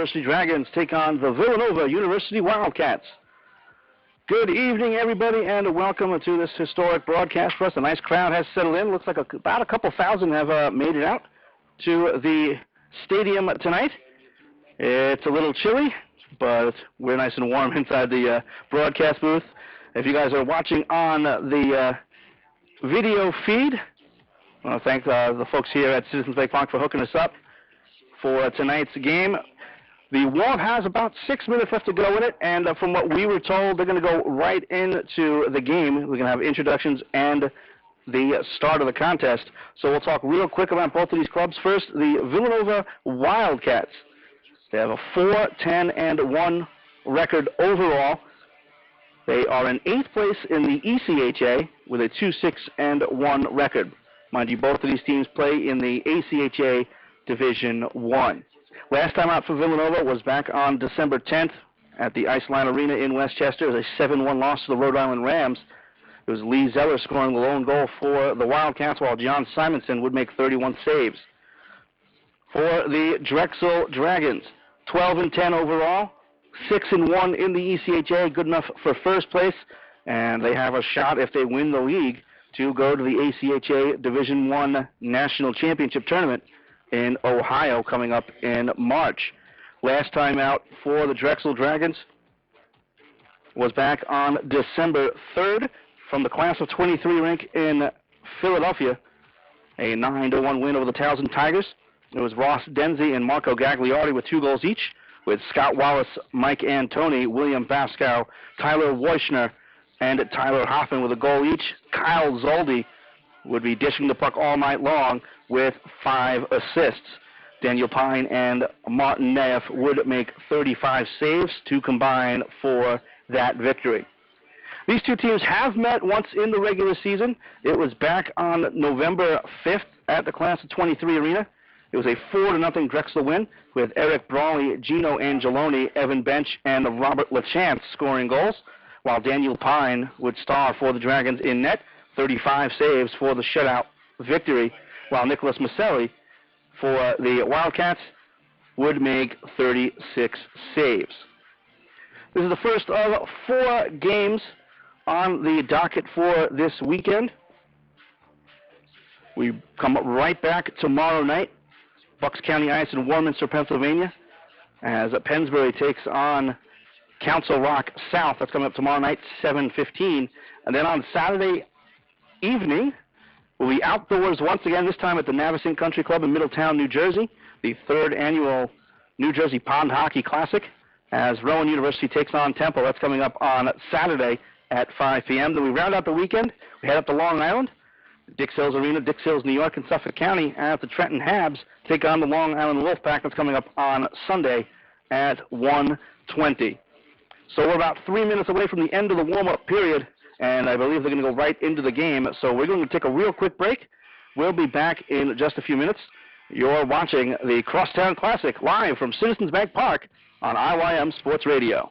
University Dragons take on the Villanova University Wildcats. Good evening, everybody, and welcome to this historic broadcast for us. A nice crowd has settled in. Looks like about a couple thousand have made it out to the stadium tonight. It's a little chilly, but we're nice and warm inside the broadcast booth. If you guys are watching on the video feed, I want to thank the folks here at Citizens Bank Park for hooking us up for tonight's game. The warm has about 6 minutes left to go in it, and from what we were told, they're going to go right into the game. We're going to have introductions and the start of the contest. So we'll talk real quick about both of these clubs. First, the Villanova Wildcats. They have a 4-10-1 record overall. They are in 8th place in the ECHA with a 2-6-1 record. Mind you, both of these teams play in the ACHA Division I. Last time out for Villanova was back on December 10th at the Iceland Arena in Westchester. It was a 7-1 loss to the Rhode Island Rams. It was Lee Zeller scoring the lone goal for the Wildcats, while John Simonson would make 31 saves. For the Drexel Dragons, 12-10 overall, 6-1 in the ECHA, good enough for first place, and they have a shot, if they win the league, to go to the ACHA Division I National Championship Tournament in Ohio coming up in March. Last time out for the Drexel Dragons was back on December 3rd from the Class of 23 rink in Philadelphia, a 9-1 win over the Towson Tigers. It was Ross Denzi and Marco Gagliardi with 2 goals each, with Scott Wallace, Mike Antoni, William Vascow, Tyler Weishner, and Tyler Hoffman with a goal each. Kyle Zoldi would be dishing the puck all night long with 5 assists. Daniel Pine and Martin Neff would make 35 saves to combine for that victory. These two teams have met once in the regular season. It was back on November 5th at the Class of 23 Arena. It was a 4-0 Drexel win with Eric Brawley, Gino Angeloni, Evan Bench, and Robert LaChance scoring goals, while Daniel Pine would star for the Dragons in net, 35 saves for the shutout victory, while Nicholas Maselli for the Wildcats would make 36 saves. This is the first of 4 games on the docket for this weekend. We come right back tomorrow night, Bucks County Ice in Warminster, Pennsylvania, as Pennsbury takes on Council Rock South. That's coming up tomorrow night, 7:15. And then on Saturday evening, we'll be outdoors once again, this time at the Navesink Country Club in Middletown, New Jersey, the 3rd annual New Jersey Pond Hockey Classic, as Rowan University takes on Temple. That's coming up on Saturday at 5 p.m. Then we round out the weekend. We head up to Long Island, Dix Hills Arena, Dix Hills, New York, and Suffolk County, as the Trenton Habs take on the Long Island Wolfpack. That's coming up on Sunday at 1:20. So we're about 3 minutes away from the end of the warm-up period, and I believe they're going to go right into the game. So we're going to take a real quick break. We'll be back in just a few minutes. You're watching the Crosstown Classic live from Citizens Bank Park on IYM Sports Radio.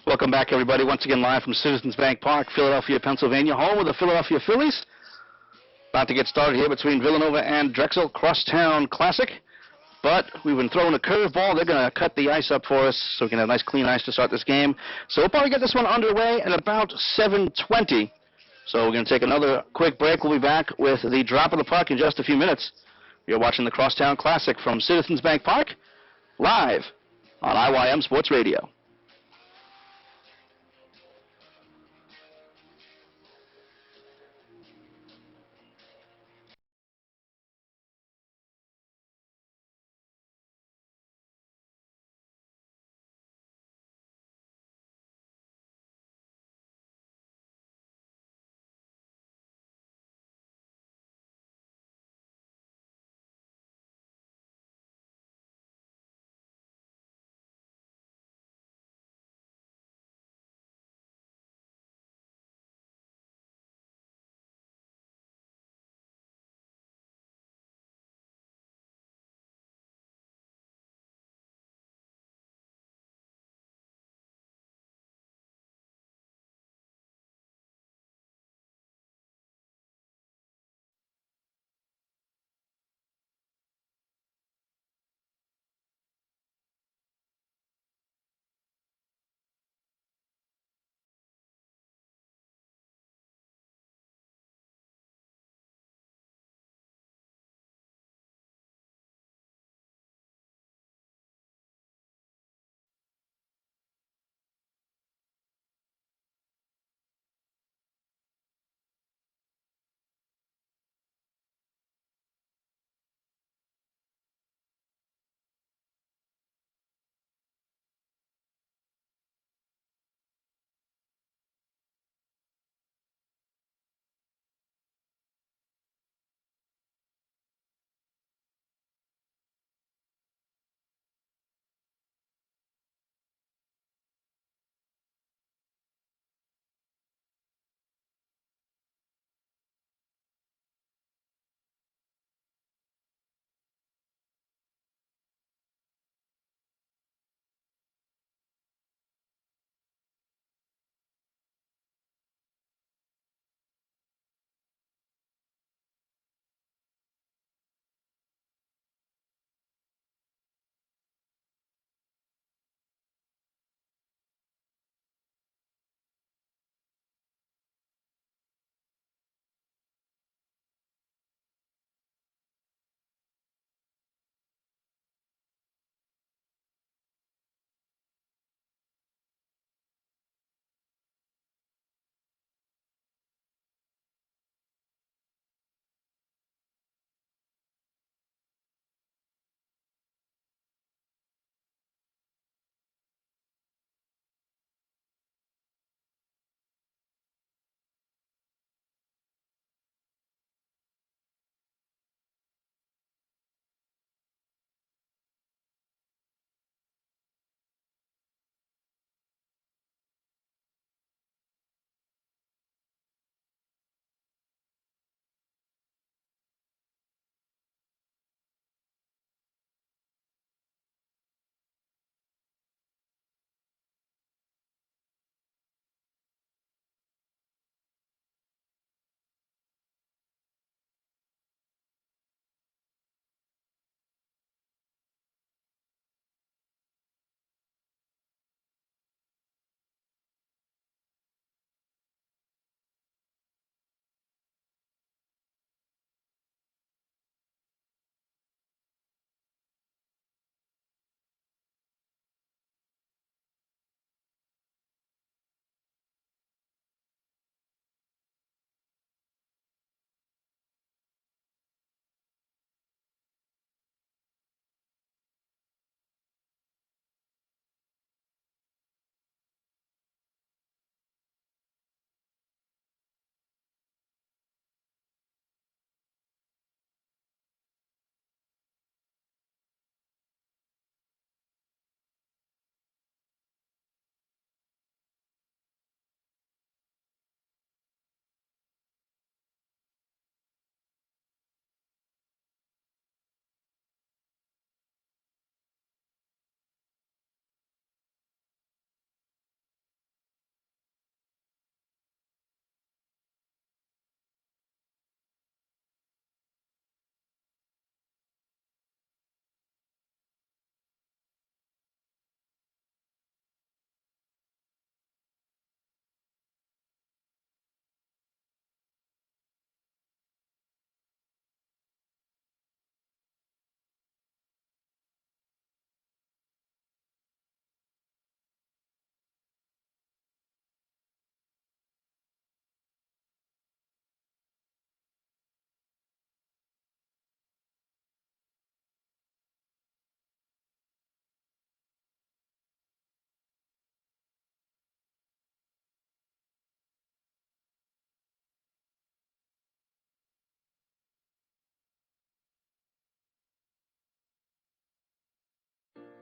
Welcome back, everybody. Once again, live from Citizens Bank Park, Philadelphia, Pennsylvania, home of the Philadelphia Phillies. About to get started here between Villanova and Drexel, Crosstown Classic. But we've been throwing a curveball. They're going to cut the ice up for us so we can have nice, clean ice to start this game. So we'll probably get this one underway at about 7:20. So we're going to take another quick break. We'll be back with the drop of the puck in just a few minutes. You're watching the Crosstown Classic from Citizens Bank Park, live on IYM Sports Radio.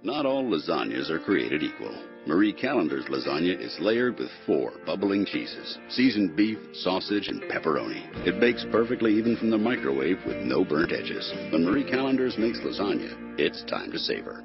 Not all lasagnas are created equal. Marie Callender's lasagna is layered with 4 bubbling cheeses, seasoned beef, sausage, and pepperoni. It bakes perfectly even from the microwave with no burnt edges. When Marie Callender's makes lasagna, it's time to savor.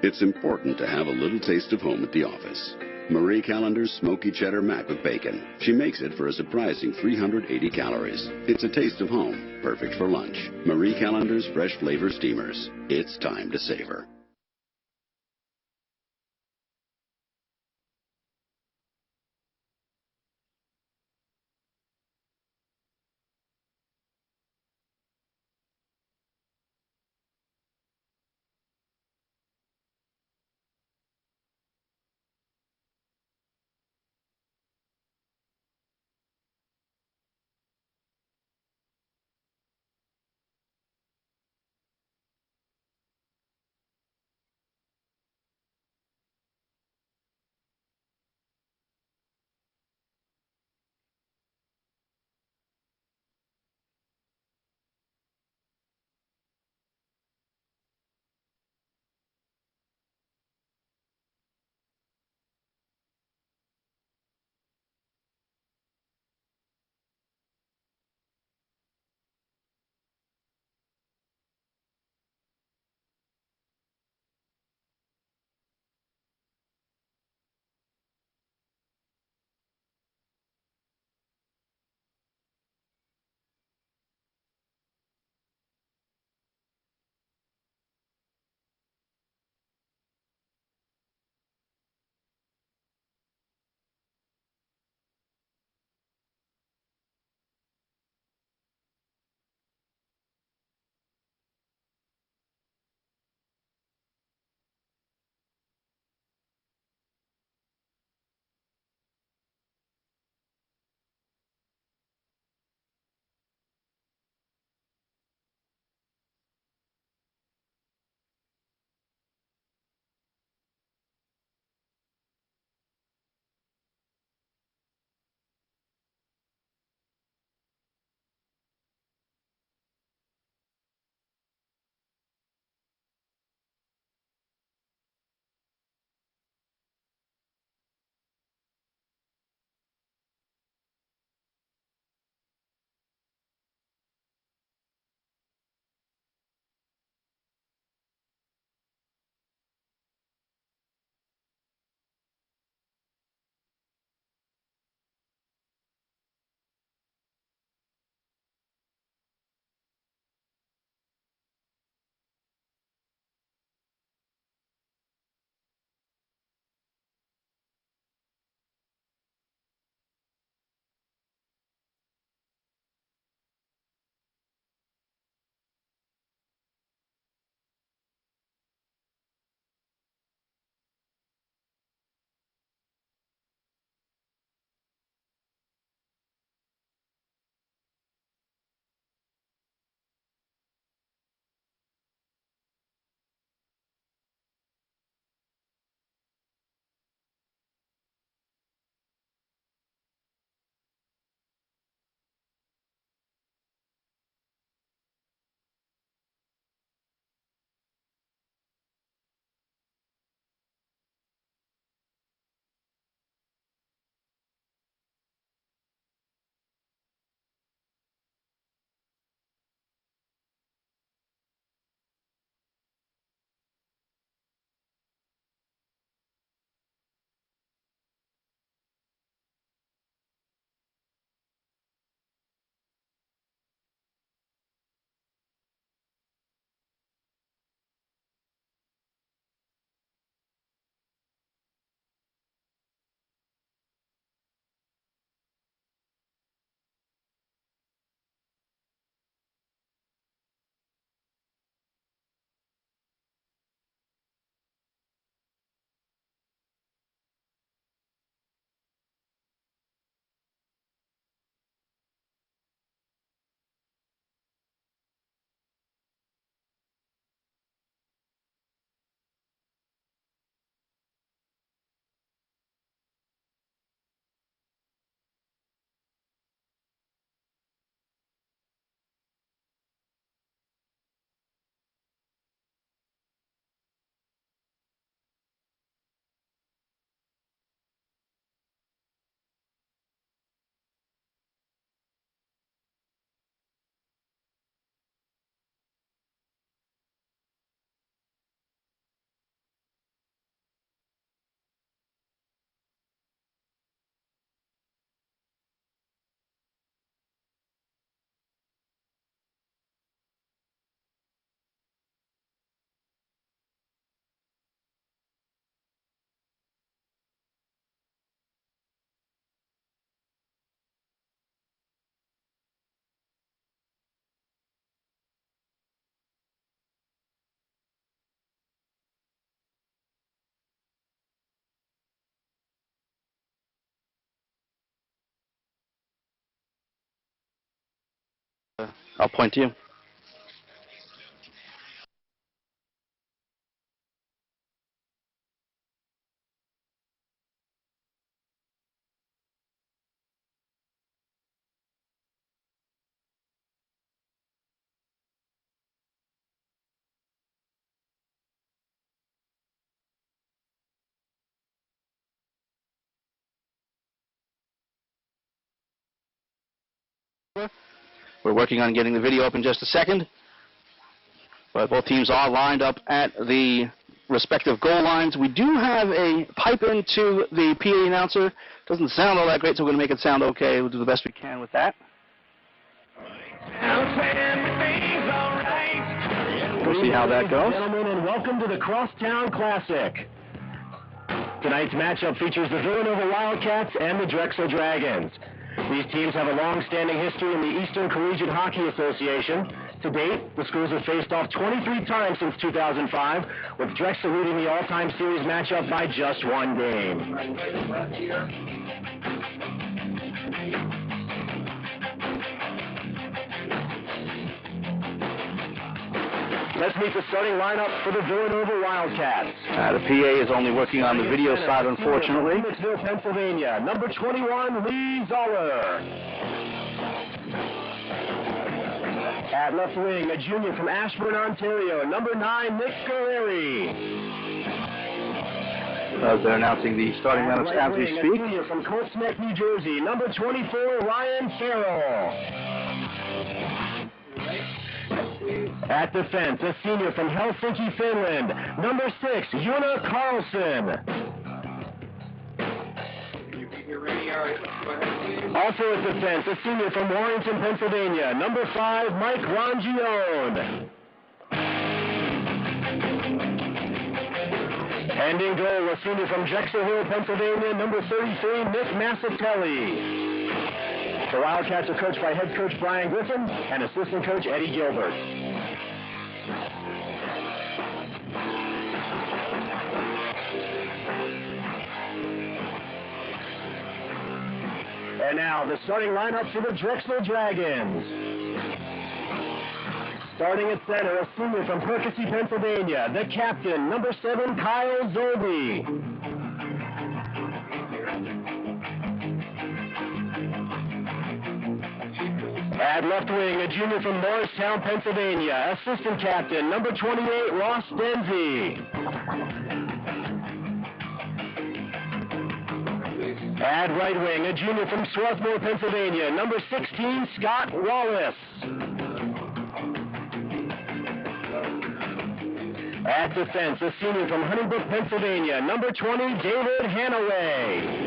It's important to have a little taste of home at the office. Marie Callender's smoky cheddar mac with bacon. She makes it for a surprising 380 calories. It's a taste of home, perfect for lunch. Marie Callender's fresh flavor steamers. It's time to savor. I'll point to you. We're working on getting the video up in just a second. But both teams are lined up at the respective goal lines. We do have a pipe into the PA announcer. Doesn't sound all that great, so we're going to make it sound okay. We'll do the best we can with that. We'll see how that goes. Gentlemen, and welcome to the Crosstown Classic. Tonight's matchup features the Villanova Wildcats and the Drexel Dragons. These teams have a long-standing history in the Eastern Collegiate Hockey Association. To date, the schools have faced off 23 times since 2005, with Drexel leading the all-time series matchup by just one game. Let's meet the starting lineup for the Villanova Wildcats. The PA is only working on the video side, unfortunately. Phoenixville, Pennsylvania, number 21, Lee Zoller. At left wing, a junior from Ashburn, Ontario, number 9, Nick Guerreri. They're announcing the starting lineups as we speak. A junior from Colts Neck, New Jersey, number 24, Ryan Farrell. At defense, a senior from Helsinki, Finland, number 6, Juna Carlson. Also at defense, a senior from Warrington, Pennsylvania, number 5, Mike Rongione. And in goal, a senior from Drexel Hill, Pennsylvania, number 33, Nick Massatelli. The Wildcats are coached by head coach Brian Griffin and assistant coach Eddie Gilbert. And now, the starting lineup for the Drexel Dragons. Starting at center, a senior from Percy, Pennsylvania, the captain, number 7, Kyle Zolby. At left wing, a junior from Morristown, Pennsylvania, assistant captain, number 28, Ross Denzi. At right wing, a junior from Swarthmore, Pennsylvania, number 16, Scott Wallace. At defense, a senior from Honeybrook, Pennsylvania, number 20, David Hanaway.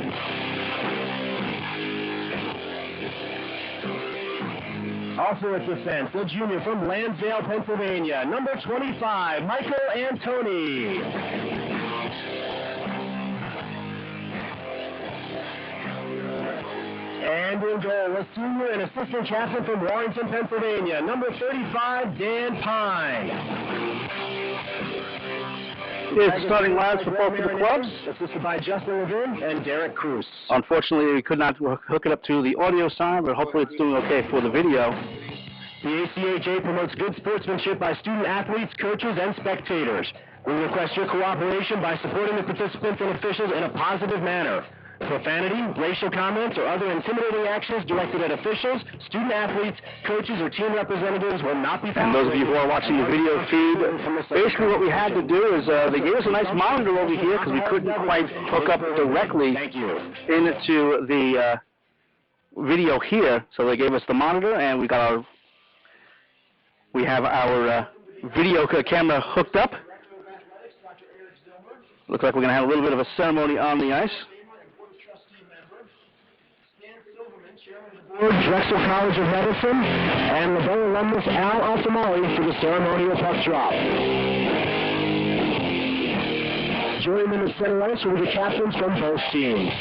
Also at defense, a junior from Lansdale, Pennsylvania, number 25, Michael Antoni. And in goal, a senior and assistant captain from Warrington, Pennsylvania, number 35, Dan Pine. It's starting lives for both of the clubs. Assisted by Justin Levin and Derek Cruz. Unfortunately, we could not hook it up to the audio side, but hopefully it's doing okay for the video. The ACHA promotes good sportsmanship by student athletes, coaches, and spectators. We request your cooperation by supporting the participants and officials in a positive manner. Profanity, racial comments, or other intimidating actions directed at officials, student athletes, coaches, or team representatives will not be found. And those of you who are watching the video feed, basically what we had to do is they gave us a nice monitor over here because we couldn't quite hook up directly into the video here. So they gave us the monitor, and we have our video camera hooked up. Looks like we're going to have a little bit of a ceremony on the ice. Drexel College of Medicine and LeBeau alumnus Al Altamali for the ceremonial puck drop. Joining them in center ice will be the captains from both teams.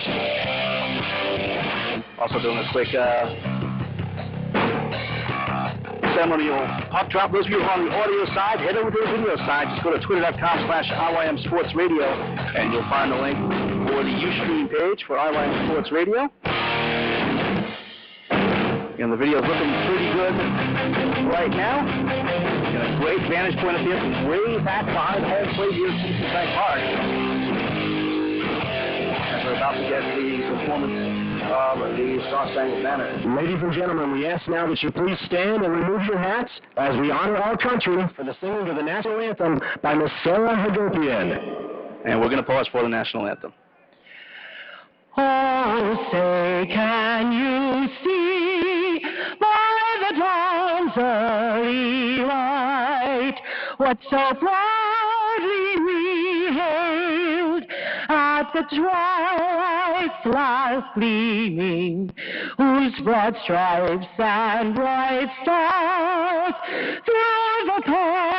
Also doing a quick ceremonial puck drop. Those of you who are on the audio side, head over to the video side. Just go to twitter.com/IYM Sports Radio, and you'll find the link for the Ustream page for IYM Sports Radio. And the video's looking pretty good right now. Got a great vantage point up here from way back behind the home plate here at Crosstown Park. As we're about to get the performance of the Star-Spangled Banner. Ladies and gentlemen, we ask now that you please stand and remove your hats as we honor our country for the singing of the national anthem by Miss Sarah Hagopian. And we're going to pause for the national anthem. Oh, say, can you see by the dawn's early light what so proudly we hailed at the twilight's last gleaming, whose broad stripes and bright stars through the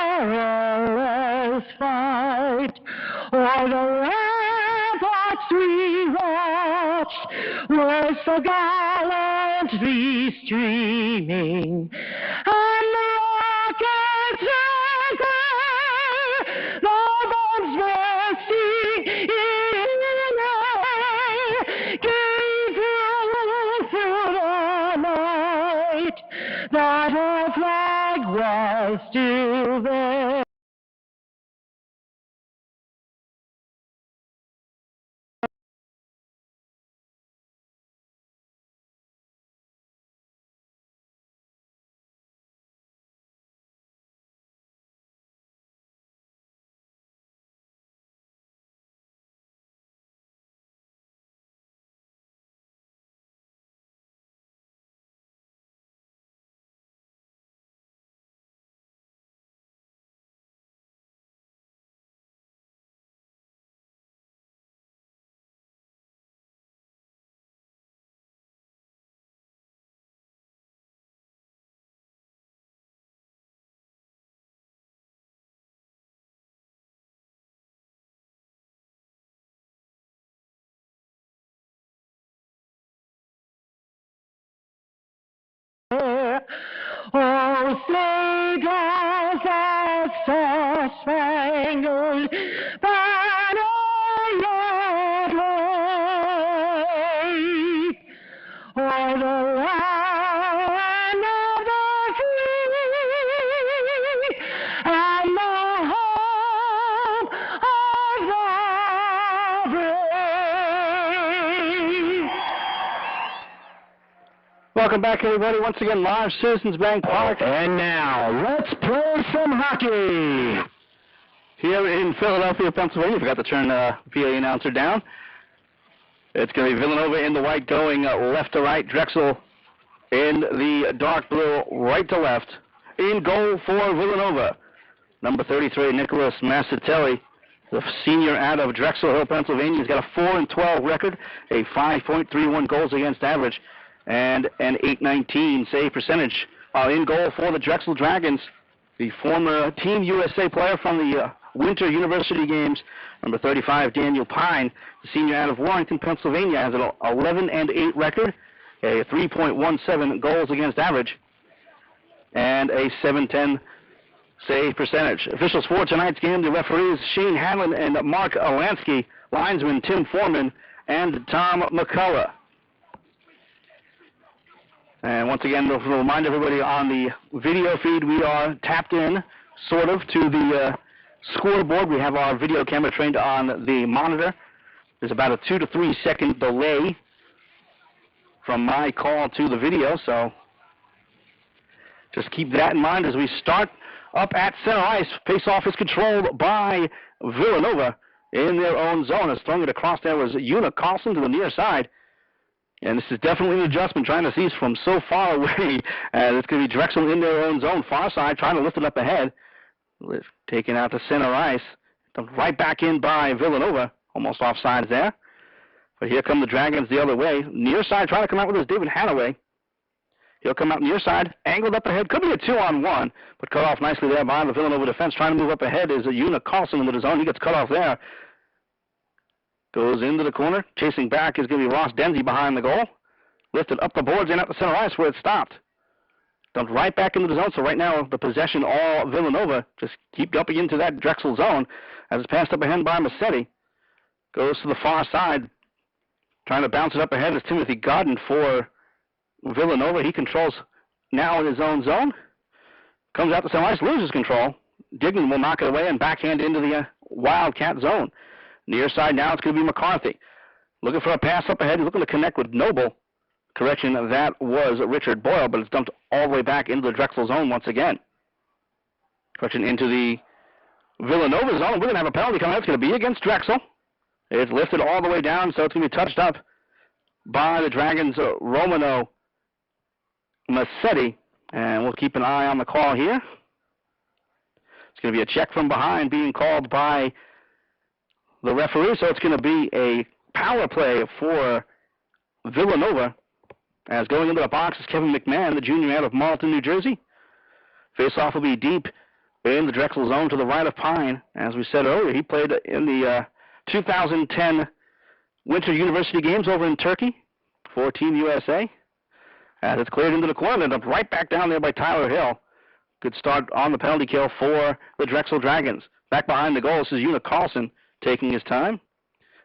perilous fight o'er the ramparts we watched were so gallantly streaming, and the rockets echo, the bombs bursting in air, gave proof through the night that our flag was still there. Oh, say does that star-spangled banner yet wave o'er the land of the free and the home of the brave? Welcome back, everybody. Once again, live Citizens Bank Park. And now, let's play some hockey. Here in Philadelphia, Pennsylvania. Forgot to turn the PA announcer down. It's going to be Villanova in the white going left to right. Drexel in the dark blue right to left. In goal for Villanova, number 33, Nicholas Massatelli, the senior out of Drexel Hill, Pennsylvania. He's got a 4-12 record, a 5.31 goals against average, and an .819 save percentage. In goal for the Drexel Dragons, the former Team USA player from the Winter University Games, number 35, Daniel Pine, the senior out of Warrington, Pennsylvania, has an 11-8 record, a 3.17 goals against average, and a .710 save percentage. Officials for tonight's game, the referees Shane Hanlon and Mark Alansky, linesman Tim Foreman, and Tom McCullough. And once again, to remind everybody on the video feed, we are tapped in, sort of, to the scoreboard. We have our video camera trained on the monitor. There's about a 2 to 3 second delay from my call to the video, so just keep that in mind as we start up at center ice. Face-off is controlled by Villanova in their own zone. As throwing it across there was Una Carlson to the near side. And this is definitely an adjustment, trying to seize from so far away. It's going to be Drexel in their own zone, far side, trying to lift it up ahead. Taken out to center ice. Dumped right back in by Villanova, almost offsides there. But here come the Dragons the other way. Near side, trying to come out with his David Hanaway. He'll come out near side, angled up ahead. Could be a 2-on-1, but cut off nicely there by the Villanova defense. Trying to move up ahead is Una Carlson into the zone. He gets cut off there. Goes into the corner. Chasing back is going to be Ross Denzi behind the goal. Lifted up the boards and out the center ice where it stopped. Dumped right back into the zone. So right now the possession all Villanova. Just keep dumping into that Drexel zone as it's passed up ahead by Massetti. Goes to the far side. Trying to bounce it up ahead is Timothy Godden for Villanova. He controls now in his own zone. Comes out to center ice, loses control. Dignan will knock it away and backhand into the Wildcat zone. Near side now, it's going to be McCarthy. Looking for a pass up ahead. He's looking to connect with Noble. Correction, that was Richard Boyle, but it's dumped all the way back into the Drexel zone once again. Correction, into the Villanova zone. We're going to have a penalty coming out. It's going to be against Drexel. It's lifted all the way down, so it's going to be touched up by the Dragons' Romano Massetti. And we'll keep an eye on the call here. It's going to be a check from behind being called by the referee, so it's going to be a power play for Villanova. As going into the box is Kevin McMahon, the junior out of Marlton, New Jersey. Face-off will be deep in the Drexel zone to the right of Pine. As we said earlier, he played in the 2010 Winter University Games over in Turkey for Team USA. As it's cleared into the corner, and up right back down there by Tyler Hill. Good start on the penalty kill for the Drexel Dragons. Back behind the goal, this is Una Carlson taking his time.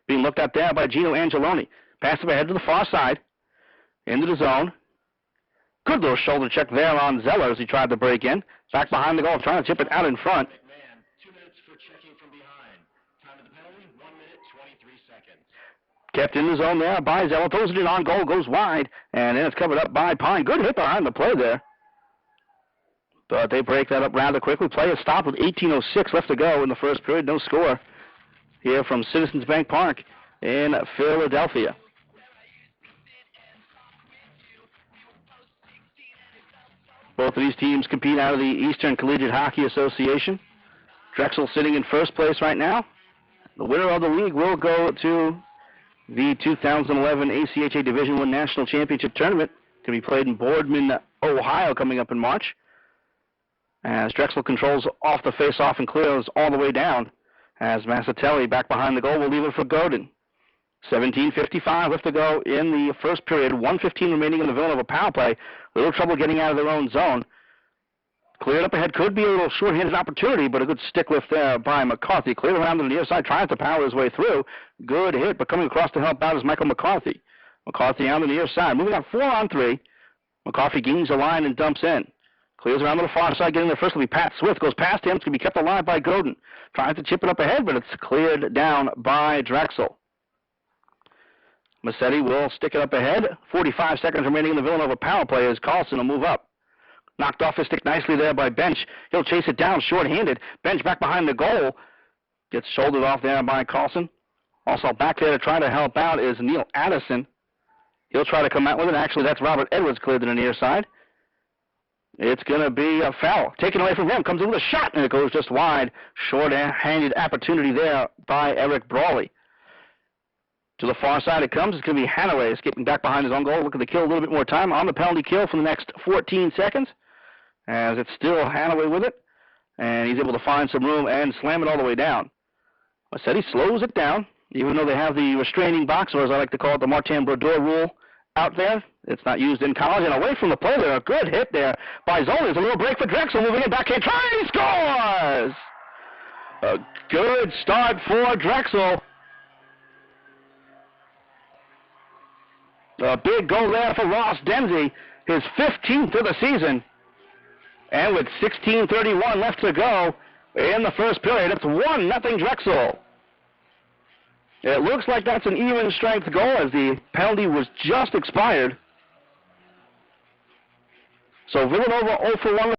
Being looked at there by Gino Angeloni. Pass it ahead to the far side. Into the zone. Good little shoulder check there on Zeller as he tried to break in. Back behind the goal, trying to chip it out in front. Man, 2 minutes for checking from behind. Time of the penalty, 1 minute, 23 seconds. Kept in the zone there by Zeller. Throws it in on goal, goes wide, and then it's covered up by Pine. Good hit behind the play there. But they break that up rather quickly. Play is stopped with 18:06 left to go in the first period. No score here from Citizens Bank Park in Philadelphia. Both of these teams compete out of the Eastern Collegiate Hockey Association. Drexel sitting in first place right now. The winner of the league will go to the 2011 ACHA Division I National Championship Tournament to be played in Boardman, Ohio, coming up in March. As Drexel controls off the face-off and clears all the way down. As Massatelli back behind the goal will leave it for Godin. 17:55 left to go in the first period. 1:15 remaining in the Villanova power play. A little trouble getting out of their own zone. Cleared up ahead. Could be a little short-handed opportunity, but a good stick lift there by McCarthy. Cleared around to the near side, trying to power his way through. Good hit, but coming across to help out is Michael McCarthy. McCarthy on the near side. Moving on 4-on-3. McCarthy gains the line and dumps in. Clears around to the far side, getting there first will be Pat Swift. Goes past him. It's going to be kept alive by Godin. Tries to chip it up ahead, but it's cleared down by Drexel. Massetti will stick it up ahead. 45 seconds remaining in the Villanova power play as Carlson will move up. Knocked off his stick nicely there by Bench. He'll chase it down short-handed. Bench back behind the goal. Gets shouldered off there by Carlson. Also back there to try to help out is Neil Addison. He'll try to come out with it. Actually, that's Robert Edwards cleared to the near side. It's going to be a foul. Taken away from him. Comes in with a shot, and it goes just wide. Short-handed opportunity there by Eric Brawley. To the far side it comes. It's going to be Hanaway escaping back behind his own goal, looking to kill a little bit more time on the penalty kill for the next 14 seconds. As it's still Hanaway with it. And he's able to find some room and slam it all the way down. Massetti slows it down, even though they have the restraining box, or as I like to call it, the Martin Brodeur rule out there. It's not used in college. And away from the play there, a good hit there by Zoli. There's a little break for Drexel, moving it back in. He scores! A good start for Drexel. A big goal there for Ross Denzi, his 15th of the season. And with 16:31 left to go in the first period, it's 1-0 Drexel. It looks like that's an even strength goal as the penalty was just expired. So Villanova 0 for 1.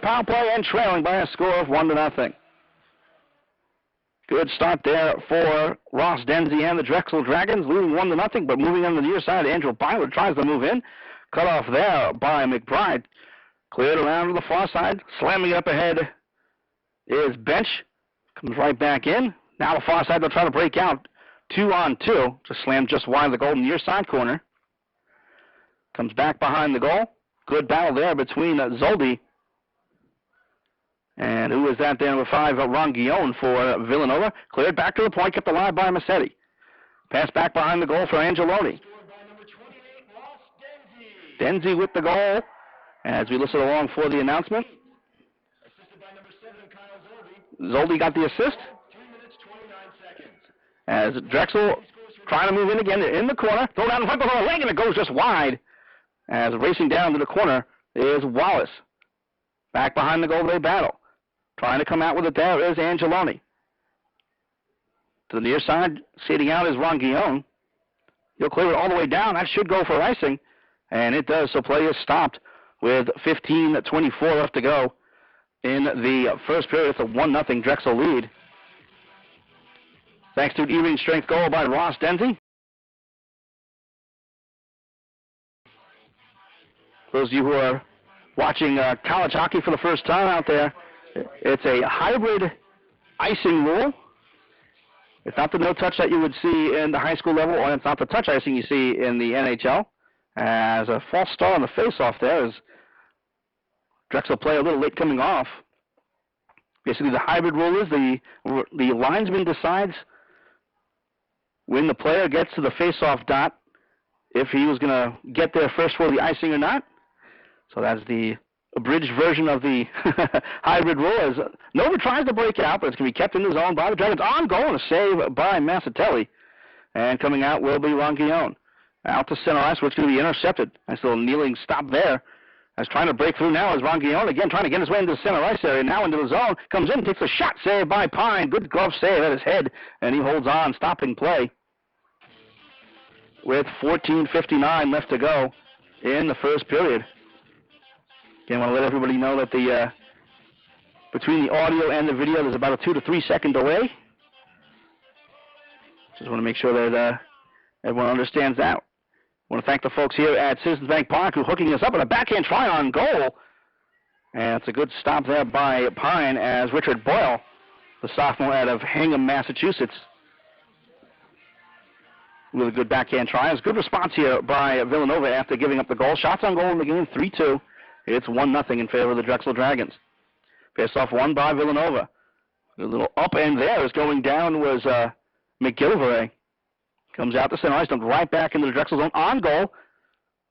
power play and trailing by a score of 1-0. Good start there for Ross Denzi and the Drexel Dragons, leading 1-0, but moving on the near side, Andrew Byler tries to move in. Cut off there by McBride. Cleared around to the far side. Slamming up ahead is Bench. Comes right back in. Now the far side, they'll try to break out. 2-on-2. Just slammed just wide of the goal in the near side corner. Comes back behind the goal. Good battle there between Zoldi. And who is that there, number 5, Ron Guillon for Villanova. Cleared back to the point, kept alive by Massetti. Pass back behind the goal for Angeloni. Denzi with the goal as we listen along for the announcement. Assisted by number 7, Kyle Zoldi. Zoldi got the assist. 3 minutes, 29 seconds. As Drexel trying to move in again in the corner. Throw down in front of the leg, and it goes just wide. As racing down to the corner is Wallace. Back behind the goal they battle. Trying to come out with it there is Angeloni. To the near side, seating out is Ron Guillon. He'll clear it all the way down. That should go for icing. And it does, so play is stopped with 15:24 left to go in the first period. It's a 1-0 Drexel lead. Thanks to an E-ring strength goal by Ross Denzi. Those of you who are watching college hockey for the first time out there, it's a hybrid icing rule. It's not the no-touch that you would see in the high school level, or it's not the touch icing you see in the NHL. As a false start on the face-off there as Drexel play a little late coming off. Basically, the hybrid rule is the linesman decides when the player gets to the face-off dot if he was going to get there first for the icing or not. So that's the abridged version of the hybrid rule. As Nova tries to break out, but it's going to be kept in the zone by the Dragons. On goal and a save by Massatelli. And coming out will be Ron Guillon. Out to center ice, which is going to be intercepted. Nice little kneeling stop there. As trying to break through now is Ron Guillon again, trying to get his way into the center ice area. Now into the zone. Comes in, takes a shot, saved by Pine. Good glove save at his head, and he holds on, stopping play. With 14:59 left to go in the first period. Again, I want to let everybody know that the between the audio and the video, there's about a 2 to 3 second delay. Just want to make sure that everyone understands that. I want to thank the folks here at Citizens Bank Park who are hooking us up with a backhand try on goal. And it's a good stop there by Pine as Richard Boyle, the sophomore out of Hingham, Massachusetts, with a good backhand try. It's a good response here by Villanova after giving up the goal. Shots on goal in the game, 3-2. It's 1-0 in favor of the Drexel Dragons. Pass off one by Villanova. A little up end there is going down was McGilvray. Comes out to center ice, dumped right back into the Drexel zone on goal.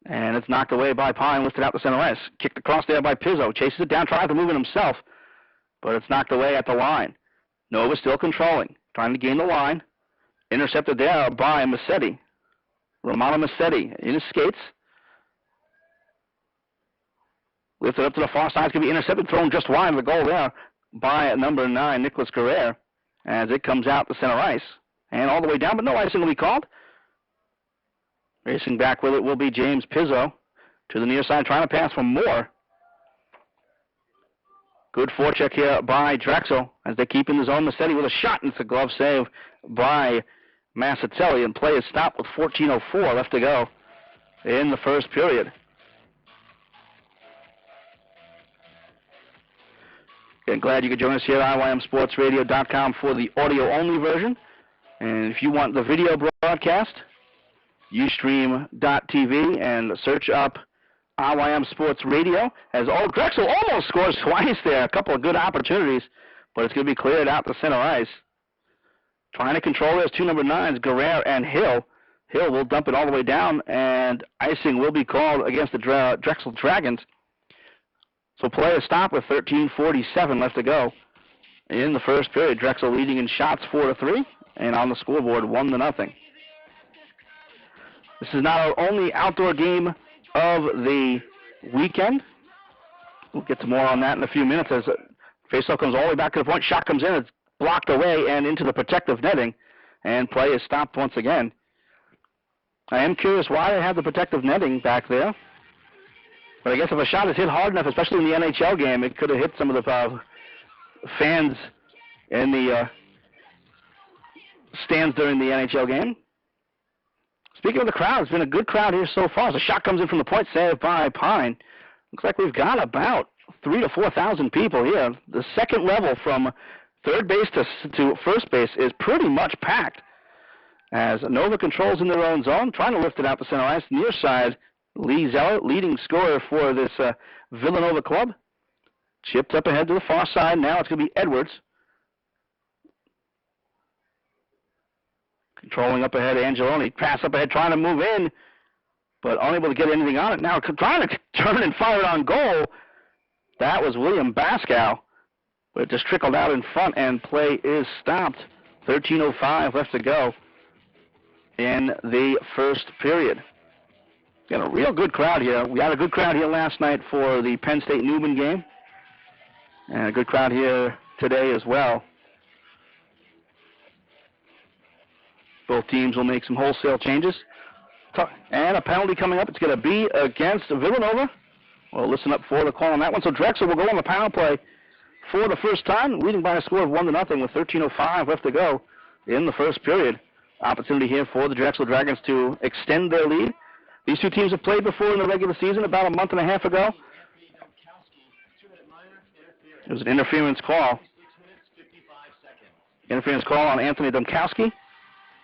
And it's knocked away by Pine, lifted out to center ice. Kicked across there by Pizzo. Chases it down, tries to move it himself. But it's knocked away at the line. Nova still controlling. Trying to gain the line. Intercepted there by Massetti. Romano Massetti in his skates. Lifted up to the far side. It's going to be intercepted, thrown just wide of the goal there by number 9, Nicholas Guerrero, as it comes out to center ice. And all the way down, but no icing will be called. Racing back with it will be James Pizzo to the near side, trying to pass for Moore. Good forecheck here by Drexel as they keep in the zone. Massetti with a shot, and it's a glove save by Massatelli, and play is stopped with 14:04 left to go in the first period. Again, glad you could join us here at IYMSportsRadio.com for the audio-only version. And if you want the video broadcast, Ustream.tv and search up IYM Sports Radio. As Drexel almost scores twice there. A couple of good opportunities, but it's going to be cleared out to center ice. Trying to control those two number 9s, Guerrero and Hill. Hill will dump it all the way down, and icing will be called against the Drexel Dragons. So play is stopped with 13:47 left to go in the first period. Drexel leading in shots 4-3. And on the scoreboard, 1-0. This is not our only outdoor game of the weekend. We'll get to more on that in a few minutes as faceoff comes all the way back to the point. Shot comes in, it's blocked away and into the protective netting, and play is stopped once again. I am curious why they have the protective netting back there. But I guess if a shot is hit hard enough, especially in the NHL game, it could have hit some of the fans in the stands during the NHL game. Speaking of the crowd, it's been a good crowd here so far. As a shot comes in from the point, saved by Pine. Looks like we've got about 3,000 to 4,000 people here. The second level from third base to first base is pretty much packed. As Nova controls in their own zone, trying to lift it out to center ice. Near side, Lee Zeller, leading scorer for this Villanova club. Chipped up ahead to the far side. Now it's going to be Edwards. Controlling up ahead, Angeloni. Pass up ahead, trying to move in, but unable to get anything on it. Now trying to turn and fire it on goal. That was William Baskow, but it just trickled out in front, and play is stopped. 13:05 left to go in the first period. Got a real good crowd here. We had a good crowd here last night for the Penn State-Newman game, and a good crowd here today as well. Both teams will make some wholesale changes. And a penalty coming up. It's going to be against Villanova. We'll listen up for the call on that one. So Drexel will go on the power play for the first time, leading by a score of 1-0 with 13:05 left to go in the first period. Opportunity here for the Drexel Dragons to extend their lead. These two teams have played before in the regular season about a month and a half ago. It was an interference call. Interference call on Anthony Domkowski,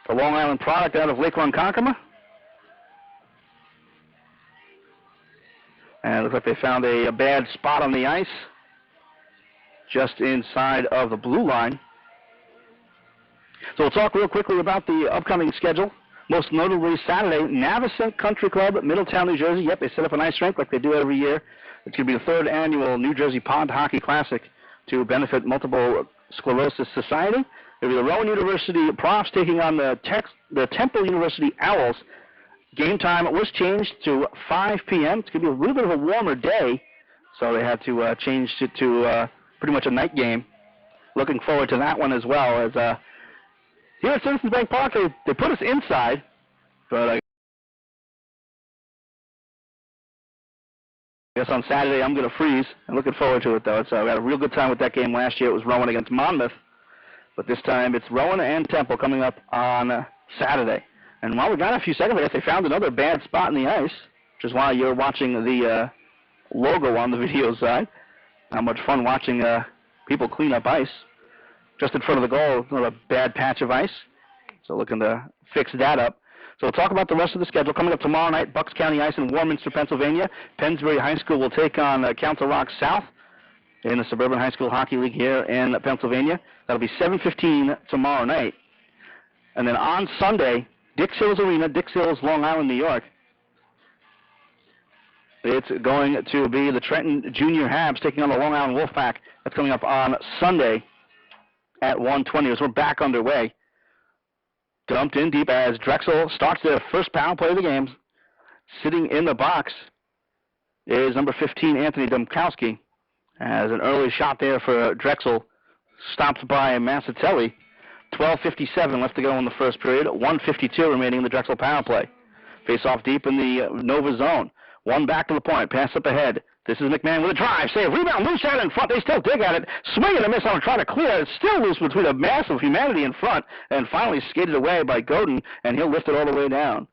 a Long Island product out of Lake Ronkonkoma. And it looks like they found a bad spot on the ice just inside of the blue line. So we'll talk real quickly about the upcoming schedule. Most notably Saturday, Navicent Country Club, Middletown, New Jersey. Yep, they set up an ice rink like they do every year. It's going to be the third annual New Jersey Pond Hockey Classic to benefit Multiple Sclerosis Society. It'll be the Rowan University Profs taking on the Temple University Owls. Game time was changed to 5 p.m. It's going to be a little bit of a warmer day, so they had to change it to pretty much a night game. Looking forward to that one as well. As here at Citizens Bank Park, they put us inside, but I guess on Saturday I'm going to freeze. I'm looking forward to it, though. So we had a real good time with that game last year. It was Rowan against Monmouth, but this time it's Rowan and Temple coming up on Saturday. And while we got a few seconds, I guess they found another bad spot in the ice, which is why you're watching the logo on the video side. How much fun watching people clean up ice. Just in front of the goal, another bad patch of ice. So looking to fix that up. So we'll talk about the rest of the schedule. Coming up tomorrow night, Bucks County Ice in Warminster, Pennsylvania. Pennsbury High School will take on Council Rock South in the Suburban High School Hockey League here in Pennsylvania. That'll be 7:15 tomorrow night. And then on Sunday, Dix Hills Arena, Dix Hills, Long Island, New York. It's going to be the Trenton Junior Habs taking on the Long Island Wolfpack. That's coming up on Sunday at 1:20 as we're back underway. Dumped in deep as Drexel starts their first power play of the game. Sitting in the box is number 15, Anthony Domkowski. As an early shot there for Drexel, stopped by Massatelli. 12:57 left to go in the first period. 1:52 remaining in the Drexel power play. Face off deep in the Nova zone. One back to the point. Pass up ahead. This is McMahon with a drive. Save. Rebound. Loose out in front. They still dig at it. Swing and a miss on trying to clear. It's still loose between a mass of humanity in front. And finally skated away by Godin. And he'll lift it all the way down.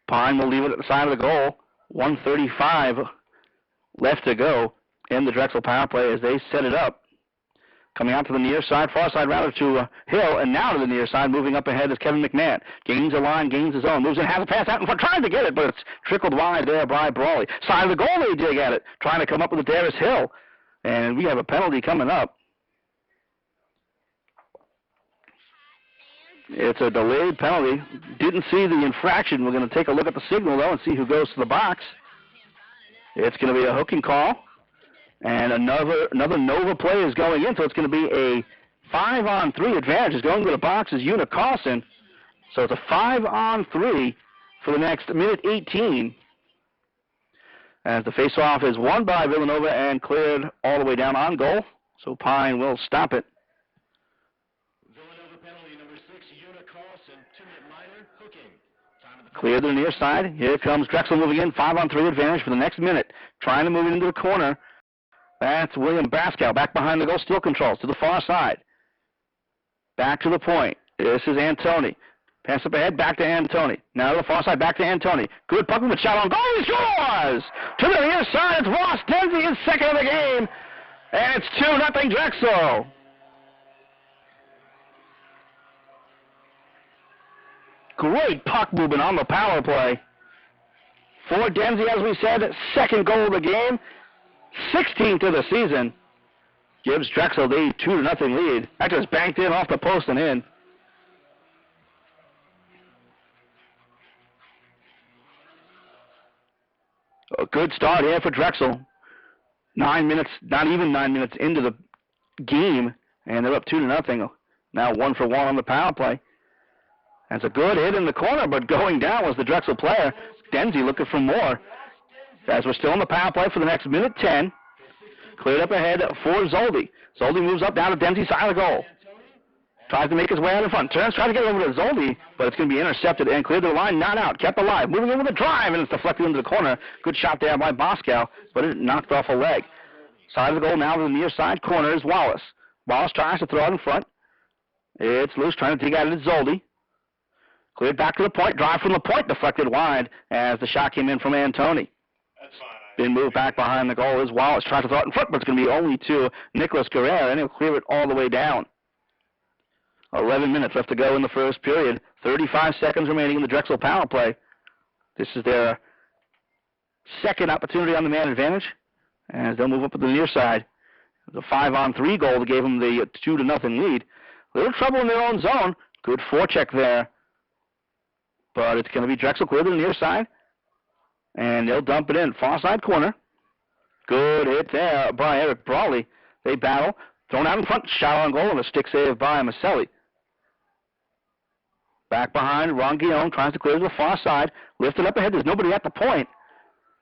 Pine will leave it at the side of the goal. 1:35 left to go in the Drexel power play as they set it up. Coming out to the near side, far side rather to Hill, and now to the near side, moving up ahead is Kevin McMahon. Gains a line, gains his own, moves in, has a pass out in front, trying to get it, but it's trickled wide there by Brawley. Side of the goal, they dig at it, trying to come up with it there is Hill. And we have a penalty coming up. It's a delayed penalty. Didn't see the infraction. We're going to take a look at the signal, though, and see who goes to the box. It's going to be a hooking call. And another Nova play is going in, so it's going to be a 5-on-3 advantage. Is going to the box is Una Carlson. So it's a 5-on-3 for the next minute 18. As the faceoff is won by Villanova and cleared all the way down on goal. So Pine will stop it. Villanova penalty number 6, Una Carlson, 2-minute minor, hooking. Clear to the near side. Here comes Drexel moving in. 5-on-3 advantage for the next minute. Trying to move it into the corner. That's William Baskow back behind the goal. Still controls to the far side. Back to the point. This is Antoni. Pass up ahead, back to Antoni. Now to the far side, back to Antoni. Good puck with a shot on goal. He scores! To the near side, it's Ross Dempsey, his second of the game. And it's 2-0 Drexel. Great puck movement on the power play. For Dempsey, as we said, second goal of the game. 16th of the season. Gives Drexel the 2-0 lead. That just banked in off the post and in. A good start here for Drexel. 9 minutes, not even 9 minutes into the game, and they're up 2-0. Now 1-for-1 on the power play. That's a good hit in the corner, but going down was the Drexel player. Dempsey looking for more. As we're still on the power play for the next minute 10. Cleared up ahead for Zoldi. Zoldi moves up down to Dempsey's side of the goal. Tries to make his way out in front. Turns, tries to get over to Zoldi, but it's going to be intercepted and cleared to the line. Not out. Kept alive. Moving in with a drive, and it's deflected into the corner. Good shot there by Baskow, but it knocked off a leg. Side of the goal now to the near side corner is Wallace. Wallace tries to throw it in front. It's loose, trying to dig out of Zoldi. Cleared back to the point. Drive from the point, deflected wide as the shot came in from Antoni. Been moved back behind the goal is Wallace. Tries to throw it in front, but it's going to be only to Nicholas Guerrero, and he'll clear it all the way down. 11 minutes left to go in the first period. 35 seconds remaining in the Drexel power play. This is their second opportunity on the man advantage, as they'll move up to the near side. The 5-on-3 goal that gave them the 2-0 lead. A little trouble in their own zone. Good forecheck there. But it's going to be Drexel clear to the near side. And they'll dump it in. Far side corner. Good hit there by Eric Brawley. They battle. Thrown out in front. Shot on goal and a stick save by Maselli. Back behind. Ron Guillaume tries to clear to the far side. Lifted up ahead. There's nobody at the point.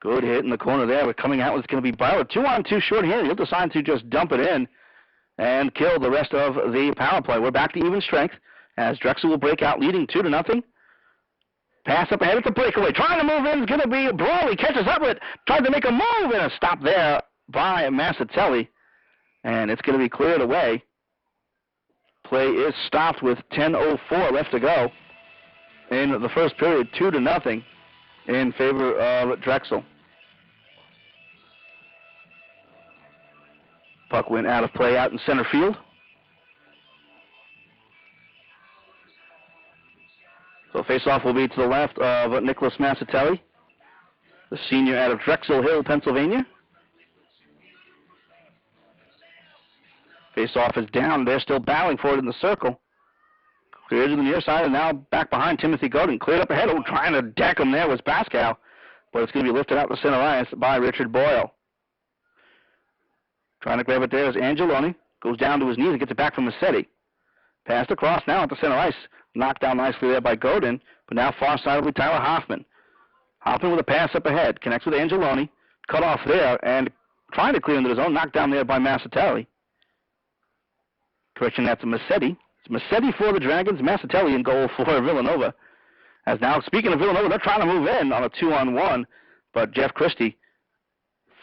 Good hit in the corner there. But coming out was going to be Bauer. 2-on-2 short here. He'll decide to just dump it in and kill the rest of the power play. We're back to even strength as Drexel will break out leading 2-0. Pass up ahead. It's a breakaway. Trying to move in is going to be Brawley. Catches up with it. Tried to make a move and a stop there by Massatelli. And it's going to be cleared away. Play is stopped with 10:04 left to go in the first period. 2-0 in favor of Drexel. Puck went out of play out in center field. So face-off will be to the left of Nicholas Massatelli, the senior out of Drexel Hill, Pennsylvania. Face-off is down. They're still battling for it in the circle. Cleared to the near side and now back behind Timothy Godin. Cleared up ahead. Oh, trying to deck him there was Baskow, but it's going to be lifted out to center ice by Richard Boyle. Trying to grab it there is Angeloni. Goes down to his knees and gets it back from Massetti. Passed across now at the center ice. Knocked down nicely there by Godin, but now far side will be Tyler Hoffman. Hoffman with a pass up ahead. Connects with Angeloni. Cut off there and trying to clear into the zone. Knocked down there by Massatelli. Correction, that's Massetti. It's Massetti for the Dragons. Massatelli in goal for Villanova. As now, speaking of Villanova, they're trying to move in on a 2-on-1, but Jeff Christie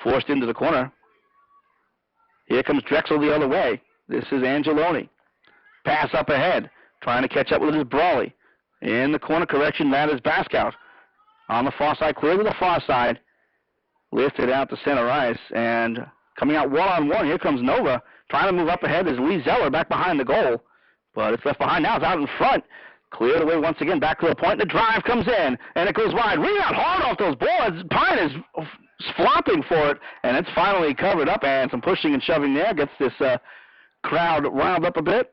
forced into the corner. Here comes Drexel the other way. This is Angeloni. Pass up ahead. Trying to catch up with his Brawley. In the corner, correction, that is Baskow. On the far side, clear to the far side. Lifted out to center ice, and coming out one-on-one, here comes Nova. Trying to move up ahead is Lee Zeller back behind the goal. But it's left behind now. It's out in front. Cleared away once again, back to the point. The drive comes in, and it goes wide. Rebound hard off those boards. Pine is flopping for it, and it's finally covered up, and some pushing and shoving there. Gets this crowd riled up a bit.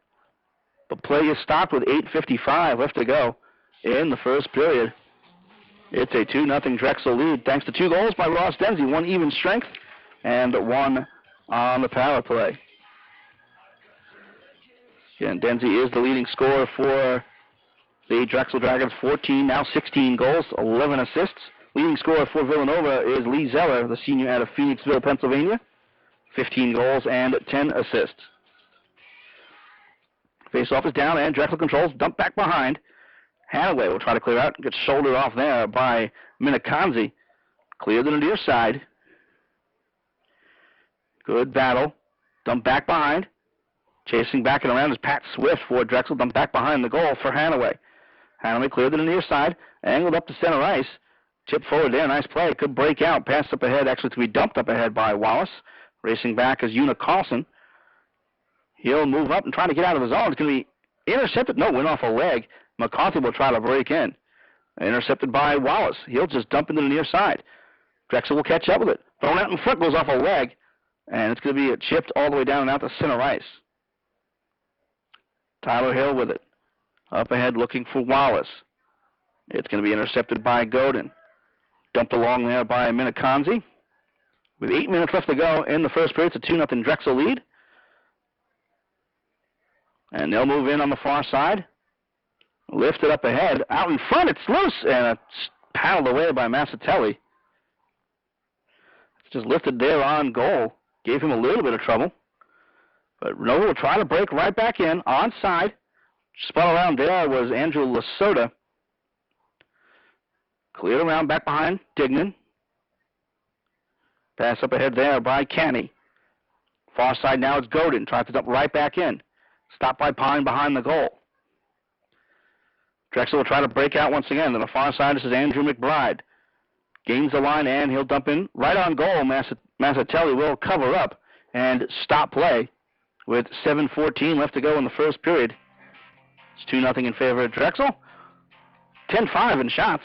The play is stopped with 8:55 left to go in the first period. It's a 2-0 Drexel lead, thanks to 2 goals by Ross Dempsey, 1 even strength and 1 on the power play. Again, Dempsey is the leading scorer for the Drexel Dragons, 14, now 16 goals, 11 assists. Leading scorer for Villanova is Lee Zeller, the senior out of Phoenixville, Pennsylvania, 15 goals and 10 assists. Face-off is down, and Drexel controls, dump back behind. Hanaway will try to clear out. Gets shouldered off there by Minakanzi. Cleared to the near side. Good battle. Dumped back behind. Chasing back and around is Pat Swift for Drexel. Dumped back behind the goal for Hanaway. Hanaway cleared to the near side. Angled up to center ice. Tip forward there. Nice play. Could break out. Pass up ahead. Actually, to be dumped up ahead by Wallace. Racing back is Una Carlson. He'll move up and try to get out of the zone. It's going to be intercepted. No, went off a leg. McCarthy will try to break in. Intercepted by Wallace. He'll just dump into the near side. Drexel will catch up with it. Thrown out in front, goes off a leg. And it's going to be chipped all the way down and out to center ice. Tyler Hill with it. Up ahead looking for Wallace. It's going to be intercepted by Godin. Dumped along there by Minakanzi. With 8 minutes left to go in the first period, it's a 2-0 Drexel lead. And they'll move in on the far side. Lifted up ahead. Out in front, it's loose. And it's paddled away by Massatelli. It's just lifted there on goal. Gave him a little bit of trouble. But Nova will try to break right back in. Onside. Spun around there was Andrew Lasota. Cleared around back behind Dignan. Pass up ahead there by Canny. Far side now it's Godin. Tries to dump right back in. Stopped by Pine behind the goal. Drexel will try to break out once again. On the far side, this is Andrew McBride. Gains the line, and he'll dump in right on goal. Massatelli will cover up and stop play with 7:14 left to go in the first period. It's 2-0 in favor of Drexel. 10-5 in shots.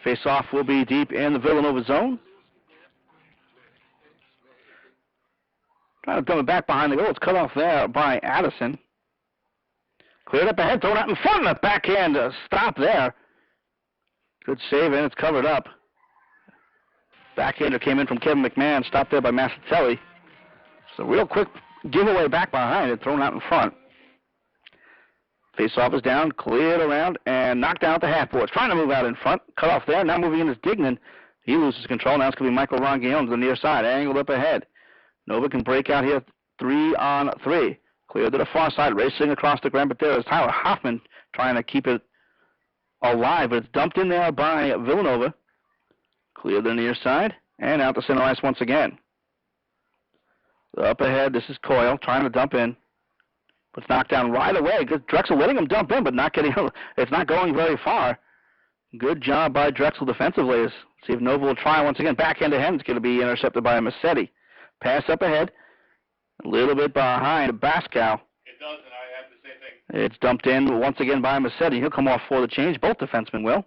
Face-off will be deep in the Villanova zone. Trying to dump it back behind the goal. It's cut off there by Addison. Cleared up ahead, thrown out in front, and a backhand stop there. Good save, and it's covered up. Backhander came in from Kevin McMahon, stopped there by Massatelli. So real quick giveaway back behind it, thrown out in front. Face-off is down, cleared around, and knocked down at the half boards. Trying to move out in front, cut off there. Now moving in is Dignan. He loses control. Now it's going to be Michael Ronguillon to the near side, angled up ahead. Nova can break out here 3-on-3. Cleared to the far side, racing across the ground, but there is Tyler Hoffman trying to keep it alive, but it's dumped in there by Villanova. Cleared to the near side, and out to center ice once again. Up ahead, this is Coyle trying to dump in. But it's knocked down right away. Good Drexel letting him dump in, but not getting. It's not going very far. Good job by Drexel defensively. Let's see if Nova will try once again. Backhand to him. It's going to be intercepted by Massetti. Pass up ahead. A little bit behind Baskow. It does, and I have the same thing. It's dumped in once again by Massetti. He'll come off for the change. Both defensemen will.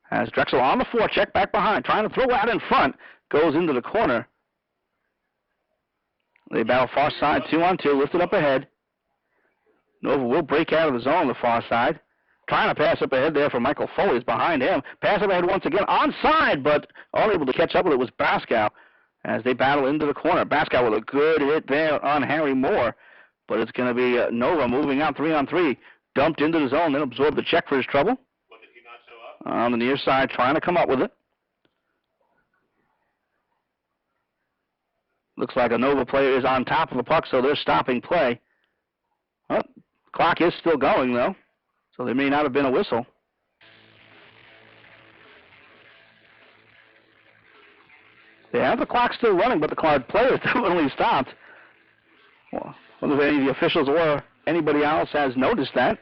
As Drexel on the forecheck, back behind. Trying to throw out in front. Goes into the corner. They battle far side, 2-on-2. Lifted up ahead. Nova will break out of the zone on the far side. Trying to pass up ahead there for Michael Foley is behind him. Pass up ahead once again onside, but unable to catch up with it was Baskow as they battle into the corner. Baskow with a good hit there on Harry Moore, but it's going to be Nova moving out 3-on-3. Dumped into the zone, then absorbed the check for his trouble. What, did he not show up? On the near side, trying to come up with it. Looks like a Nova player is on top of the puck, so they're stopping play. Well, clock is still going, though, so there may not have been a whistle. They have the clock still running, but the play is definitely stopped. Well, I wonder if any of the officials or anybody else has noticed that.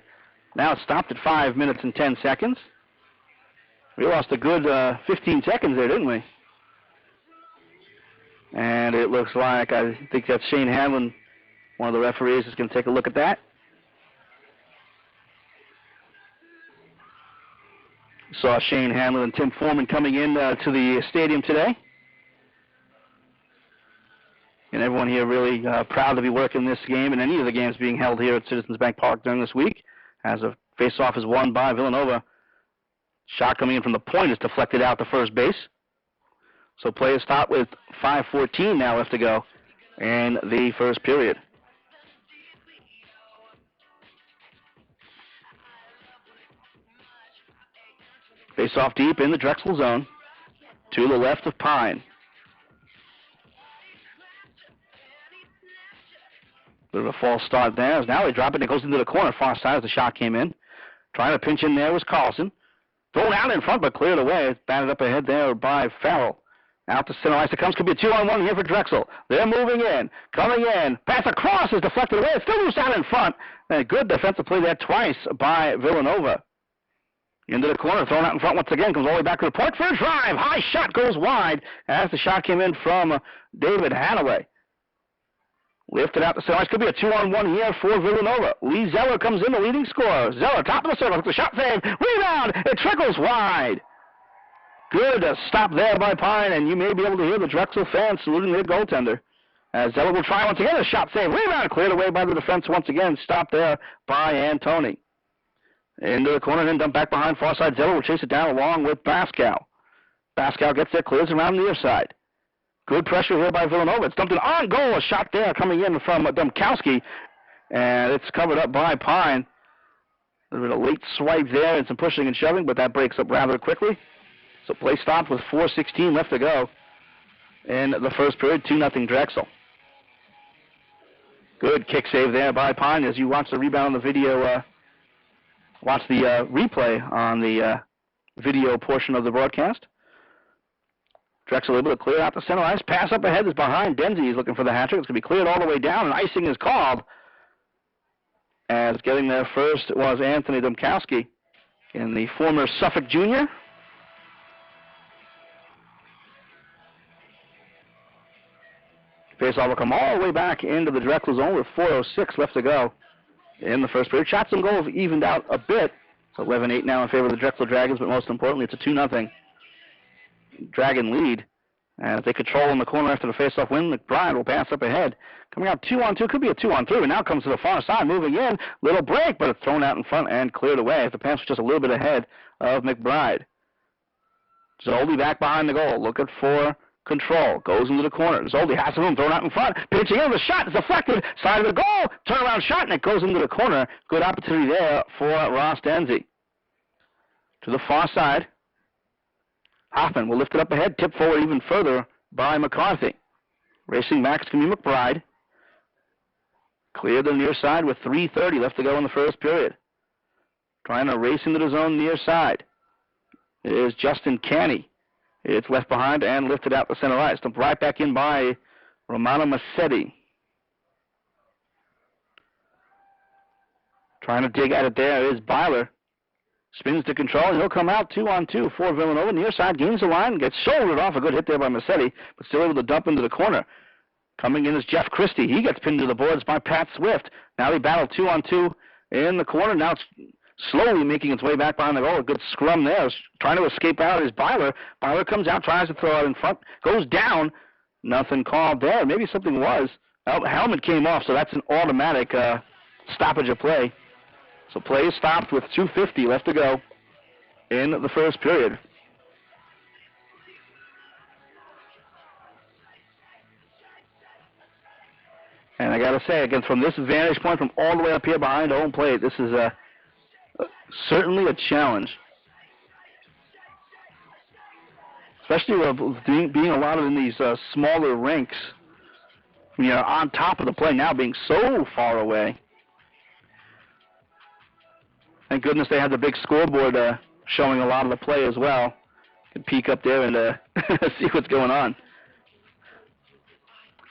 Now it's stopped at 5 minutes and 10 seconds. We lost a good 15 seconds there, didn't we? And it looks like, I think that's Shane Hanlon, one of the referees, is going to take a look at that. Saw Shane Hanlon and Tim Foreman coming in to the stadium today. And everyone here really proud to be working this game and any of the games being held here at Citizens Bank Park during this week. As a face-off is won by Villanova. Shot coming in from the point is deflected out to first base. So play is stopped with 5:14 now left to go in the first period. Face off deep in the Drexel zone to the left of Pine. The Sort of a false start there. As now they drop it, and it goes into the corner far side as the shot came in. Trying to pinch in there was Carlson. Thrown out in front, but cleared away. It's batted up ahead there by Farrell. Out to center ice it comes. Could be a 2-on-1 here for Drexel. They're moving in. Coming in. Pass across is deflected away. It still moves out in front. And a good defensive play there twice by Villanova. Into the corner. Thrown out in front once again. Comes all the way back to the point for a drive. High shot goes wide as the shot came in from David Hanaway. Lifted out to center ice. Could be a 2-on-1 here for Villanova. Lee Zeller comes in, the leading scorer. Zeller, top of the circle. The shot save. Rebound. It trickles wide. Good stop there by Pine, and you may be able to hear the Drexel fans saluting their goaltender. As Zeller will try once again. A shot save. Rebound. Cleared away by the defense once again. Stopped there by Antoni. Into the corner, then dumped back behind far side. Zeller will chase it down along with Baskow. Baskow gets there, clears around the near side. Good pressure here by Villanova. It's dumped in on goal. A shot there coming in from Dumkowski. And it's covered up by Pine. A little bit of late swipe there and some pushing and shoving, but that breaks up rather quickly. So play stopped with 4:16 left to go in the first period. 2-0 Drexel. Good kick save there by Pine. As you watch the rebound on the video, watch the replay on the video portion of the broadcast. Drexel able to clear out the center ice. Pass up ahead is behind Denzi. He's looking for the hat trick. It's going to be cleared all the way down, and icing is called. As getting there first was Anthony Dumkowski, and the former Suffolk junior. Faceoff will come all the way back into the Drexel zone with 4:06 left to go in the first period. Shots and goals evened out a bit. It's 11-8 now in favor of the Drexel Dragons, but most importantly, it's a 2-0 Dragon lead. And if they control in the corner after the faceoff win, McBride will pass up ahead. Coming out 2-on-2, could be a 2-on-3, and now comes to the far side, moving in. Little break, but it's thrown out in front and cleared away. The pass was just a little bit ahead of McBride. Zoldi back behind the goal, looking for control. Goes into the corner. Zoldi has room, thrown out in front. Pitching in, the shot is deflected. Side of the goal. Turnaround shot, and it goes into the corner. Good opportunity there for Ross Denzi. To the far side. Hoffman will lift it up ahead, tip forward even further by McCarthy. Racing back, it's going to be McBride. Clear the near side with 3:30 left to go in the first period. Trying to race into the zone near side is Justin Canny. It's left behind and lifted out the center ice. Dumped right back in by Romano Massetti. Trying to dig at it there is Byler. Spins to control, and he'll come out 2-on-2 for Villanova. Near side, gains the line, gets shouldered off. A good hit there by Massetti, but still able to dump into the corner. Coming in is Jeff Christie. He gets pinned to the boards by Pat Swift. Now they battle 2-on-2 in the corner. Now it's slowly making its way back behind the goal. A good scrum there. Trying to escape out is Byler. Byler comes out, tries to throw it in front, goes down. Nothing called there. Maybe something was. Helmet came off, so that's an automatic stoppage of play. So play is stopped with 2:50 left to go in the first period. And I got to say, again, from this vantage point, from all the way up here behind home plate, this is certainly a challenge. Especially being a lot of in these smaller rinks, you know, on top of the play now, being so far away. Thank goodness they have the big scoreboard showing a lot of the play as well. You can peek up there and see what's going on.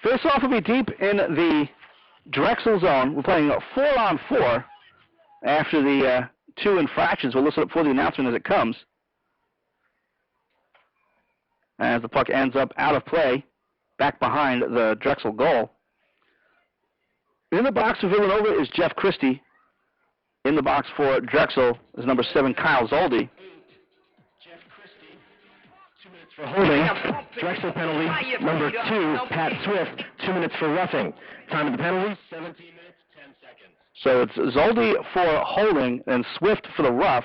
Face-off will be deep in the Drexel zone. We're playing 4-on-4 after the 2 infractions. We'll listen up for the announcement as it comes. As the puck ends up out of play, back behind the Drexel goal. In the box for Villanova is Jeff Christie. In the box for Drexel is number 7, Kyle Zoldi. Jeff Christie, 2 minutes for holding. Drexel penalty, number 2, Pat Swift, 2 minutes for roughing. Time of the penalty, 17 minutes, 10 seconds. So it's Zoldi for holding and Swift for the rough.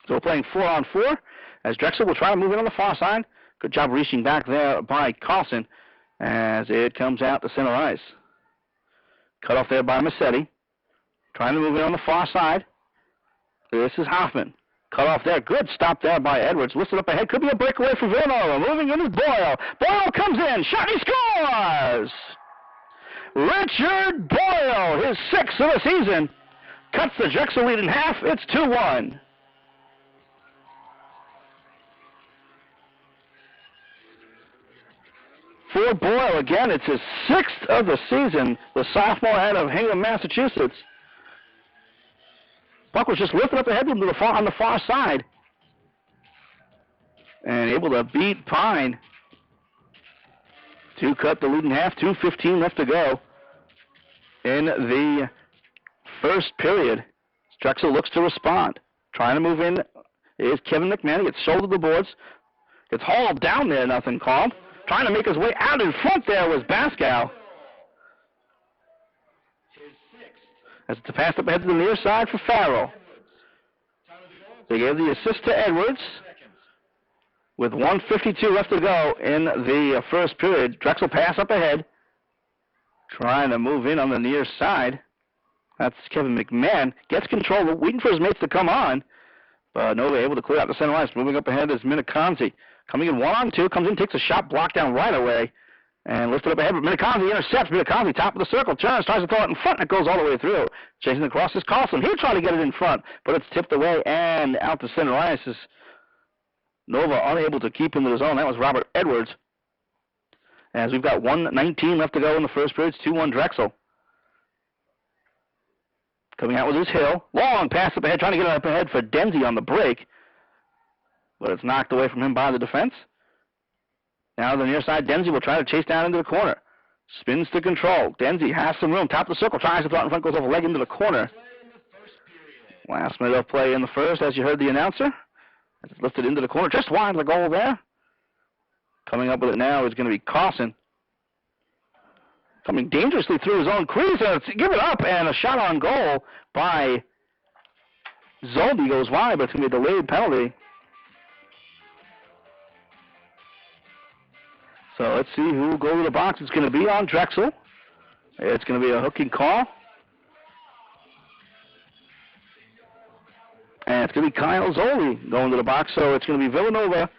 So we're playing 4-on-4 as Drexel will try to move it on the far side. Good job reaching back there by Carlson as it comes out to center ice. Cut off there by Massetti. Trying to move it on the far side. This is Hoffman. Cut off there. Good stop there by Edwards. Lifted up ahead. Could be a breakaway for Villanova. Moving in is Boyle. Boyle comes in. Shot. He scores! Richard Boyle, his 6th of the season, cuts the Drexel lead in half. It's 2-1. For Boyle, again, it's his 6th of the season, the sophomore out of Hingham, Massachusetts. Puck was just lifted up ahead of him on the far side. And able to beat Pine to cut the lead in half. 2:15 left to go in the first period. Drexel looks to respond. Trying to move in is Kevin McMahon. He gets shouldered the boards. Gets hauled down there, nothing called. Trying to make his way out in front there was Baskow. As it's a pass up ahead to the near side for Farrell. They gave the assist to Edwards. With 1:52 left to go in the first period, Drexel pass up ahead. Trying to move in on the near side. That's Kevin McMahon. Gets control, waiting for his mates to come on. But Nova able to clear out the center line. Moving up ahead is Miniconzi. Coming in 1-on-2, comes in, takes a shot, blocked down right away, and lifted up ahead. But Miniconzi intercepts. Miniconzi, top of the circle, turns, tries to throw it in front, and it goes all the way through. Chasing across is Carlson. He'll try to get it in front, but it's tipped away and out to center ice. Is Nova unable to keep into the zone. That was Robert Edwards. As we've got 1:19 left to go in the first period. It's 2-1 Drexel. Coming out with his Hill. Long pass up ahead, trying to get it up ahead for Denzi on the break. But it's knocked away from him by the defense. Now the near side, Denzi will try to chase down into the corner. Spins to control. Denzi has some room. Top of the circle, tries to throw it in front, goes off a leg into the corner. Last minute of play in the first, as you heard the announcer. It's lifted into the corner, just wide of the goal there. Coming up with it now is going to be Carson. Coming dangerously through his own crease. Give it up, and a shot on goal by Zolby goes wide, but it's going to be a delayed penalty. So let's see who will go to the box. It's going to be on Drexel. It's going to be a hooking call. And it's going to be Kyle Zolby going to the box. So it's going to be Villanova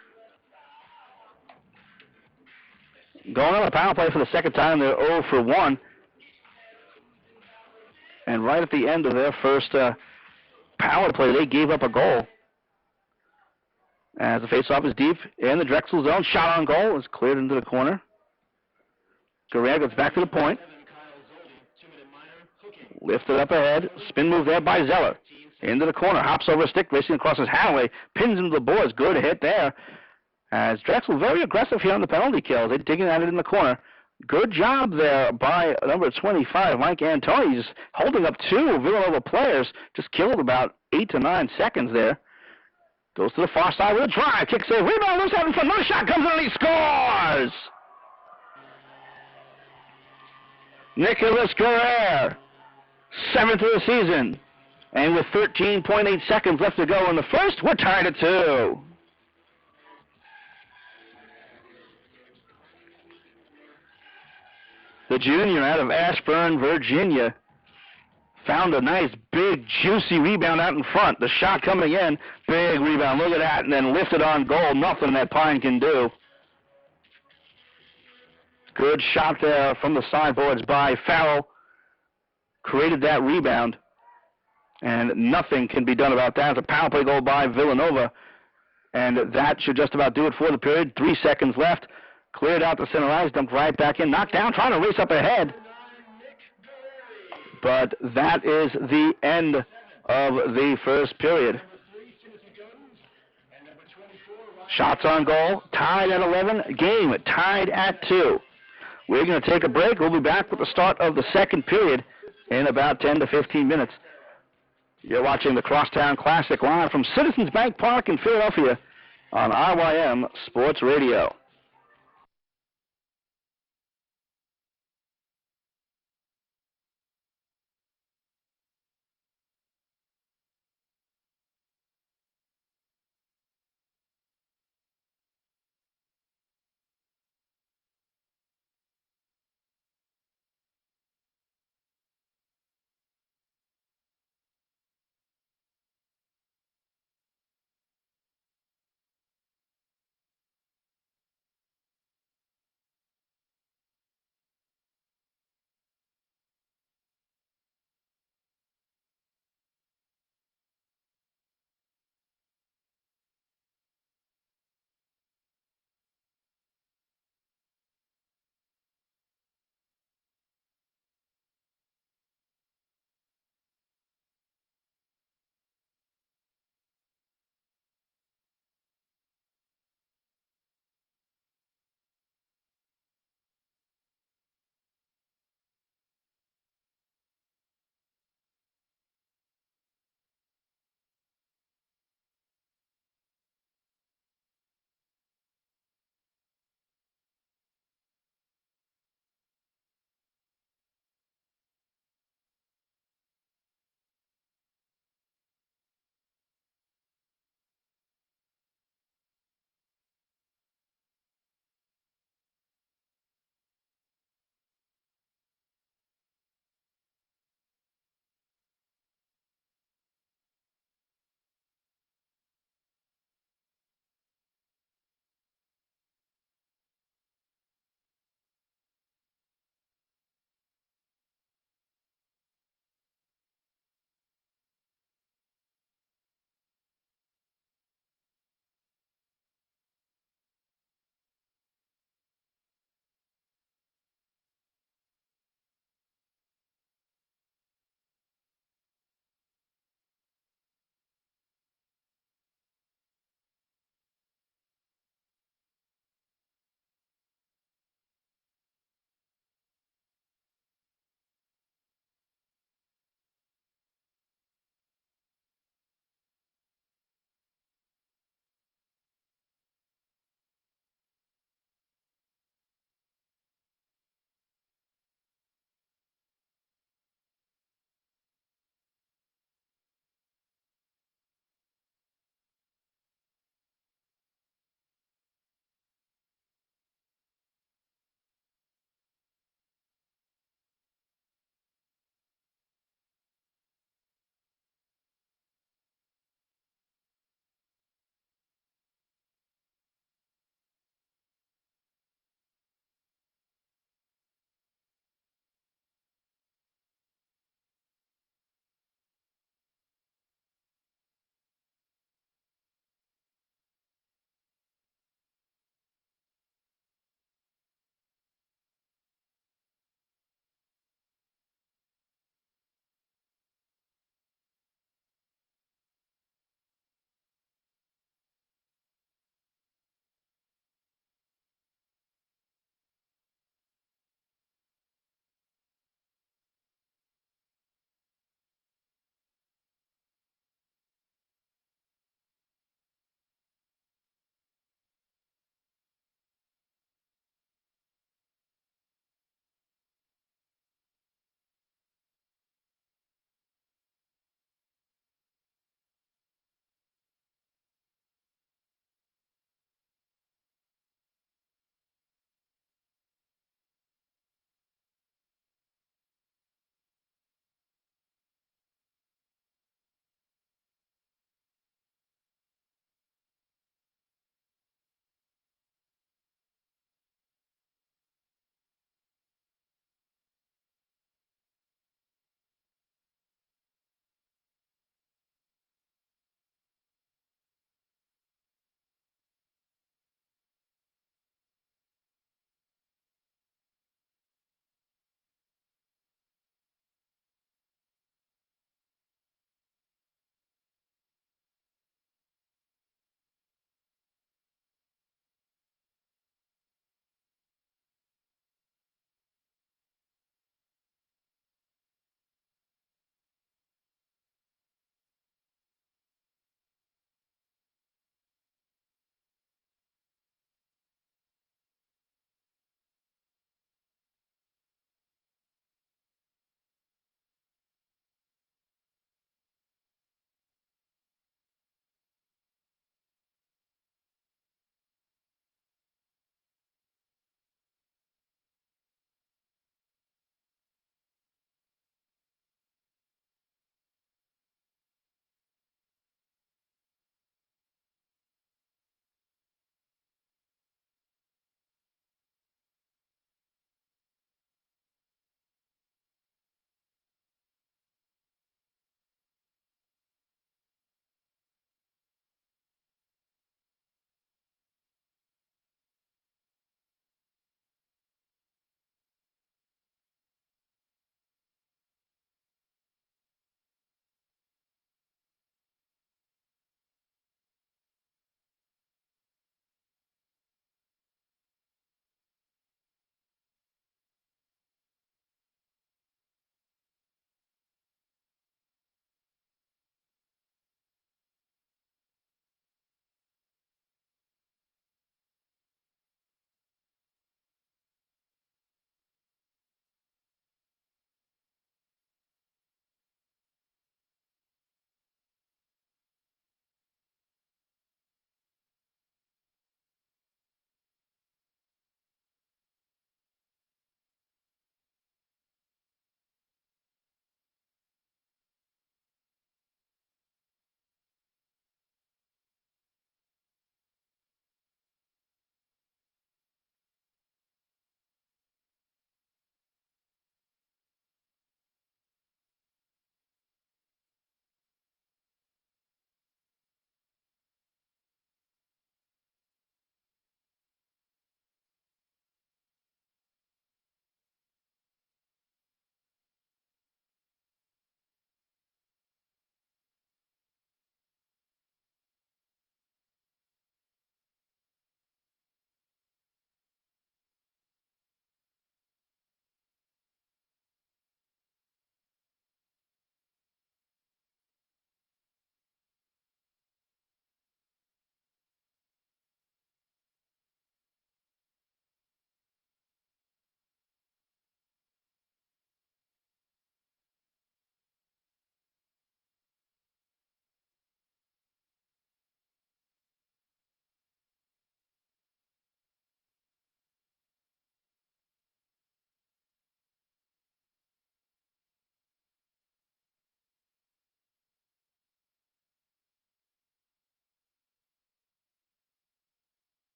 going on a power play for the second time. They're 0 for 1. And right at the end of their first power play, they gave up a goal. As the faceoff is deep in the Drexel zone. Shot on goal is cleared into the corner. Guerrero goes back to the point. Lifted up ahead. Spin move there by Zeller. Into the corner. Hops over a stick. Racing across his Hathaway. Pins into the boards. Good hit there. As Drexel very aggressive here on the penalty kills. They're digging at it in the corner. Good job there by number 25, Mike Antoni. Just holding up two Villanova players. Just killed about 8 to 9 seconds there. Goes to the far side with a drive. Kick save. Rebound. Loose out in front. Another shot comes in and he scores! Nicholas Guerrero, 7th of the season. And with 13.8 seconds left to go in the first, we're tied at 2. The junior out of Ashburn, Virginia, found a nice, big, juicy rebound out in front. The shot coming in, big rebound. Look at that, and then lifted on goal. Nothing that Pine can do. Good shot there from the sideboards by Farrell. Created that rebound, and nothing can be done about that. It's a power play goal by Villanova, and that should just about do it for the period. 3 seconds left. Cleared out the center ice, dumped right back in. Knocked down, trying to race up ahead. But that is the end of the first period. Shots on goal, tied at 11. Game tied at 2. We're going to take a break. We'll be back with the start of the second period in about 10 to 15 minutes. You're watching the Crosstown Classic live from Citizens Bank Park in Philadelphia on RYM Sports Radio.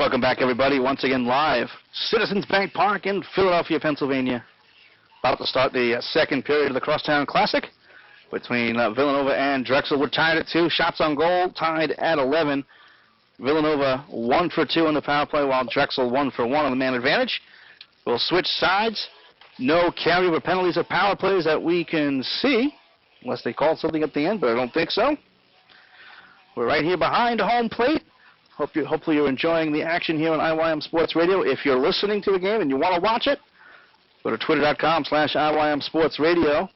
Welcome back, everybody. Once again, live, Citizens Bank Park in Philadelphia, Pennsylvania. About to start the second period of the Crosstown Classic between Villanova and Drexel. We're tied at 2. Shots on goal, tied at 11. Villanova 1 for 2 on the power play, while Drexel 1 for 1 on the man advantage. We'll switch sides. No carryover penalties or power plays that we can see, unless they called something at the end, but I don't think so. We're right here behind home plate. Hopefully you're enjoying the action here on IYM Sports Radio. If you're listening to the game and you want to watch it, go to twitter.com/IYM Sports Radio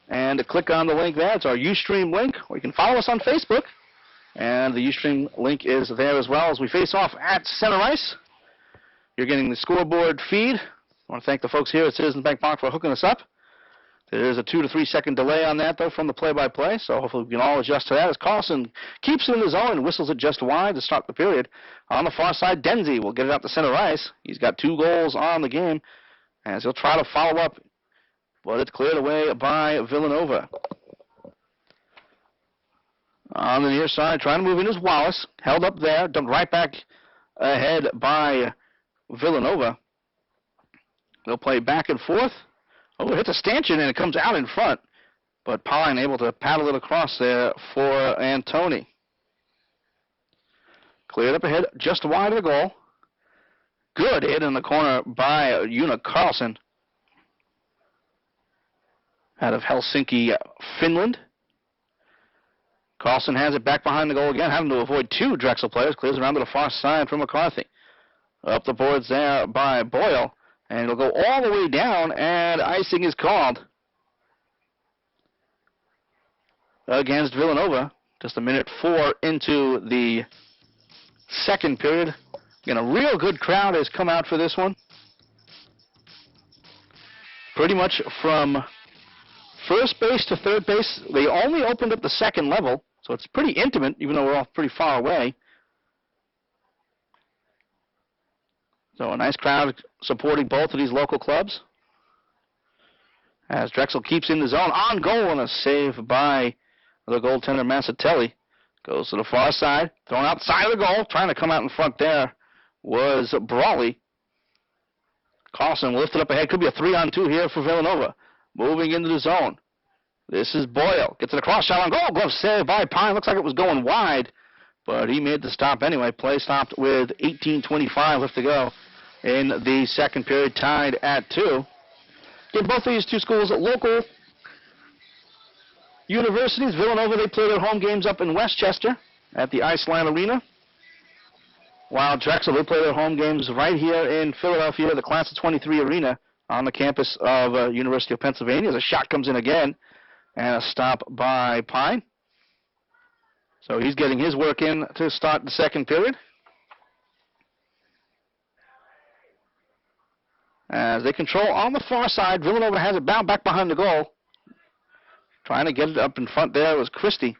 and click on the link there. It's our Ustream link, or you can follow us on Facebook. And the Ustream link is there as well as we face off at center ice. You're getting the scoreboard feed. I want to thank the folks here at Citizens Bank Park for hooking us up. There is a 2 to 3 second delay on that, though, from the play-by-play, so hopefully we can all adjust to that as Carlson keeps it in the zone and whistles it just wide to start the period. On the far side, Denzi will get it out to center ice. He's got 2 goals on the game, as he'll try to follow up, but it's cleared away by Villanova. On the near side, trying to move in is Wallace. Held up there, dumped right back ahead by Villanova. They'll play back and forth. Oh, it hits a stanchion and it comes out in front. But Pine able to paddle it across there for Antoni. Cleared up ahead, just wide of the goal. Good hit in the corner by Una Carlson out of Helsinki, Finland. Carlson has it back behind the goal again, having to avoid 2 Drexel players. Clears around to the far side for McCarthy. Up the boards there by Boyle. And it'll go all the way down, and icing is called against Villanova. Just a minute 4 into the second period. Again, a real good crowd has come out for this one. Pretty much from first base to third base. They only opened up the second level, so it's pretty intimate, even though we're all pretty far away. So a nice crowd supporting both of these local clubs. As Drexel keeps in the zone, on goal, and a save by the goaltender Massatelli. Goes to the far side, thrown outside of the goal, trying to come out in front there was Brawley. Carlson lifted up ahead, could be a 3-on-2 here for Villanova. Moving into the zone. This is Boyle, gets it across, shot on goal, glove save by Pine, looks like it was going wide. But he made the stop anyway. Play stopped with 18:25 left to go in the second period, tied at 2. Again, both of these 2 schools at local universities. Villanova, they play their home games up in Westchester at the Iceland Arena. While Drexel, they play their home games right here in Philadelphia, the Class of 23 Arena on the campus of University of Pennsylvania. As a shot comes in again, and a stop by Pine. So he's getting his work in to start the second period. As they control on the far side, Villanova has it bound back behind the goal. Trying to get it up in front there was Christie.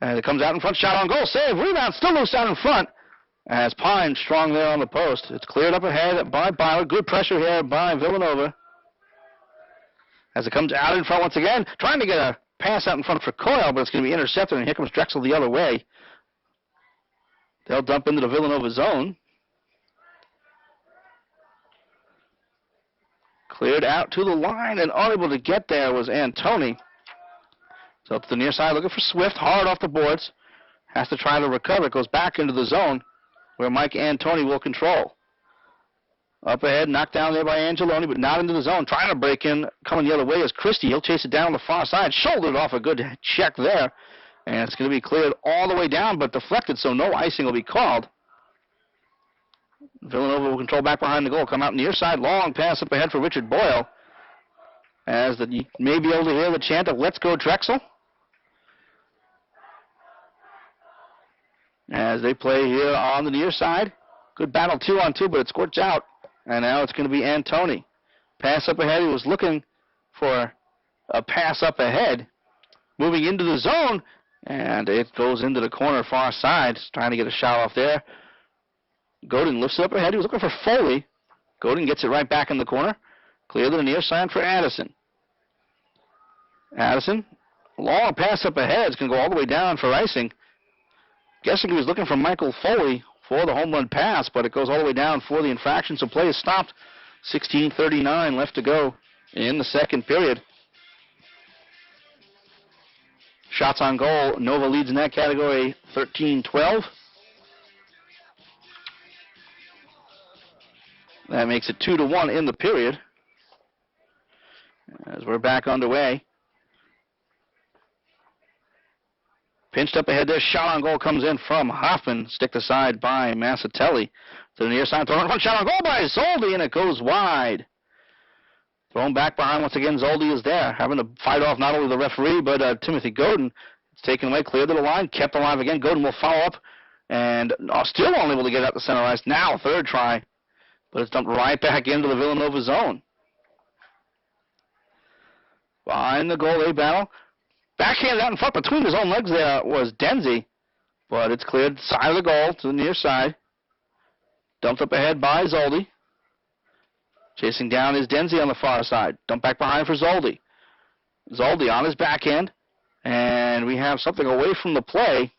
And it comes out in front, shot on goal, save, rebound, still loose out in front. As Pine strong there on the post. It's cleared up ahead by Byler. Good pressure here by Villanova. As it comes out in front once again, trying to get a pass out in front for Coyle, but it's going to be intercepted, and here comes Drexel the other way. They'll dump into the Villanova zone. Cleared out to the line, and unable to get there was Antoni. So up to the near side, looking for Swift, hard off the boards. Has to try to recover. It goes back into the zone, where Mike Antoni will control. Up ahead, knocked down there by Angeloni, but not into the zone. Trying to break in, coming the other way is Christie. He'll chase it down on the far side. Shouldered off a good check there. And it's going to be cleared all the way down, but deflected, so no icing will be called. Villanova will control back behind the goal. Come out near side, long pass up ahead for Richard Boyle. As you may be able to hear the chant of "Let's go Drexel." As they play here on the near side. Good battle 2-on-2, but it squirts out. And now it's going to be Antoni. Pass up ahead. He was looking for a pass up ahead. Moving into the zone. And it goes into the corner far side. Trying to get a shot off there. Godin lifts it up ahead. He was looking for Foley. Godin gets it right back in the corner. Clear to the near side for Addison. Addison. Long pass up ahead. It's going to go all the way down for icing. Guessing he was looking for Michael Foley for the home run pass, but it goes all the way down for the infraction, so play is stopped. 16:39 left to go in the second period. Shots on goal, Nova leads in that category 13-12. That makes it 2-1 in the period. As we're back underway. Pinched up ahead there, shot on goal comes in from Hoffman, sticked aside by Massatelli. To the near side, thrown in front, shot on goal by Zoldi, and it goes wide. Thrown back behind once again, Zoldi is there, having to fight off not only the referee, but Timothy Godin. It's taken away, cleared to the line, kept alive again. Godin will follow up, and still unable to get out the center ice. Now, third try, but it's dumped right back into the Villanova zone. Behind the goal, they battle. Backhanded out in front between his own legs there was Denzi, but it's cleared side of the goal to the near side. Dumped up ahead by Zoldi. Chasing down is Denzi on the far side. Dumped back behind for Zoldi. Zoldi on his backhand, and we have something away from the play.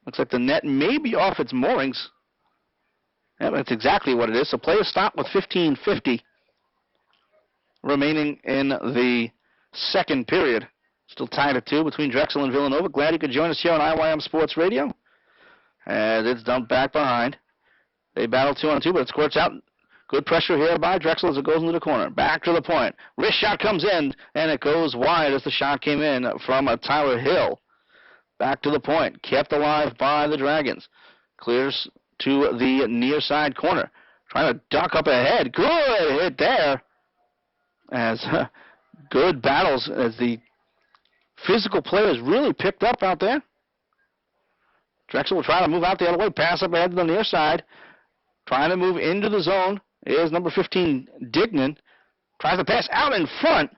Looks like the net may be off its moorings. Yeah, that's exactly what it is. So play is stopped with 15:50 remaining in the second period. Still tied at 2 between Drexel and Villanova. Glad you could join us here on IYM Sports Radio. And it's dumped back behind. They battle 2-on-2, but it squirts out. Good pressure here by Drexel as it goes into the corner. Back to the point. Wrist shot comes in, and it goes wide as the shot came in from Tyler Hill. Back to the point. Kept alive by the Dragons. Clears to the near side corner. Trying to duck up ahead. Good hit there. As good battles as the physical players really picked up out there. Drexel will try to move out the other way. Pass up ahead to the near side. Trying to move into the zone is number 15, Dignan. Tries to pass out in front,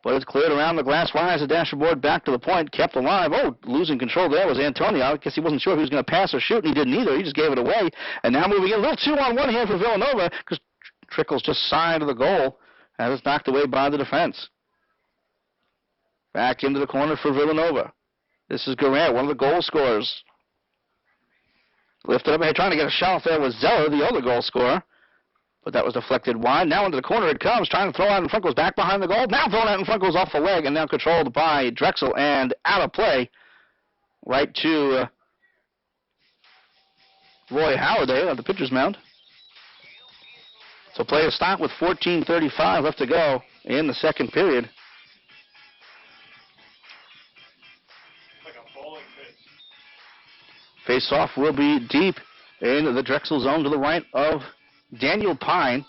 but it's cleared around the glass wire as the dasher board back to the point. Kept alive. Oh, losing control there was Antonio. I guess he wasn't sure if he was going to pass or shoot, and he didn't either. He just gave it away. And now moving in. A little 2-on-1 here for Villanova because Trickle's just side of the goal. As it's knocked away by the defense. Back into the corner for Villanova. This is Garrett, one of the goal scorers. Lifted up ahead, trying to get a shot off there was Zeller, the other goal scorer. But that was deflected wide. Now into the corner it comes, trying to throw out in front, goes back behind the goal. Now thrown out in front, goes off the leg, and now controlled by Drexel and out of play. Right to Roy Howard there at the pitcher's mound. So play is stopped with 14:35 left to go in the second period. Like a bowling pitch. Face-off will be deep in the Drexel zone to the right of Daniel Pine.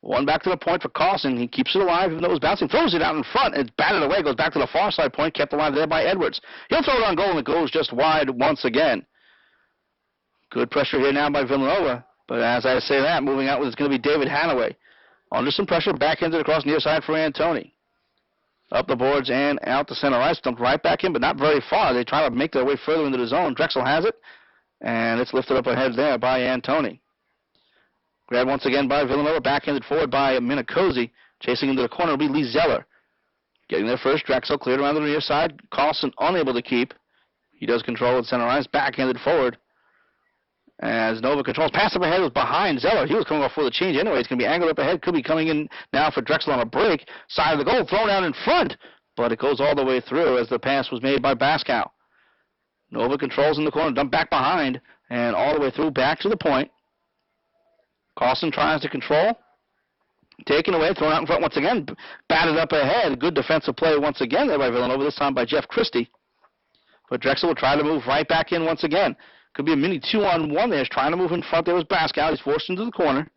One back to the point for Carlson. He keeps it alive even though it was bouncing. Throws it out in front. It's batted away. Goes back to the far side point. Kept alive there by Edwards. He'll throw it on goal, and it goes just wide once again. Good pressure here now by Villanova. But as I say that, moving out is going to be David Hanaway. Under some pressure, backhanded across near side for Antoni. Up the boards and out the center ice. Dumped right back in, but not very far. They try to make their way further into the zone. Drexel has it, and it's lifted up ahead there by Antoni. Grabbed once again by Villanova, backhanded forward by Minicozy. Chasing into the corner will be Lee Zeller. Getting there first, Drexel cleared around the near side. Carlson unable to keep. He does control at center ice, backhanded forward. As Nova controls, pass up ahead was behind Zeller. He was coming off for the change anyway. It's going to be angled up ahead. Could be coming in now for Drexel on a break. Side of the goal, thrown out in front. But it goes all the way through as the pass was made by Baskow. Nova controls in the corner, dumped back behind, and all the way through back to the point. Carlson tries to control. Taken away, thrown out in front once again. Batted up ahead. Good defensive play once again there by Villanova, this time by Jeff Christie. But Drexel will try to move right back in once again. Could be a mini 2-on-1 there. He's trying to move in front. There was Baskow. He's forced into the corner.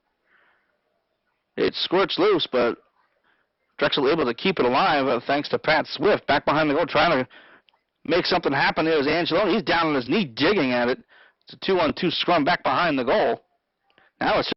It squirts loose, but Drexel able to keep it alive thanks to Pat Swift. Back behind the goal, trying to make something happen there is Angelo. He's down on his knee digging at it. It's a 2-on-2 scrum back behind the goal. Now it's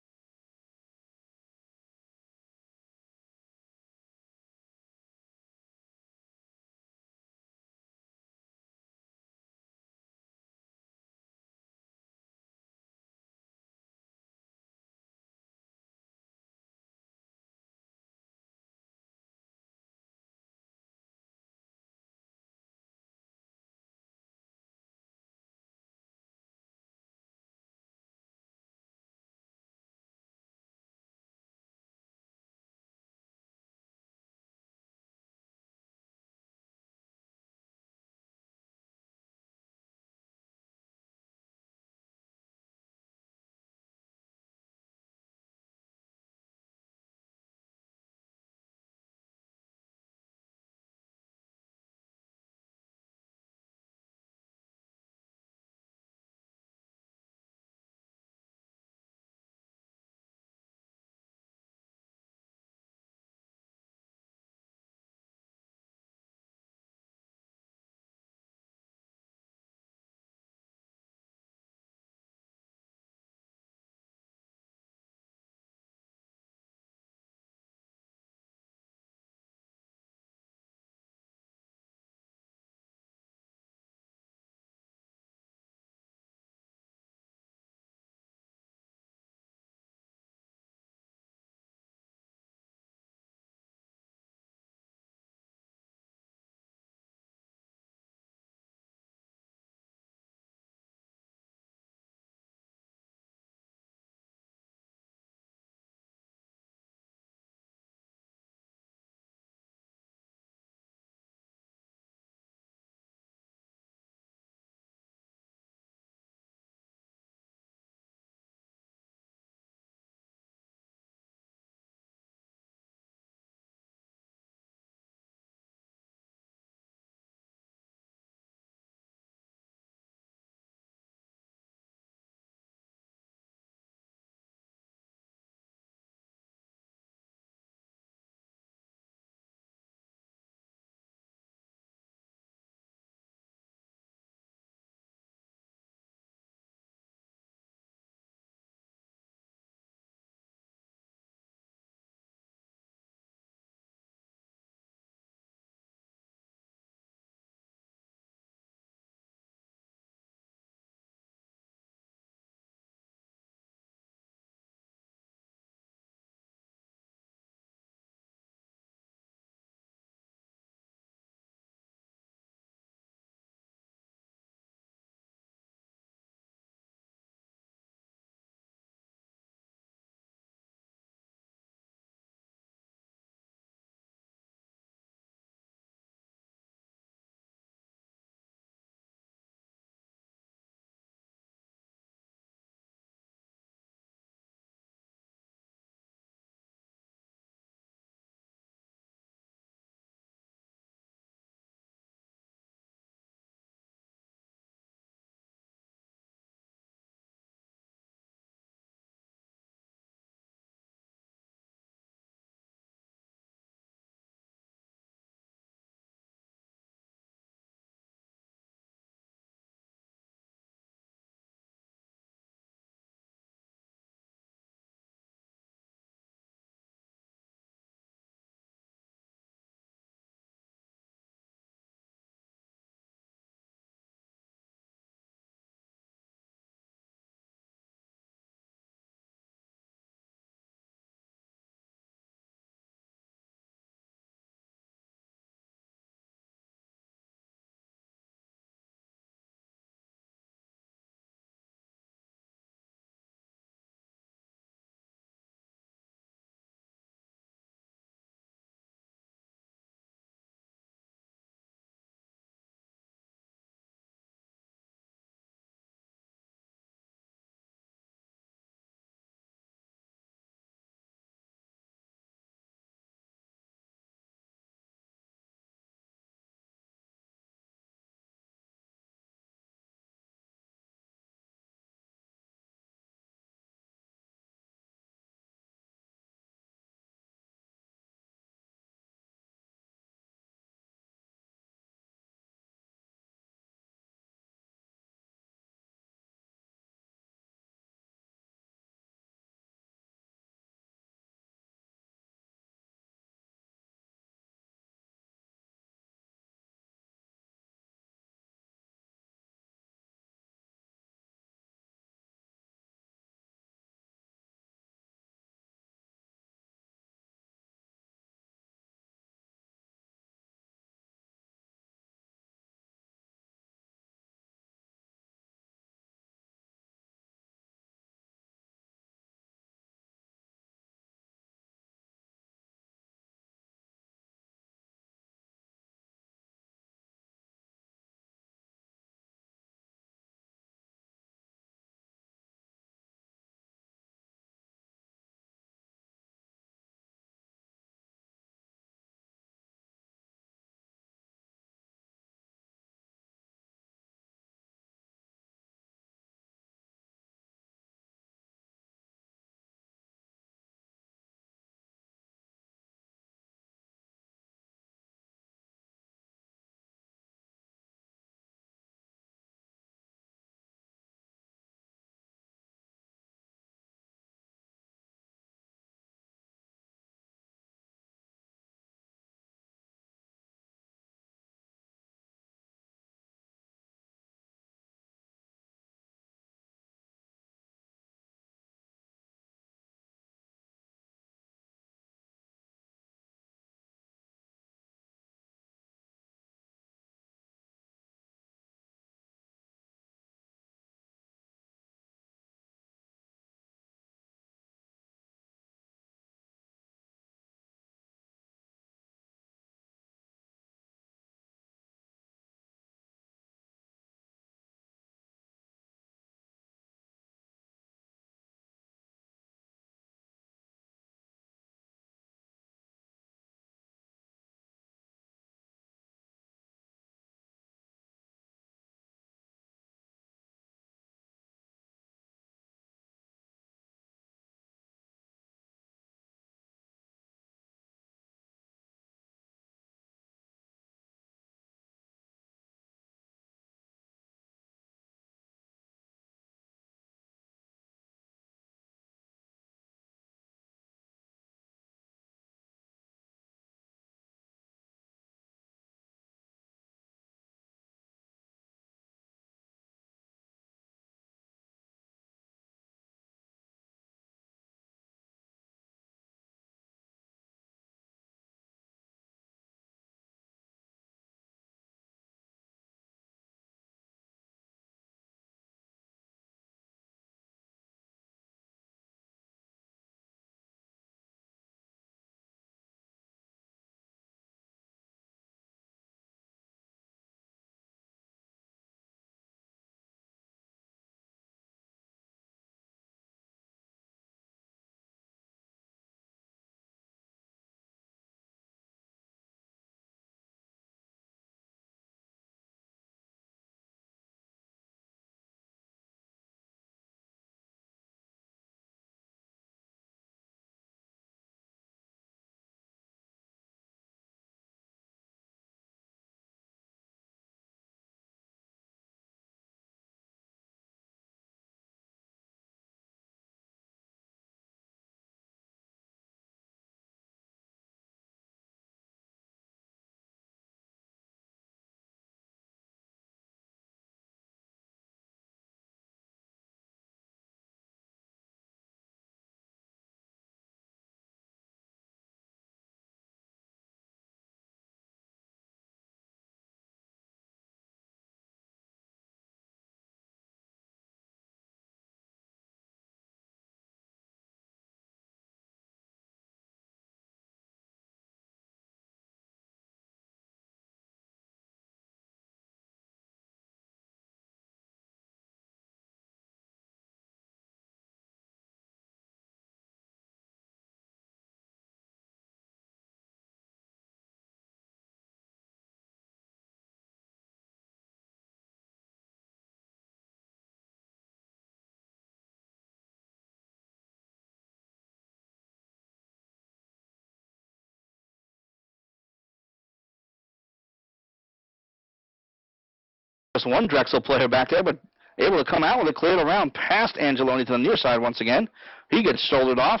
Just one Drexel player back there, but able to come out with it, cleared around past Angeloni to the near side once again. He gets shouldered off.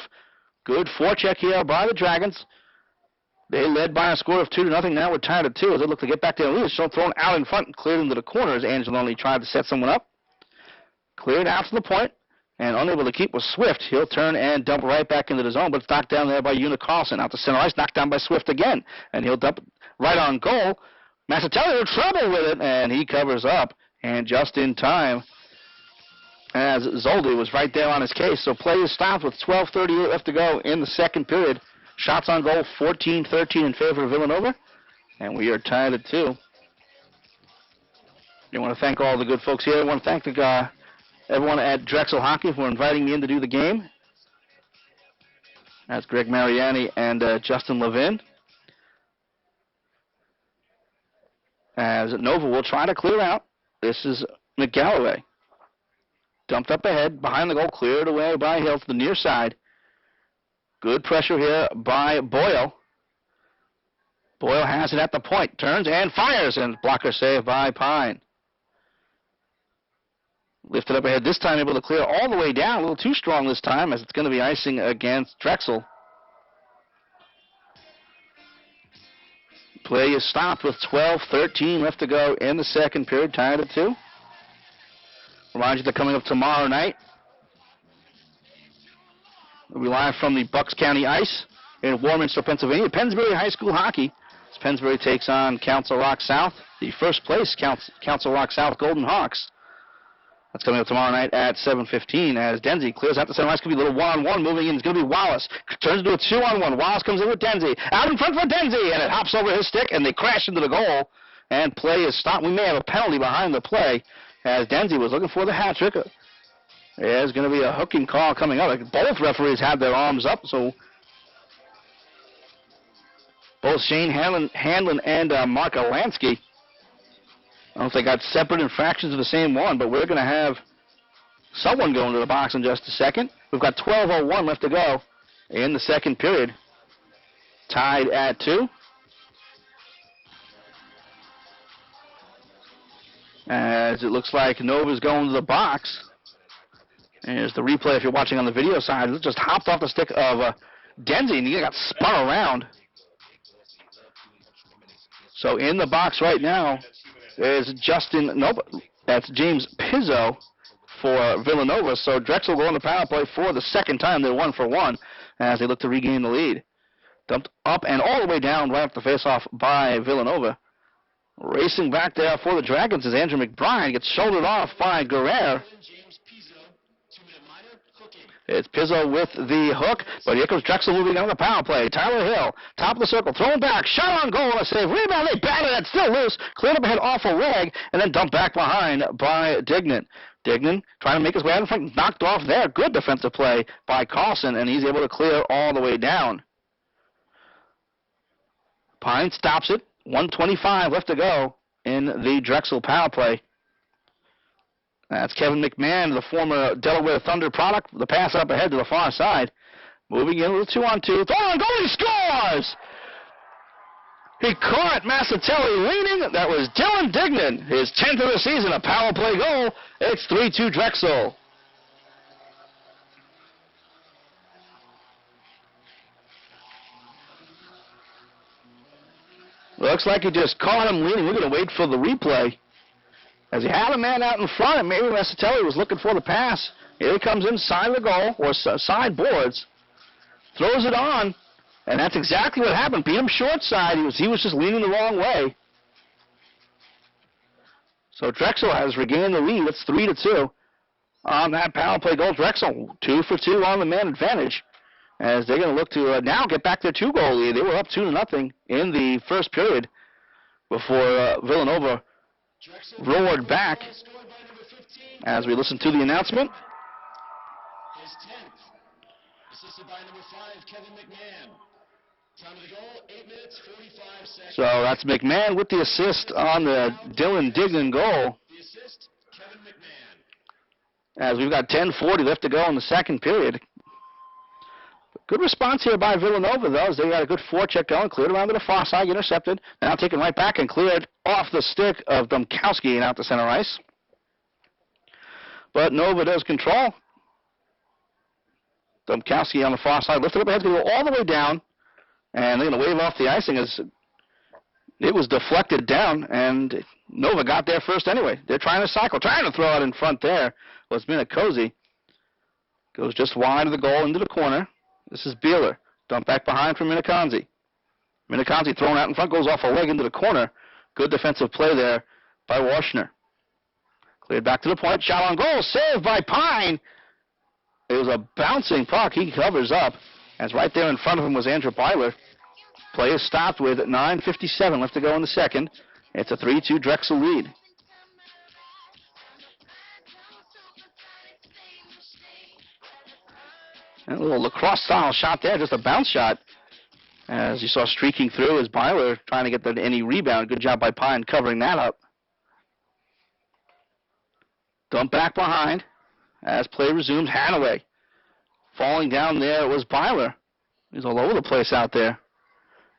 Good forecheck here by the Dragons. They led by a score of 2-0. Now we're tied at 2 as they look to get back there. So thrown out in front and cleared into the corner as Angeloni tried to set someone up. Cleared out to the point and unable to keep with Swift. He'll turn and dump right back into the zone, but it's knocked down there by Una Carlson. Out to center ice, knocked down by Swift again. And he'll dump right on goal. Massatelli in trouble with it, and he covers up. And just in time, as Zoldi was right there on his case. So play is stopped with 12:38 left to go in the second period. Shots on goal, 14-13 in favor of Villanova. And we are tied at 2. I want to thank all the good folks here. I want to thank everyone at Drexel Hockey for inviting me in to do the game. That's Greg Mariani and Justin Levin. As Nova will try to clear out. This is McGalloway. Dumped up ahead, behind the goal, cleared away by Hill to the near side. Good pressure here by Boyle. Boyle has it at the point, turns and fires, and blocker save by Pine. Lifted up ahead this time, able to clear all the way down, a little too strong this time, as it's going to be icing against Drexel. Play is stopped with 12:13 left to go in the second period, tied at 2. Remind you that coming up tomorrow night, we'll be live from the Bucks County Ice in Warminster, Pennsylvania. Pennsbury High School Hockey, as Pennsbury takes on Council Rock South, the first place Council Rock South Golden Hawks. That's coming up tomorrow night at 7:15 as Denzi clears out the center line. It's going to be a little one-on-one moving in. It's going to be Wallace. Turns into a 2-on-1. Wallace comes in with Denzi. Out in front for Denzi, and it hops over his stick, and they crash into the goal. And play is stopped. We may have a penalty behind the play as Denzi was looking for the hat trick. There's going to be a hooking call coming up. Both referees had their arms up, so both Shane Hanlon and Mark Alansky, I don't know if they got separate infractions of the same one, but we're going to have someone go into the box in just a second. We've got 12:01 left to go in the second period. Tied at 2. As it looks like Nova's going to the box. And here's the replay if you're watching on the video side. It just hopped off the stick of Denzi, and he got spun around. So in the box right now is that's James Pizzo for Villanova. So Drexel go on the power play for the second time. They're 1-for-1 as they look to regain the lead. Dumped up and all the way down right off the faceoff by Villanova. Racing back there for the Dragons is Andrew McBride. Gets shouldered off by Guerrero. It's Pizzo with the hook, but here comes Drexel moving on the power play. Tyler Hill, top of the circle, thrown back, shot on goal, a save, rebound, they batted it, still loose, cleared up ahead off a leg, and then dumped back behind by Dignan. Dignan trying to make his way out in front, knocked off there. Good defensive play by Carlson, and he's able to clear all the way down. Pine stops it, 1:25 left to go in the Drexel power play. That's Kevin McMahon, the former Delaware Thunder product. The pass up ahead to the far side. Moving in with a 2-on-2. Throw and goal, he scores! He caught Massatelli leaning. That was Dylan Dignan, his 10th of the season, a power play goal. It's 3-2 Drexel. Looks like he just caught him leaning. We're going to wait for the replay. As he had a man out in front, and maybe Massatelli was looking for the pass. Here he comes inside the goal, or side boards. Throws it on, and that's exactly what happened. Beat him short side. He was just leaning the wrong way. So Drexel has regained the lead. It's 3-2 on that power play goal. Drexel 2 for 2 on the man advantage, as they're going to look to now get back their 2-goal lead. They were up 2-0 in the first period before Villanova roared back. As we listen to the announcement. His 10th, assisted by number 5, Kevin McMahon. Time of the goal, 8 minutes, 45 seconds. So that's McMahon with the assist on the Dylan Dignan goal. The assist, Kevin McMahon. As we've got 10:40 left to go in the second period. Good response here by Villanova, though, as they got a good forecheck going, cleared around to the far side, intercepted, now taken right back and cleared off the stick of Domkowski and out to center ice. But Nova does control. Domkowski on the far side, lifted up ahead, going to go all the way down, and they're going to wave off the icing as it was deflected down, and Nova got there first anyway. They're trying to cycle, trying to throw it in front there. Was Minacozy. Goes just wide of the goal into the corner. This is Beeler. Dump back behind for Minaconzi. Minaconzi thrown out in front, goes off a leg into the corner. Good defensive play there by Washner. Cleared back to the point, shot on goal, saved by Pine. It was a bouncing puck. He covers up, as right there in front of him was Andrew Byler. Play is stopped with 9:57 left to go in the second. It's a 3-2 Drexel lead. A little lacrosse-style shot there, just a bounce shot. As you saw streaking through is Byler trying to get any rebound. Good job by Pine covering that up. Dump back behind as play resumes. Hanaway falling down there was Byler. He's all over the place out there.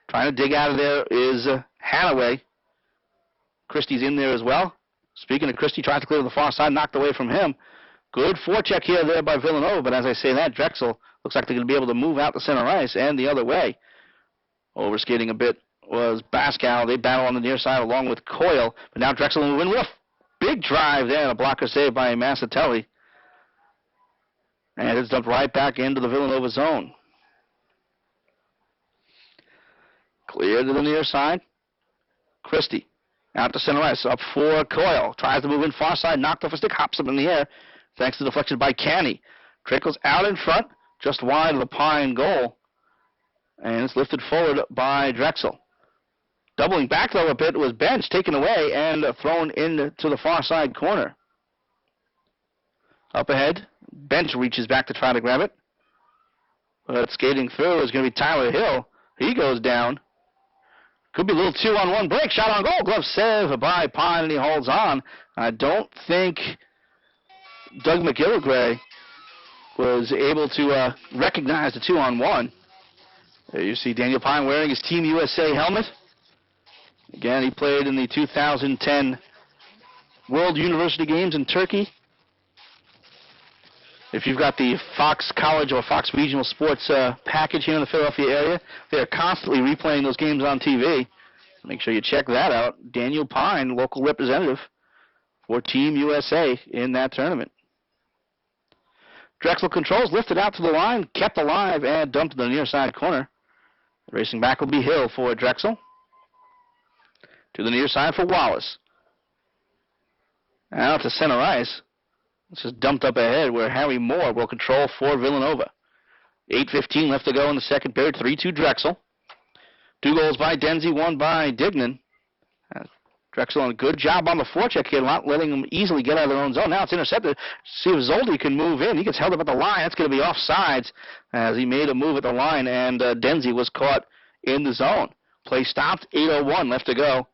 Trying to dig out of there is Hanaway. Christie's in there as well. Speaking of Christie, tries to clear to the far side, knocked away from him. Good forecheck here there by Villanova, but as I say that, Drexel looks like they're going to be able to move out to center ice and the other way. Overskating a bit was Bascal. They battle on the near side along with Coyle, but now Drexel will win with a big drive there and a blocker save by Massatelli. And it's dumped right back into the Villanova zone. Clear to the near side. Christie out to center ice, up for Coyle. Tries to move in far side, knocked off a stick, hops up in the air. Thanks to deflection by Canny. Trickles out in front, just wide of the Pine goal. And it's lifted forward by Drexel. Doubling back, though, a bit was Bench, taken away and thrown into the far side corner. Up ahead, Bench reaches back to try to grab it. But skating through is going to be Tyler Hill. He goes down. Could be a little 2-on-1 break. Shot on goal. Glove save by Pine, and he holds on. I don't think Doug McGilligray was able to recognize the 2-on-1. There you see Daniel Pine wearing his Team USA helmet. Again, he played in the 2010 World University Games in Turkey. If you've got the Fox College or Fox Regional Sports package here in the Philadelphia area, they're constantly replaying those games on TV. Make sure you check that out. Daniel Pine, local representative for Team USA in that tournament. Drexel controls, lifted out to the line, kept alive, and dumped to the near side corner. Racing back will be Hill for Drexel. To the near side for Wallace. Out to center ice. This is dumped up ahead where Harry Moore will control for Villanova. 8:15 left to go in the second period. 3-2 Drexel. 2 goals by Denzi, 1 by Dignan. Drexel on a good job on the forecheck here, not letting them easily get out of their own zone. Now it's intercepted. See if Zoldi can move in. He gets held up at the line. That's going to be offsides as he made a move at the line, and Denzi was caught in the zone. Play stopped. 8:01 left to go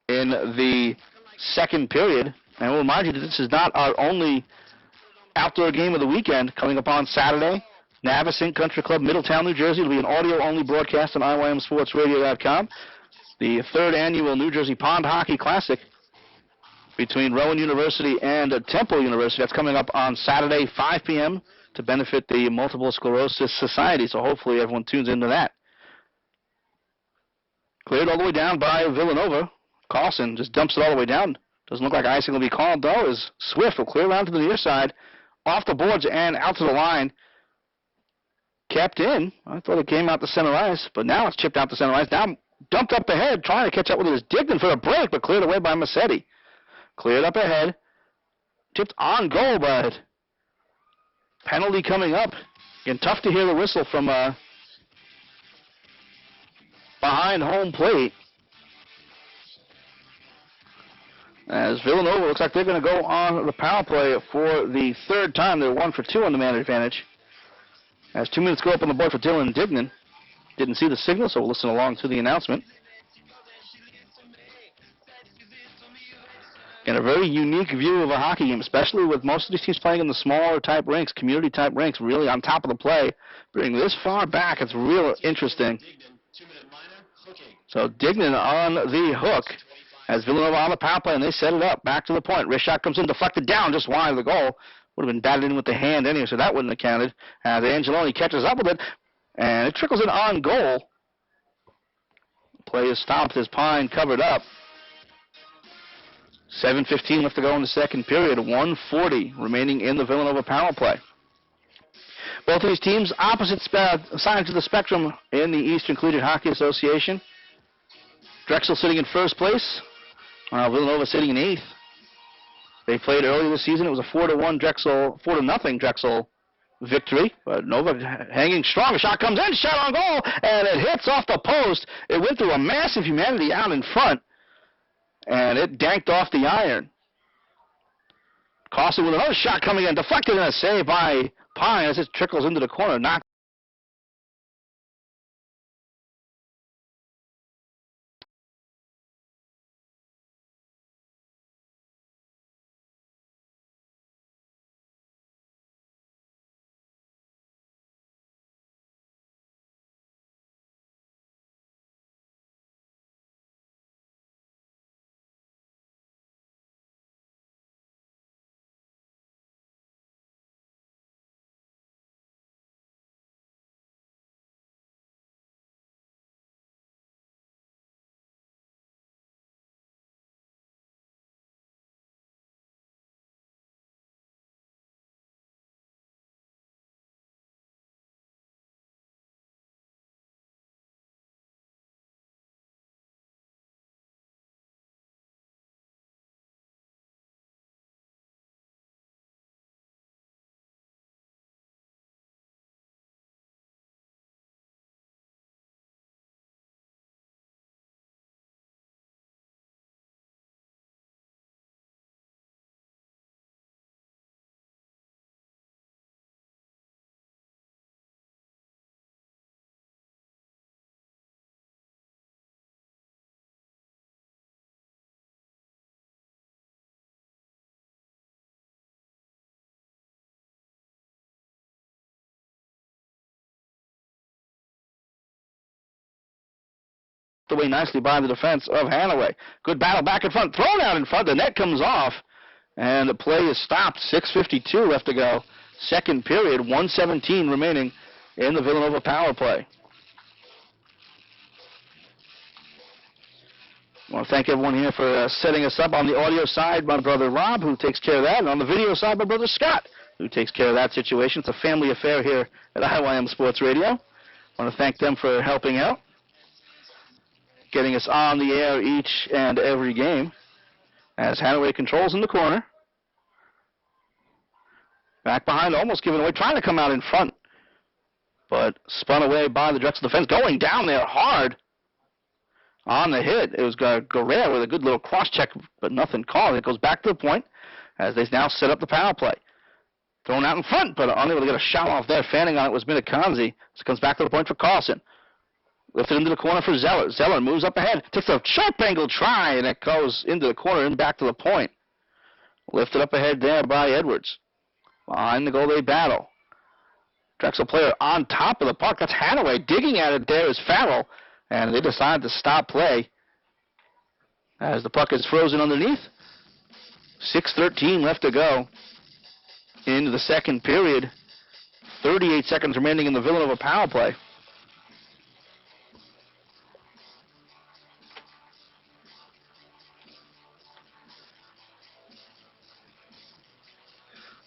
in the second period. And we'll remind you that this is not our only outdoor game of the weekend. Coming up on Saturday, Navasink Country Club, Middletown, New Jersey. It'll be an audio-only broadcast on IYMSportsRadio.com. The 3rd annual New Jersey Pond Hockey Classic between Rowan University and Temple University. That's coming up on Saturday, 5 p.m. to benefit the Multiple Sclerosis Society. So hopefully everyone tunes into that. Cleared all the way down by Villanova. Carlson just dumps it all the way down. Doesn't look like icing will be called, though, as Swift will clear around to the near side, off the boards and out to the line. Kept in. I thought it came out to center ice, but now it's chipped out to center ice. Now dumped up ahead, trying to catch up with it is Dignan for a break, but cleared away by Massetti. Cleared up ahead. Tipped on goal, but penalty coming up. And tough to hear the whistle from behind home plate. As Villanova looks like they're going to go on the power play for the 3rd time. They're 1 for 2 on the man advantage. As 2 minutes go up on the board for Dylan Dignan. Didn't see the signal, so we'll listen along to the announcement. And a very unique view of a hockey game, especially with most of these teams playing in the smaller type rinks, community type rinks, really on top of the play. Being this far back, it's real interesting. So Dignan on the hook as Villanova on the power play, and they set it up back to the point. Wrist shot comes in, deflected down just wide of the goal. Would have been batted in with the hand anyway, so that wouldn't have counted. As Angeloni catches up with it, and it trickles in on goal. Play is stopped as Pine covered up. 7:15 left to go in the second period. 1:40 remaining in the Villanova power play. Both of these teams opposite sides of the spectrum in the Eastern Collegiate Hockey Association. Drexel sitting in first place, while Villanova sitting in 8th. They played earlier this season. It was a 4-1 Drexel, 4-0 Drexel victory. But Nova hanging strong. A shot comes in, shot on goal, and it hits off the post. It went through a massive humanity out in front, and it danked off the iron. Carlson with another shot coming in, deflected and a save by Pine as it trickles into the corner. Knocked away nicely by the defense of Hanaway. Good battle back in front, thrown out in front. The net comes off, and the play is stopped. 6:52 left to go. Second period, 1:17 remaining in the Villanova power play. I want to thank everyone here for setting us up. On the audio side, my brother Rob, who takes care of that, and on the video side, my brother Scott, who takes care of that situation. It's a family affair here at IYM Sports Radio. I want to thank them for helping out, getting us on the air each and every game. As Hanaway controls in the corner. Back behind, almost given away, trying to come out in front, but spun away by the Drexel defense. Going down there hard on the hit. It was Guerrero with a good little cross-check, but nothing called. It goes back to the point as they now set up the power play. Thrown out in front, but unable to get a shot off there. Fanning on it was Miniconzi. So it comes back to the point for Carlson. Lifted into the corner for Zeller. Zeller moves up ahead. Takes a sharp angle try, and it goes into the corner and back to the point. Lifted up ahead there by Edwards. Behind the goal they battle. Drexel player on top of the puck. That's Hanaway. Digging at it there is Farrell. And they decide to stop play as the puck is frozen underneath. 6:13 left to go into the second period. 38 seconds remaining in the Villanova power play.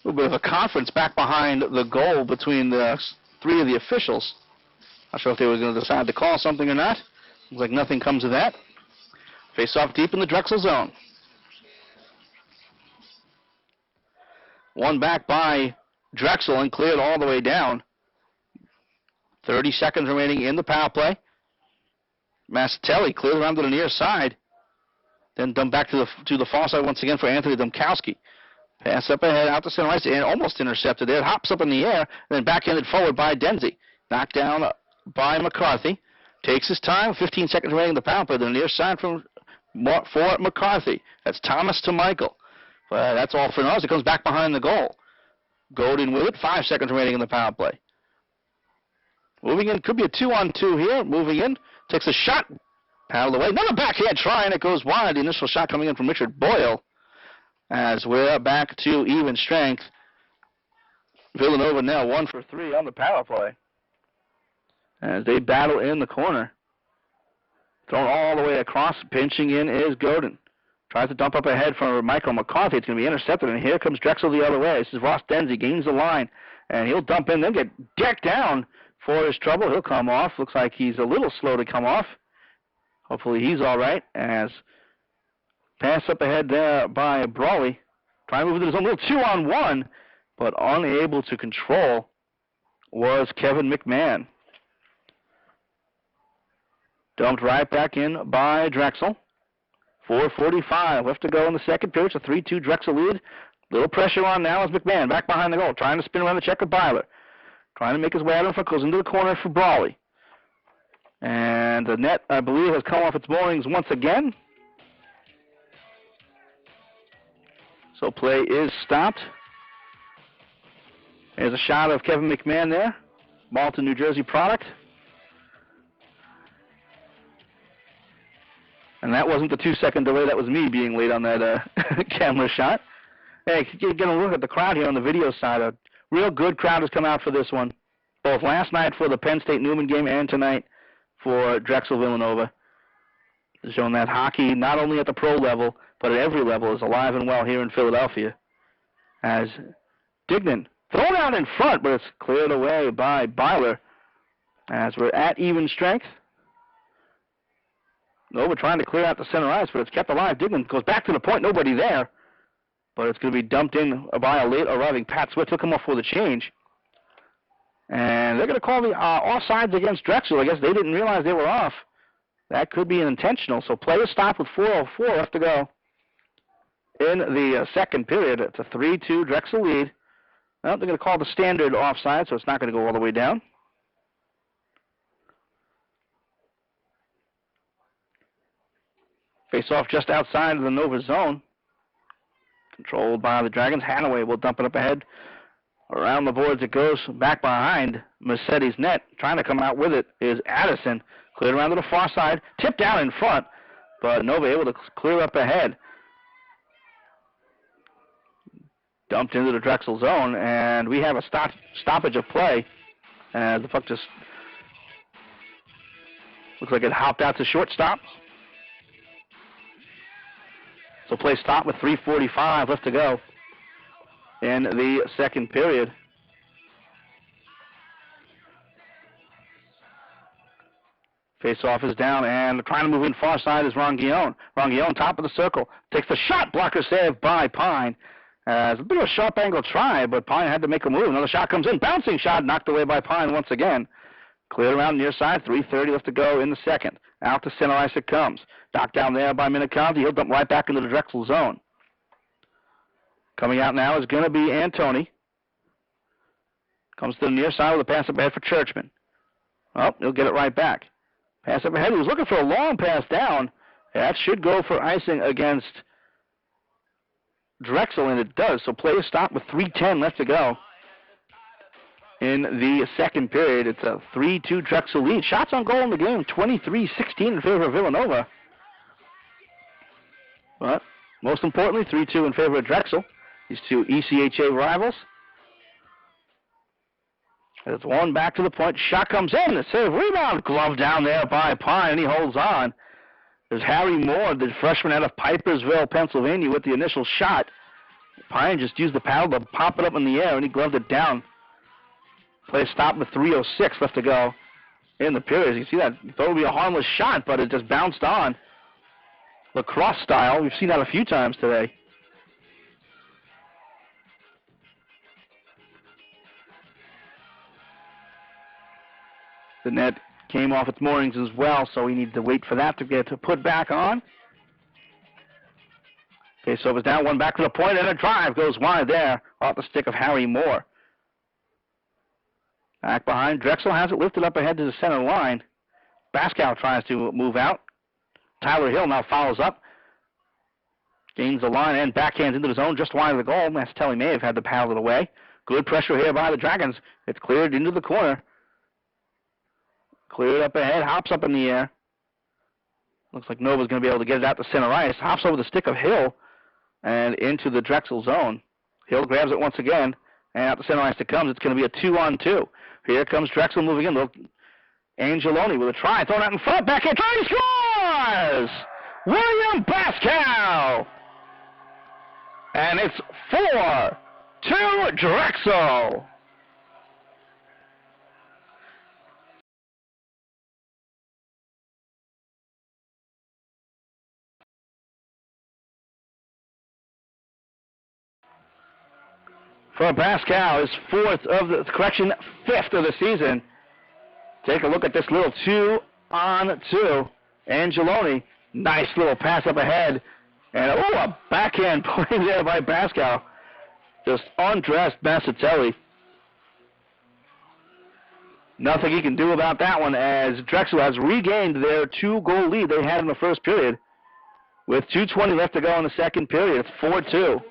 A little bit of a conference back behind the goal between the three of the officials. Not sure if they were going to decide to call something or not. Looks like nothing comes of that. Face off deep in the Drexel zone. One back by Drexel and cleared all the way down. 30 seconds remaining in the power play. Massatelli cleared around to the near side. Then dumped back to the far side once again for Anthony Domkowski. Pass up ahead, out to center ice, and almost intercepted there. It hops up in the air, and then backhanded forward by Denzi. Knocked down by McCarthy. Takes his time, 15 seconds remaining in the power play. The near side from for McCarthy. That's Thomas to Michael. That's all for Noz. It comes back behind the goal. Golden with it. 5 seconds remaining in the power play. Moving in. Could be a 2-on-2 here. Moving in. Takes a shot. Paddled away. Another backhand try, and it goes wide. The initial shot coming in from Richard Boyle. As we're back to even strength. Villanova now 1 for 3 on the power play. As they battle in the corner. Thrown all the way across. Pinching in is Godin. Tries to dump up ahead for Michael McCarthy. It's going to be intercepted, and here comes Drexel the other way. This is Ross Denzi. Gains the line, and he'll dump in, then get decked down for his trouble. He'll come off. Looks like he's a little slow to come off. Hopefully he's all right. As pass up ahead there by Brawley. Trying to move into his own little 2-on-1, but unable to control was Kevin McMahon. Dumped right back in by Drexel. 4:45 left to go in the second period. It's a 3-2 Drexel lead. Little pressure on now is McMahon back behind the goal, trying to spin around the check with Byler. Trying to make his way out in front, goes into the corner for Brawley. And the net, I believe, has come off its moorings once again. So play is stopped. There's a shot of Kevin McMahon there. Malton, New Jersey product. And that wasn't the 2-second delay. That was me being late on that camera shot. Hey, get a look at the crowd here on the video side. A real good crowd has come out for this one, both last night for the Penn State-Newman game and tonight for Drexel-Villanova. Showing that hockey, not only at the pro level, but at every level, is alive and well here in Philadelphia. As Dignan thrown out in front, but it's cleared away by Byler. As we're at even strength. Nova trying to clear out the center ice, but it's kept alive. Dignan goes back to the point, nobody there. But it's going to be dumped in by a late arriving Pat Swift. Took him off for the change. And they're going to call the offsides against Drexel. I guess they didn't realize they were off. That could be an intentional. So play is stopped with 4:04 left to go in the second period. It's a 3-2 Drexel lead. Well, they're going to call the standard offside, so it's not going to go all the way down. Face-off just outside of the Nova zone. Controlled by the Dragons. Hanaway will dump it up ahead. Around the boards it goes. Back behind Massetti's net. Trying to come out with it is Addison. Cleared around to the far side. Tipped down in front. But Nova able to clear up ahead. Dumped into the Drexel zone. And we have a stoppage of play. As the puck just looks like it hopped out to shortstop. So play stopped with 3:45 left to go in the second period. Face-off is down, and trying to move in far side is Ronguillon. Ronguillon, top of the circle, takes the shot. Blocker save by Pine. It's a bit of a sharp angle try, but Pine had to make a move. Another shot comes in. Bouncing shot knocked away by Pine once again. Cleared around near side. 3:30 left to go in the second. Out to center ice it comes. Knocked down there by Miniconti. He'll dump right back into the Drexel zone. Coming out now is going to be Antoni. Comes to the near side with a pass up ahead for Churchman. Oh, he'll get it right back. Pass up ahead. He was looking for a long pass down. That should go for icing against Drexel, and it does. So play is stopped with 3:10 left to go in the second period. It's a 3-2 Drexel lead. Shots on goal in the game, 23-16 in favor of Villanova. But most importantly, 3-2 in favor of Drexel. These two ECHA rivals. It's one back to the point. Shot comes in. The save, rebound, glove down there by Pine, and he holds on. There's Harry Moore, the freshman out of Pipersville, Pennsylvania, with the initial shot. Pine just used the paddle to pop it up in the air, and he gloved it down. Play stopped with 3:06 left to go in the period. You see that? You thought it would be a harmless shot, but it just bounced on. Lacrosse style. We've seen that a few times today. The net came off its moorings as well, so we need to wait for that to get put back on. Okay, so it was down, one back to the point, and a drive goes wide there off the stick of Harry Moore. Back behind, Drexel has it lifted up ahead to the center line. Baskow tries to move out. Tyler Hill now follows up. Gains the line and backhands into the zone just wide of the goal. Massatelli may have had to paddle it away. Good pressure here by the Dragons. It's cleared into the corner. Cleared up ahead, hops up in the air. Looks like Nova's going to be able to get it out to center ice. Hops over the stick of Hill and into the Drexel zone. Hill grabs it once again, and out to center ice it comes. It's going to be a 2-on-2. Here comes Drexel moving in. Angeloni with a try, thrown out in front, backhand try, he scores! William Pascal! And it's 4-2 Drexel. For Pascal, his fifth of the season. Take a look at this little 2-on-2. Angeloni, nice little pass up ahead. And, a backhand play there by Pascal. Just undressed Massatelli. Nothing he can do about that one as Drexel has regained their 2-goal lead they had in the first period. With 2:20 left to go in the second period, it's 4-2.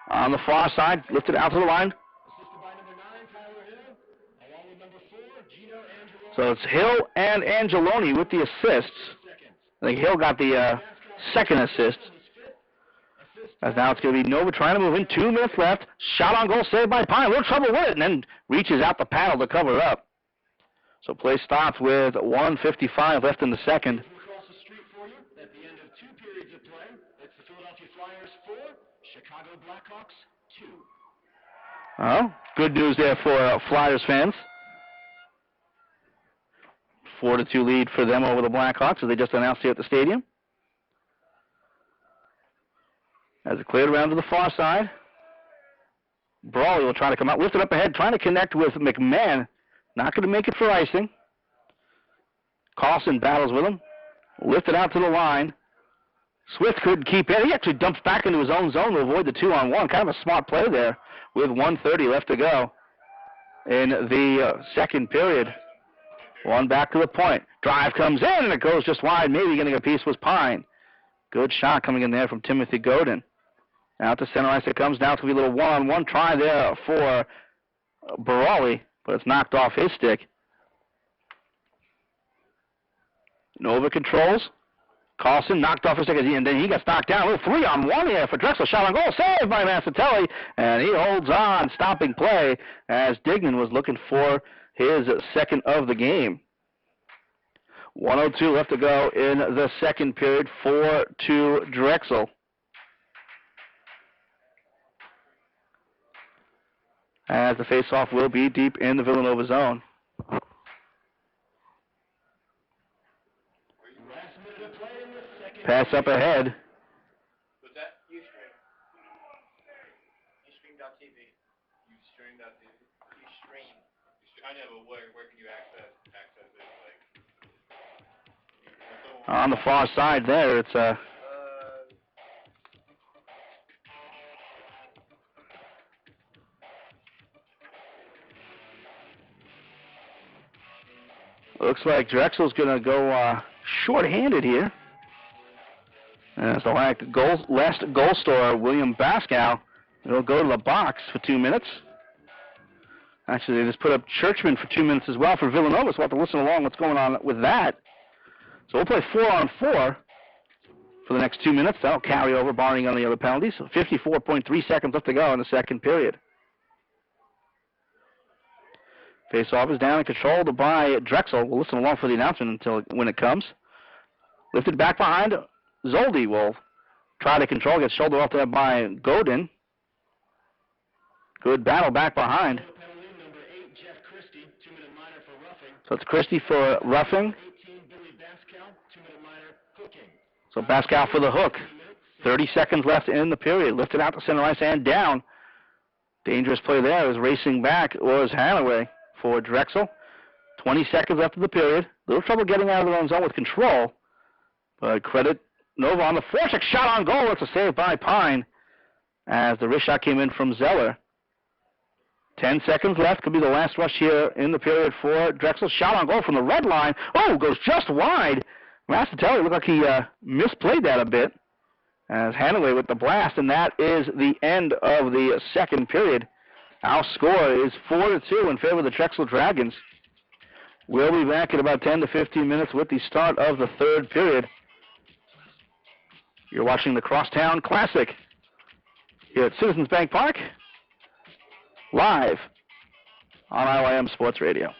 On the far side, lifted out to the line. So it's Hill and Angeloni with the assists. I think Hill got the second assist. As now it's going to be Nova trying to move in. 2 minutes left. Shot on goal saved by Pine. A little trouble with it, and then reaches out the paddle to cover up. So play stops with 1:55 left in the second. Across the street for you at the end of 2 periods of play. It's the Philadelphia Flyers 4, Chicago Blackhawks 2. Oh, good news there for Flyers fans. 4-2 lead for them over the Blackhawks, as they just announced here at the stadium. As it cleared around to the far side. Brawley will try to come out, lift it up ahead, trying to connect with McMahon. Not going to make it for icing. Carlson battles with him. Lifted out to the line. Swift couldn't keep it. He actually dumps back into his own zone to avoid the 2-on-1. Kind of a smart play there with 1:30 left to go in the second period. One back to the point. Drive comes in, and it goes just wide. Maybe getting a piece was Pine. Good shot coming in there from Timothy Godin. Out to center ice it comes. Now it's going to be a little 1-on-1 try there for Brawley, but it's knocked off his stick. Nova controls. Carlson knocked off his stick, and then he gets knocked down. A little 3-on-1 here for Drexel. Shot on goal. Saved by Massatelli, and he holds on, stopping play as Dignan was looking for his second of the game. 1:02 left to go in the second period. 4-2 Drexel. As the faceoff will be deep in the Villanova zone. Pass up ahead. What's that? Ustream. Ustream.tv. Ustream.tv. Ustream. I know, but where can you access it? Like, On the far side there, it's a... Looks like Drexel's going to go short-handed here. As the last goal scorer, William Pascal, will go to the box for 2 minutes. Actually, they just put up Churchman for 2 minutes as well for Villanova, so we'll have to listen along what's going on with that. So we'll play 4-on-4 for the next 2 minutes. That'll carry over, barring any other penalties. So 54.3 seconds left to go in the second period. Face-off is down and controlled by Drexel. We'll listen along for the announcement when it comes. Lifted back behind. Zoldi will try to control, gets shouldered off there by Godin. Good battle back behind. So it's Christie for roughing. So Pascal for the hook. 30 seconds left in the period. Lifted out to center ice and down. Dangerous play there. Is racing back was Hanaway for Drexel. 20 seconds left of the period. Little trouble getting out of their own zone with control. But credit Nova on the forecheck. Shot on goal. It's a save by Pine as the wrist shot came in from Zeller. 10 seconds left. Could be the last rush here in the period for Drexel. Shot on goal from the red line. Oh, goes just wide. Mastatelli looked like he misplayed that a bit as Hanaway with the blast, and that is the end of the second period. Our score is 4-2 in favor of the Drexel Dragons. We'll be back in about 10 to 15 minutes with the start of the third period. You're watching the Crosstown Classic here at Citizens Bank Park, live on IYM Sports Radio.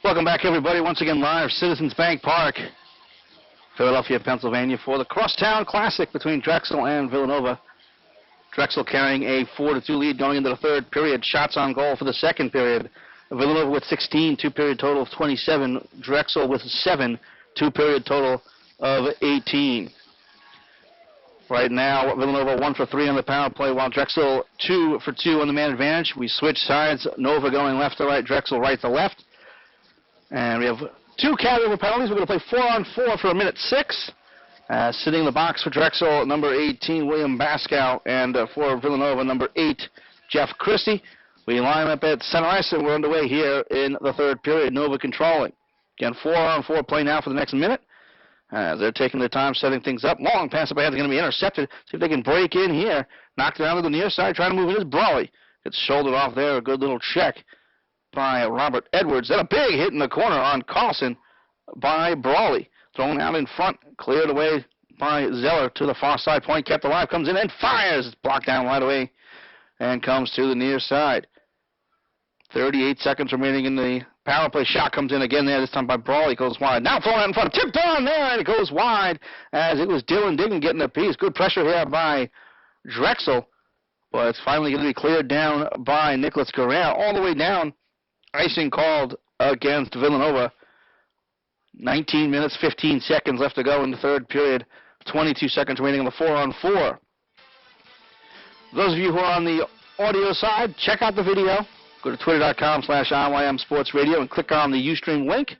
Welcome back, everybody. Once again, live, Citizens Bank Park, Philadelphia, Pennsylvania, for the Crosstown Classic between Drexel and Villanova. Drexel carrying a 4-2 lead going into the third period. Shots on goal for the second period. Villanova with 16, two-period total of 27. Drexel with 7, two-period total of 18. Right now, Villanova 1 for 3 on the power play, while Drexel 2 for 2 on the man advantage. We switch sides. Nova going left to right, Drexel right to left. And we have 2 carryover penalties. We're going to play 4-on-4 for a minute 6. Sitting in the box for Drexel, number 18, William Baskow, and for Villanova, number 8, Jeff Christie. We line up at center ice, and we're underway here in the third period. Nova controlling. Again, 4-on-4 play now for the next minute. They're taking their time setting things up. Long pass up ahead is going to be intercepted. See if they can break in here. Knocked down to the near side, trying to move in is Brawley. Gets shouldered off there. A good little check by Robert Edwards. Then a big hit in the corner on Carlson by Brawley. Thrown out in front, cleared away by Zeller to the far side point, kept alive, comes in and fires. It's blocked down right away and comes to the near side. 38 seconds remaining in the power play. Shot comes in again there, this time by Brawley, goes wide. Now thrown out in front, tipped on there, and it goes wide as it was Dylan Dignan getting a piece. Good pressure here by Drexel, but it's finally going to be cleared down by Nicholas Correa all the way down. Icing called against Villanova. 19 minutes, 15 seconds left to go in the third period. 22 seconds remaining on the 4-on-4. Those of you who are on the audio side, check out the video. Go to twitter.com/IYM Sports Radio and click on the Ustream link.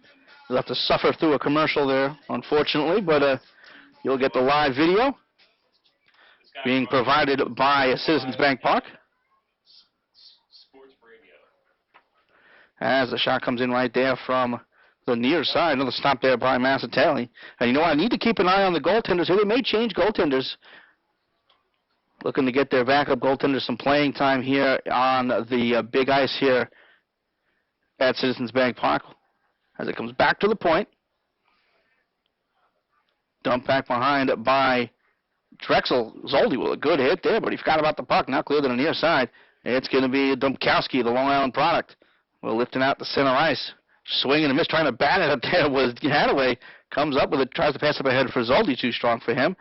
You'll have to suffer through a commercial there, unfortunately, but you'll get the live video being provided by Citizens Bank Park. Sports Radio. As the shot comes in right there from the near side. Another stop there by Massatelli. And you know what? I need to keep an eye on the goaltenders here. They may change goaltenders. Looking to get their backup goaltenders some playing time here on the big ice here at Citizens Bank Park. As it comes back to the point. Dumped back behind by Drexel. Zoldi with a good hit there, but he forgot about the puck. Now cleared to the near side. It's going to be Dumpkowski, the Long Island product. We're lifting out the center ice. Swinging and miss, trying to bat it up there was Hadaway. Comes up with it, tries to pass up ahead for Zoldi, too strong for him.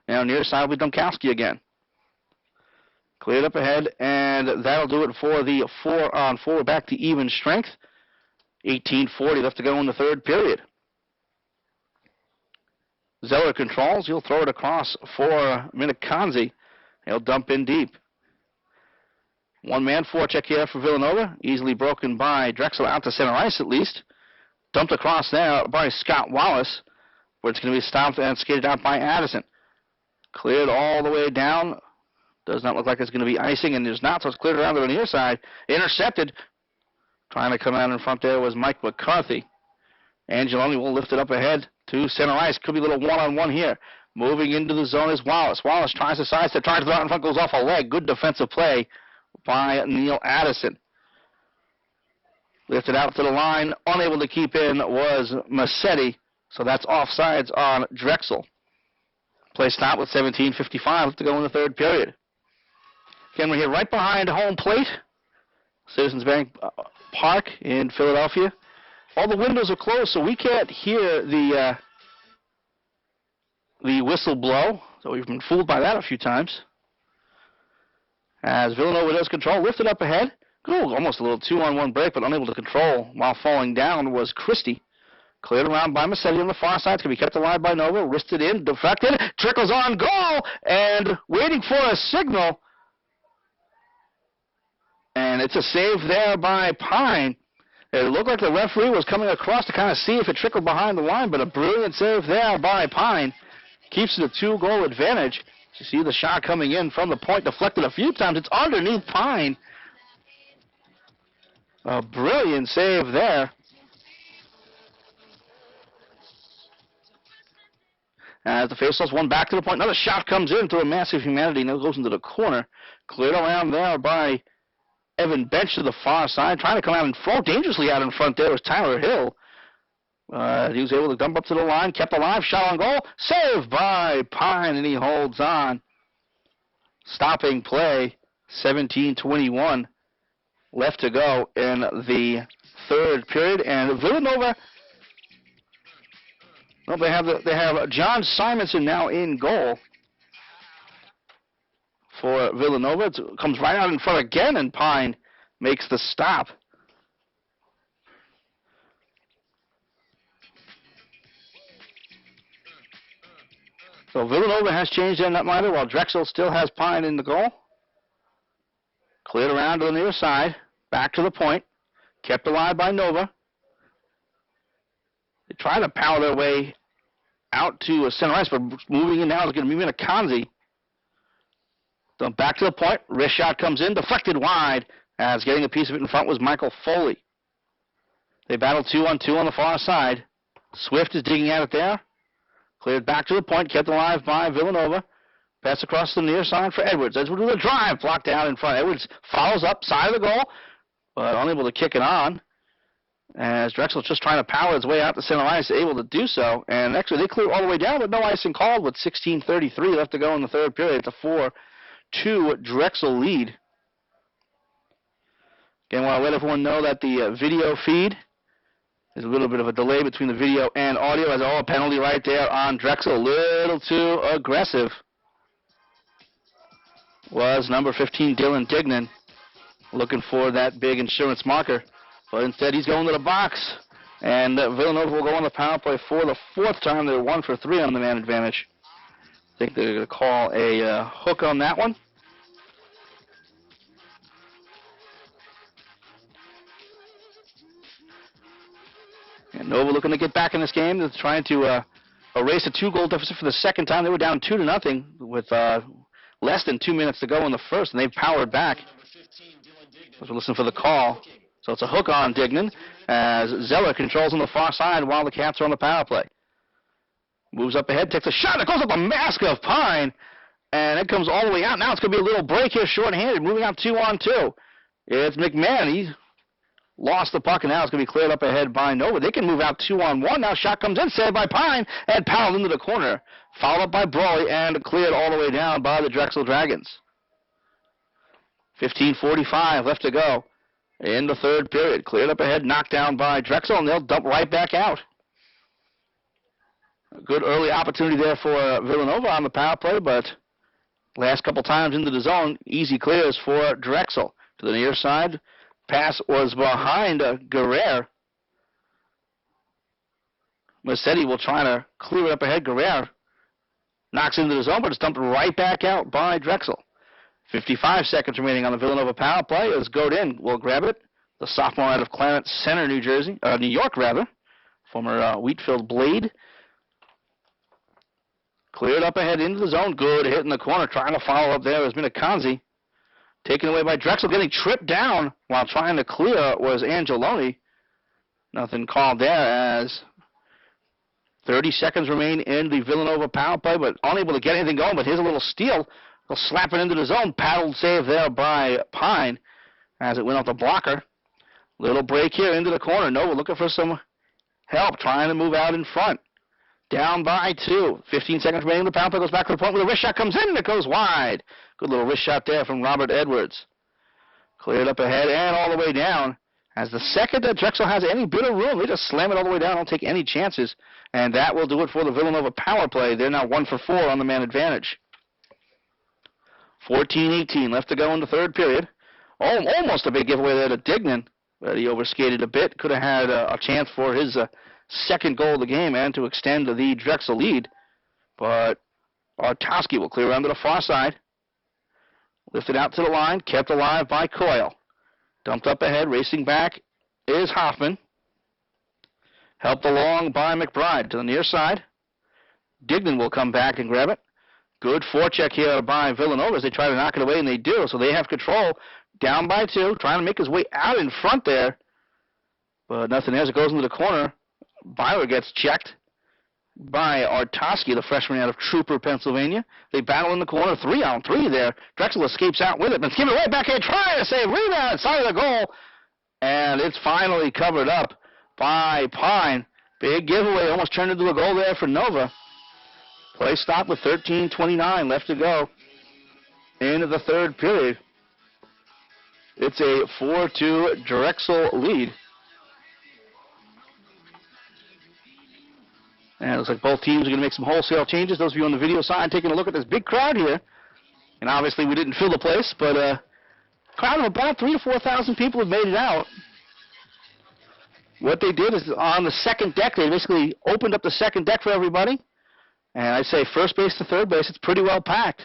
Now near side will be Dumpkowski again. Cleared up ahead, and that'll do it for the 4-on-4. Back to even strength. 18:40 left to go in the third period. Zeller controls. He'll throw it across for Miniconzi. He'll dump in deep. One-man forecheck here for Villanova. Easily broken by Drexel out to center ice at least. Dumped across there by Scott Wallace, where it's going to be stopped and skated out by Addison. Cleared all the way down. Does not look like it's going to be icing, and there's not, so it's cleared around to the near side. Intercepted. Trying to come out in front there was Mike McCarthy. Angeloni will lift it up ahead to center ice. Could be a little one-on-one here. Moving into the zone is Wallace. Wallace tries to sidestep, tries to throw it in front, goes off a leg. Good defensive play by Neil Addison. Lifted out to the line. Unable to keep in was Massetti, so that's offsides on Drexel. Play stop with 17:55 left to go in the third period. Again, we're here right behind home plate, Citizens Bank Park in Philadelphia. All the windows are closed, so we can't hear the whistle blow. So we've been fooled by that a few times. As Villanova does control, lifted up ahead. Ooh, almost a little 2-on-1 break, but unable to control while falling down was Christie. Cleared around by Massetti on the far side. It's going to be kept alive by Nova. Wristed in, deflected, trickles on goal, and waiting for a signal. And it's a save there by Pine. It looked like the referee was coming across to kind of see if it trickled behind the line, but a brilliant save there by Pine. Keeps it a 2-goal advantage. You see the shot coming in from the point, deflected a few times. It's underneath Pine. A brilliant save there. As the faceoff's one back to the point. Another shot comes in through a massive humanity. Now goes into the corner. Cleared around there by Evan Bench to the far side. Trying to come out in front. Dangerously out in front there was Tyler Hill. He was able to dump up to the line. Kept alive. Shot on goal. Saved by Pine, and he holds on. Stopping play. 17:21 left to go in the third period. And Villanova... Well, they have John Simonson now in goal for Villanova. It comes right out in front again, and Pine makes the stop. So Villanova has changed their netminder while Drexel still has Pine in the goal. Cleared around to the near side, back to the point, kept alive by Nova. They try to power their way out to center ice, but moving in now is going to move in a Kanzi. So back to the point. Wrist shot comes in, deflected wide, as getting a piece of it in front was Michael Foley. They battle 2-on-2 on the far side. Swift is digging at it there. Cleared back to the point, kept alive by Villanova. Pass across the near side for Edwards. Edwards with a drive, blocked out in front. Edwards follows up, side of the goal, but unable to kick it on. As Drexel's just trying to power his way out to center ice, able to do so. And actually, they clear all the way down, but no icing called with 16:33 left to go in the third period. It's a 4-2 Drexel lead. Again, I want to let everyone know that the video feed, there's a little bit of a delay between the video and audio, as a penalty right there on Drexel. A little too aggressive was number 15, Dylan Dignan, looking for that big insurance marker. But instead, he's going to the box, and Villanova will go on the power play for the fourth time. They're 1 for 3 on the man advantage. I think they're going to call a hook on that one. And Nova looking to get back in this game. They're trying to erase a 2-goal deficit for the second time. They were down 2-0 with less than 2 minutes to go in the first, and they've powered back. Let's listen for the call. So it's a hook on Dignan as Zeller controls on the far side while the Cats are on the power play. Moves up ahead, takes a shot. It goes up the mask of Pine, and it comes all the way out. Now it's going to be a little break here, short-handed, moving out 2-on-2. It's McMahon. He lost the puck, and now it's going to be cleared up ahead by Nova. They can move out 2-on-1. Now shot comes in, saved by Pine, and pounded into the corner. Fouled up by Brawley, and cleared all the way down by the Drexel Dragons. 15:45 left to go in the third period. Cleared up ahead, knocked down by Drexel, and they'll dump right back out. A good early opportunity there for Villanova on the power play, but last couple times into the zone, easy clears for Drexel. To the near side, pass was behind Guerrero. Massetti will try to clear it up ahead. Guerrero knocks into the zone, but it's dumped right back out by Drexel. 55 seconds remaining on the Villanova power play as Godin will grab it. The sophomore out of Clarence Center, New York, former Wheatfield Blade. Cleared up ahead into the zone. Good hit in the corner. Trying to follow up there has been a Kanzi. Taken away by Drexel. Getting tripped down while trying to clear was Angeloni. Nothing called there as 30 seconds remain in the Villanova power play, but unable to get anything going. But here's a little steal. They'll slap it into the zone. Paddled save there by Pine as it went off the blocker. Little break here into the corner. Nova looking for some help, trying to move out in front. Down by 2. 15 seconds remaining. The power play goes back to the point where the wrist shot comes in, and it goes wide. Good little wrist shot there from Robert Edwards. Cleared up ahead and all the way down. As the second that Drexel has any bit of room, they just slam it all the way down. Don't take any chances. And that will do it for the Villanova power play. They're now 1 for 4 on the man advantage. 14-18 left to go in the third period. Oh, almost a big giveaway there to Dignan, but he overskated a bit. Could have had a chance for his second goal of the game and to extend the Drexel lead. But Artowski will clear around to the far side. Lifted out to the line, kept alive by Coyle. Dumped up ahead, racing back is Hoffman. Helped along by McBride to the near side. Dignan will come back and grab it. Good forecheck here by Villanova as they try to knock it away, and they do. So they have control. Down by 2, trying to make his way out in front there. But nothing as it goes into the corner. Byler gets checked by Artoski, the freshman out of Trooper, Pennsylvania. They battle in the corner, 3-on-3 there. Drexel escapes out with it, but give it right back here, trying to save, rebound, side of the goal, and it's finally covered up by Pine. Big giveaway, almost turned into a goal there for Nova. Play stopped with 13:29 left to go into the third period. It's a 4-2 Drexel lead. And it looks like both teams are going to make some wholesale changes. Those of you on the video side taking a look at this big crowd here. And obviously we didn't fill the place, but a crowd of about 3,000 to 4,000 people have made it out. What they did is on the second deck, they basically opened up the second deck for everybody. And I'd say first base to third base, it's pretty well packed.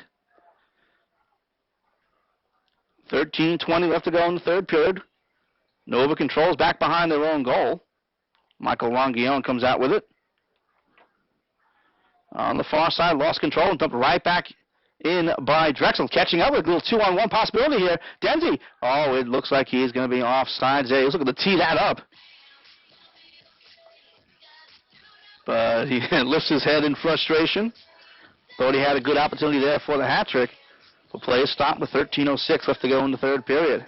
13:20 left to go in the third period. Nova controls back behind their own goal. Michael Longuillon comes out with it. On the far side, lost control and dumped right back in by Drexel. Catching up with a little 2-on-1 possibility here. Denzi. Oh, it looks like he's going to be offsides there. He's looking to tee that up. But he lifts his head in frustration. Thought he had a good opportunity there for the hat trick. The play is stopped with 13:06 left to go in the third period.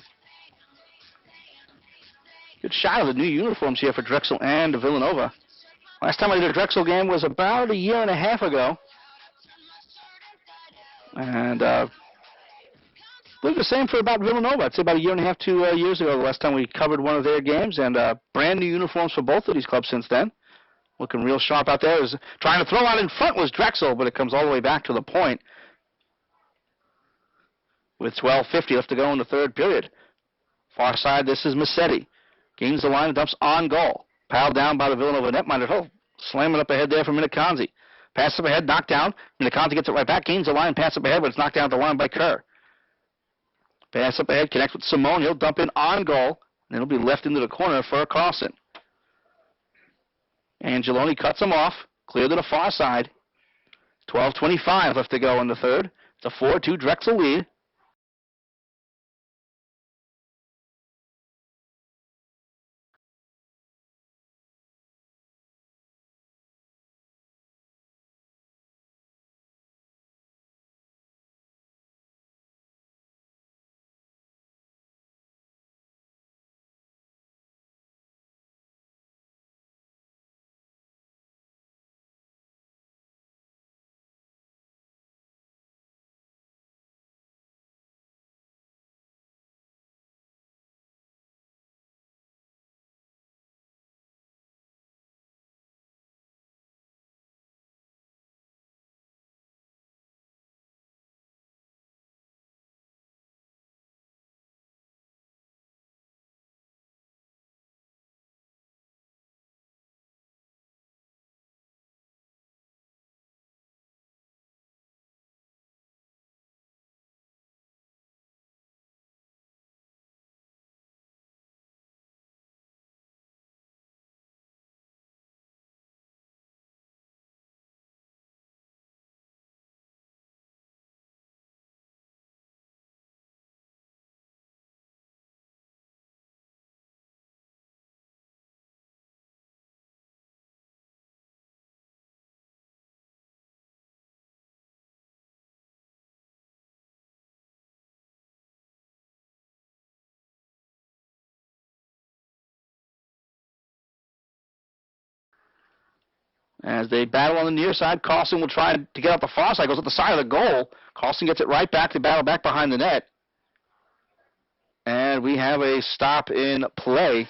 Good shot of the new uniforms here for Drexel and Villanova. Last time I did a Drexel game was about a year and a half ago. And I believe the same for about Villanova. I'd say about a year and a half, 2 years ago, the last time we covered one of their games. And brand new uniforms for both of these clubs since then. Looking real sharp out there. Was trying to throw out in front was Drexel, but it comes all the way back to the point. With 12:50 left to go in the third period. Far side, this is Massetti. Gains the line and dumps on goal. Piled down by the Villanova netminder. Oh, slamming up ahead there for Miniconzi. Pass up ahead, knocked down. Miniconzi gets it right back. Gains the line, pass up ahead, but it's knocked down at the line by Kerr. Pass up ahead, connects with Simone. He'll dump in on goal, and it'll be left into the corner for Carlson. Angeloni cuts him off. Clear to the far side. 12:25 left to go in the third. It's a 4-2 Drexel lead. As they battle on the near side, Carlson will try to get out the far side. Goes at the side of the goal. Carlson gets it right back. They battle back behind the net. And we have a stop in play.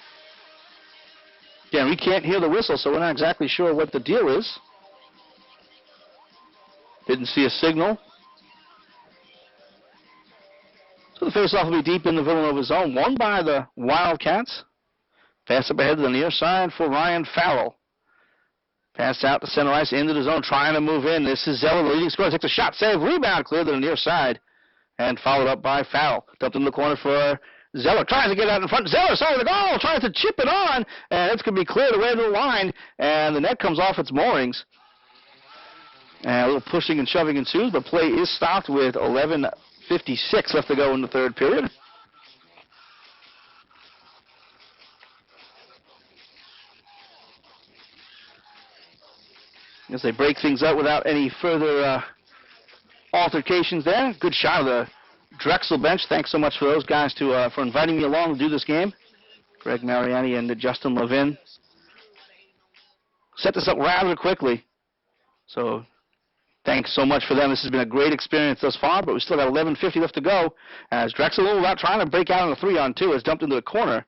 Again, we can't hear the whistle, so we're not exactly sure what the deal is. Didn't see a signal. So the faceoff will be deep in the Villanova zone. Won by the Wildcats. Pass up ahead to the near side for Ryan Farrell. Pass out to center ice into the zone, trying to move in. This is Zeller, the leading scorer. Takes a shot, save, rebound, clear to the near side. And followed up by Farrell. Dumped in the corner for Zeller. Tries to get out in front. Zeller, side of the goal, tries to chip it on. And it's going to be cleared away to the line. And the net comes off its moorings. And a little pushing and shoving ensues, but play is stopped with 11:56 left to go in the third period. as they break things up without any further altercations there. Good shot of the Drexel bench. Thanks so much for those guys for inviting me along to do this game. Greg Mariani and Justin Levin set this up rather quickly. So thanks so much for them. This has been a great experience thus far, but we still got 11:50 left to go as Drexel, without trying to break out on a 3-on-2, has dumped into the corner.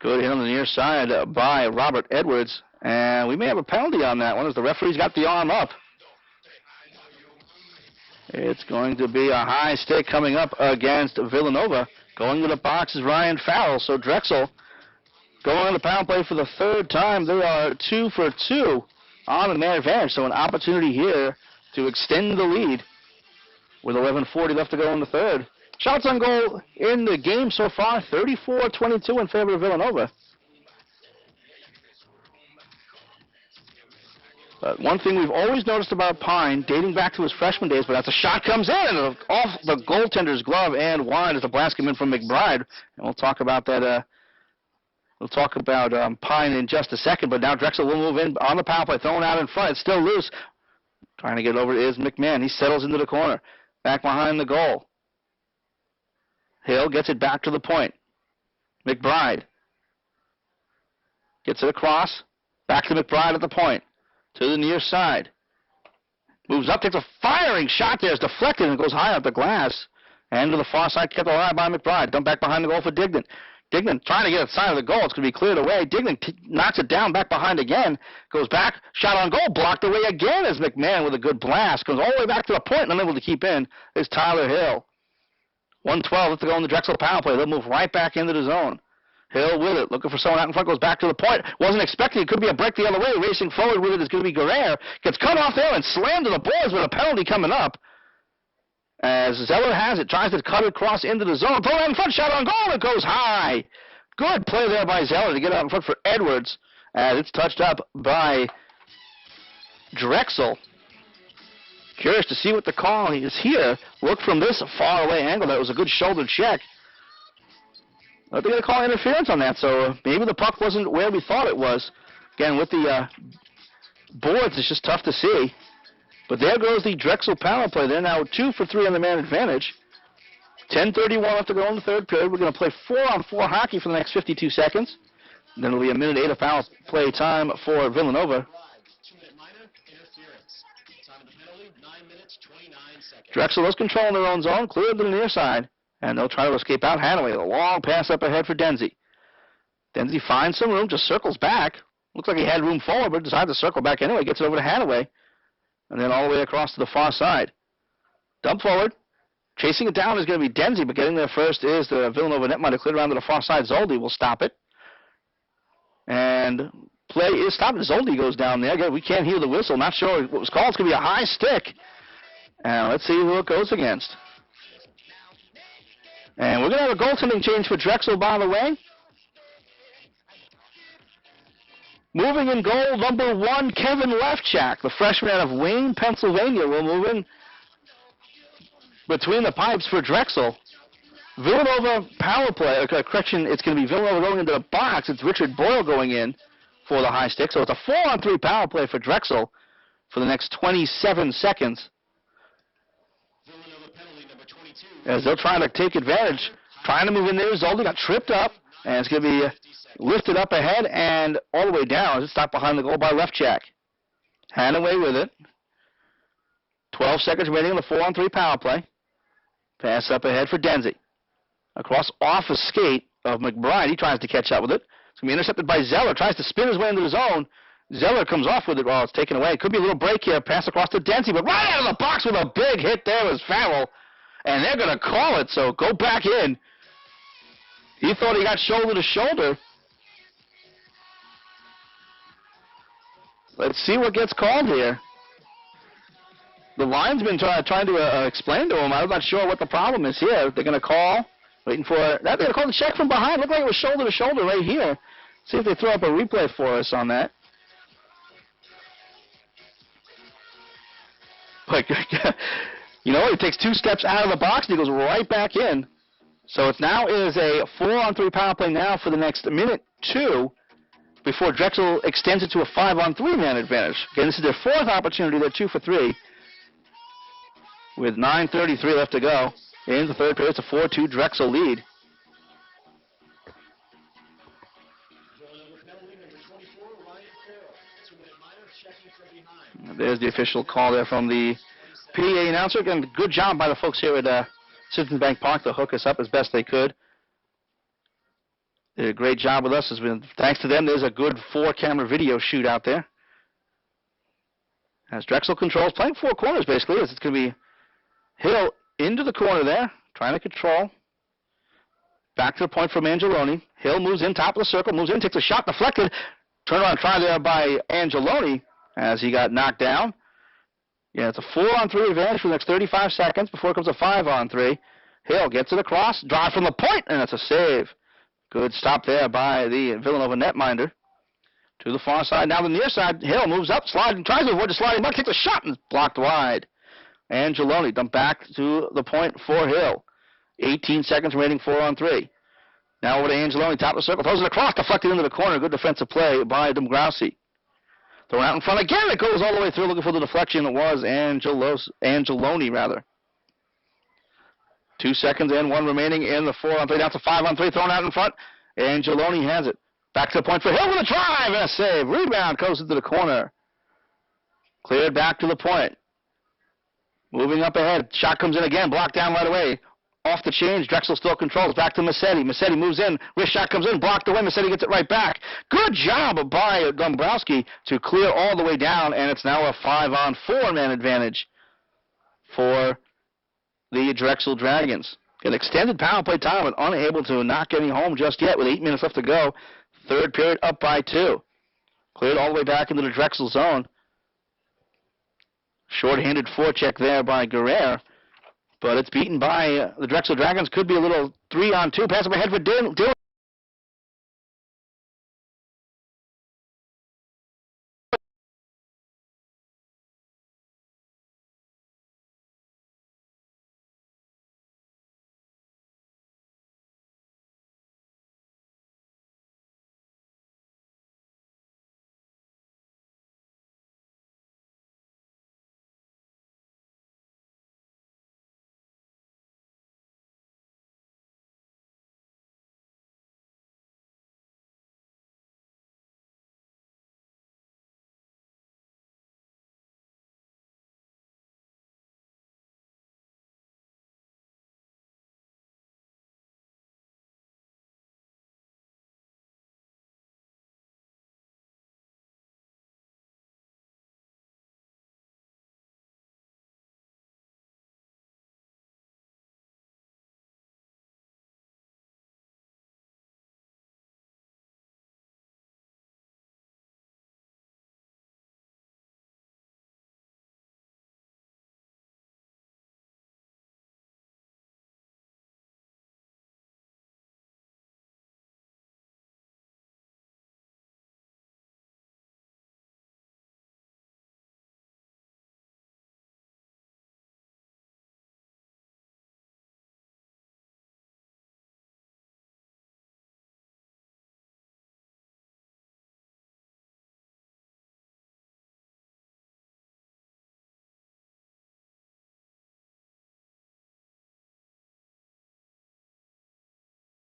Good hit on the near side by Robert Edwards, and we may have a penalty on that one as the referee's got the arm up. It's going to be a high stick coming up against Villanova. Going to the box is Ryan Farrell, so Drexel going on the power play for the third time. They are 2 for 2 on the man advantage, so an opportunity here to extend the lead with 11:40 left to go in the third. Shots on goal in the game so far, 34-22 in favor of Villanova. But one thing we've always noticed about Pine, dating back to his freshman days, but as the shot comes in, off the goaltender's glove and wide as the blast came in from McBride. And we'll talk about that. We'll talk about Pine in just a second, but now Drexel will move in on the power play, thrown out in front. It's still loose. Trying to get it over is McMahon. He settles into the corner, back behind the goal. Hill gets it back to the point. McBride gets it across, back to McBride at the point, to the near side. Moves up, takes a firing shot there. It's deflected and goes high up the glass. And to the far side, kept alive by McBride. Dumped back behind the goal for Dignan. Dignan trying to get it side of the goal. It's going to be cleared away. Dignan knocks it down back behind again. Goes back. Shot on goal. Blocked away again as McMahon with a good blast. Goes all the way back to the point and unable to keep in is Tyler Hill. 1:12 left to go in the Drexel power play. They'll move right back into the zone. Hill with it. Looking for someone out in front. Goes back to the point. Wasn't expecting it. Could be a break the other way. Racing forward with it is going to be Guerrero. Gets cut off there and slammed to the boards with a penalty coming up. As Zeller has it, tries to cut it across into the zone. Throw it in front, shot on goal, it goes high. Good play there by Zeller to get out in front for Edwards, as it's touched up by Drexel. Curious to see what the call is here. Look from this far away angle, that was a good shoulder check. They're going to call interference on that, so maybe the puck wasn't where we thought it was. Again, with the boards, it's just tough to see. But there goes the Drexel power play. They're now 2 for 3 on the man advantage. 10:31 left to go in the third period. We're going to play 4-on-4 hockey for the next 52 seconds. And then it'll be a minute 8 of power play time for Villanova. Drexel is controlling their own zone, cleared to the near side. And they'll try to escape out. Hanaway, a long pass up ahead for Denzi. Denzi finds some room, just circles back. Looks like he had room forward, but decided to circle back anyway. Gets it over to Hanaway. And then all the way across to the far side. Dump forward. Chasing it down is going to be Denzi, but getting there first is the Villanova netminder. Cleared around to the far side. Zoldi will stop it. And play is stopped. Zoldi goes down there. Again, we can't hear the whistle. Not sure what was called. It's going to be a high stick. And let's see who it goes against. And we're going to have a goaltending change for Drexel, by the way. Moving in goal, number 1, Kevin Lefchak, the freshman out of Wayne, Pennsylvania, will move in between the pipes for Drexel. Villanova power play, correction, it's going to be Villanova going into the box. It's Richard Boyle going in for the high stick. So it's a 4-on-3 power play for Drexel for the next 27 seconds. As they'll try to take advantage, trying to move in there. Zoldi got tripped up, and it's going to be lifted up ahead and all the way down as it's stopped behind the goal by Lefchak. Hanaway with it. 12 seconds remaining in the 4-on-3 power play. Pass up ahead for Denzi. Across off a skate of McBride. He tries to catch up with it. It's going to be intercepted by Zeller. Tries to spin his way into the zone. Zeller comes off with it while it's taken away. Could be a little break here. Pass across to Denzi, but right out of the box with a big hit there was Farrell. And they're going to call it, so go back in. He thought he got shoulder to shoulder. Let's see what gets called here. The linesman trying to explain to him. I'm not sure what the problem is here. They're going to call, waiting for that. They're going to call the check from behind. Looked like it was shoulder to shoulder right here. See if they throw up a replay for us on that. Like, you know, he takes 2 steps out of the box and he goes right back in. So it now is a 4-on-3 power play now for the next minute 2 before Drexel extends it to a 5-on-3 man advantage. Again, this is their fourth opportunity. They're 2 for 3. With 9:33 left to go in the third period, it's a 4-2 Drexel lead. There's the official call there from the PA announcer. Again, good job by the folks here at Citizens Bank Park to hook us up as best they could. They did a great job with us. Thanks to them, there's a good 4-camera video shoot out there. As Drexel controls, playing 4 corners basically, as it's going to be Hill into the corner there, trying to control. Back to the point from Angeloni. Hill moves in, top of the circle, moves in, takes a shot, deflected. Turn around, try there by Angeloni as he got knocked down. Yeah, it's a 4-on-3 advantage for the next 35 seconds before it comes a 5-on-3. Hill gets it across, drive from the point, and it's a save. Good stop there by the Villanova netminder. To the far side, now the near side, Hill moves up, sliding, tries to avoid the sliding buck, takes a shot, and it's blocked wide. Angeloni dumped back to the point for Hill. 18 seconds remaining, 4-on-3. Now over to Angeloni, top of the circle, throws it across, deflected into the corner. Good defensive play by Domgrossi. Thrown out in front again, it goes all the way through, looking for the deflection. It was Angeloni, rather. 2 seconds and 1 remaining in the 4-on-3. Now it's a 5-on-3, thrown out in front. Angeloni has it. Back to the point for Hill with a drive and a save. Rebound goes into the corner. Cleared back to the point. Moving up ahead. Shot comes in again. Blocked down right away. Off the change. Drexel still controls. Back to Massetti. Massetti moves in. Wrist shot comes in. Blocked away. Massetti gets it right back. Good job by Dombrowski to clear all the way down, and it's now a 5-on-4 man advantage for the Drexel Dragons. An extended power play time, but unable to knock any home just yet with 8 minutes left to go. Third period up by 2. Cleared all the way back into the Drexel zone. Short-handed forecheck there by Guerrero, but it's beaten by the Drexel Dragons. Could be a little 3-on-2. Pass up ahead for Dylan.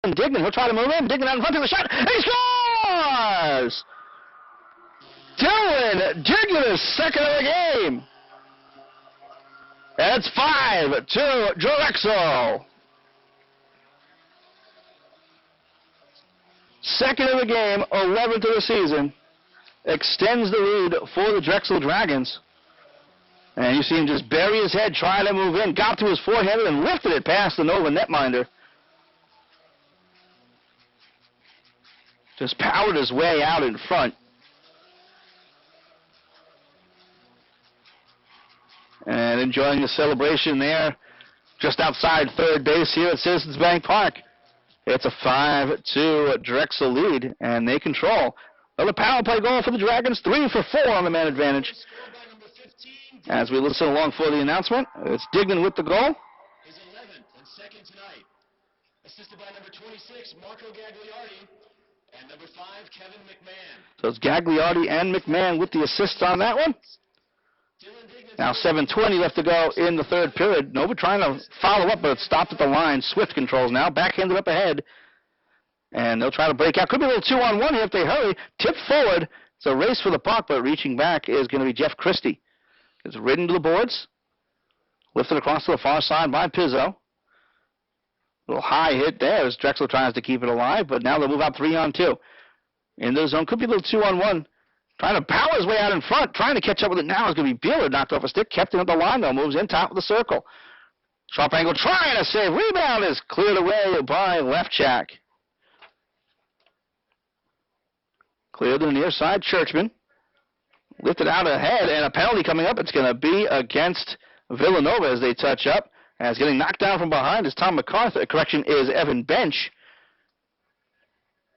Dignan, he'll try to move in. Dignan out in front of the shot. He scores! Dylan Dignan, second of the game. And it's 5-2 Drexel. Second of the game, 11th of the season. Extends the lead for the Drexel Dragons. And you see him just bury his head, trying to move in. Got to his forehand and lifted it past the Nova netminder. Just powered his way out in front. And enjoying the celebration there just outside third base here at Citizens Bank Park. It's a 5-2 Drexel lead, and they control. Another power play goal for the Dragons, 3 for 4 on the man advantage. As we listen along for the announcement, it's Dignan with the goal. His 11th and second tonight. Assisted by number 26, Marco Gagliardi. And number 5, Kevin McMahon. So it's Gagliardi and McMahon with the assists on that one. Now 7:20 left to go in the third period. Nova trying to follow up, but it's stopped at the line. Swift controls now. Backhanded up ahead. And they'll try to break out. Could be a little 2-on-1 here if they hurry. Tip forward. It's a race for the puck, but reaching back is going to be Jeff Christie. It's ridden to the boards. Lifted across to the far side by Pizzo. A little high hit there as Drexel tries to keep it alive, but now they'll move out 3-on-2. Into the zone. Could be a little 2-on-1. Trying to power his way out in front. Trying to catch up with it now is going to be Beeler. Knocked off a stick. Kept it at the line, though. Moves in top of the circle. Sharp angle. Trying to save. Rebound is cleared away by Lefchak. Cleared to the near side. Churchman. Lifted out ahead, and a penalty coming up. It's going to be against Villanova as they touch up. As getting knocked down from behind is Tom MacArthur. Correction is Evan Bench.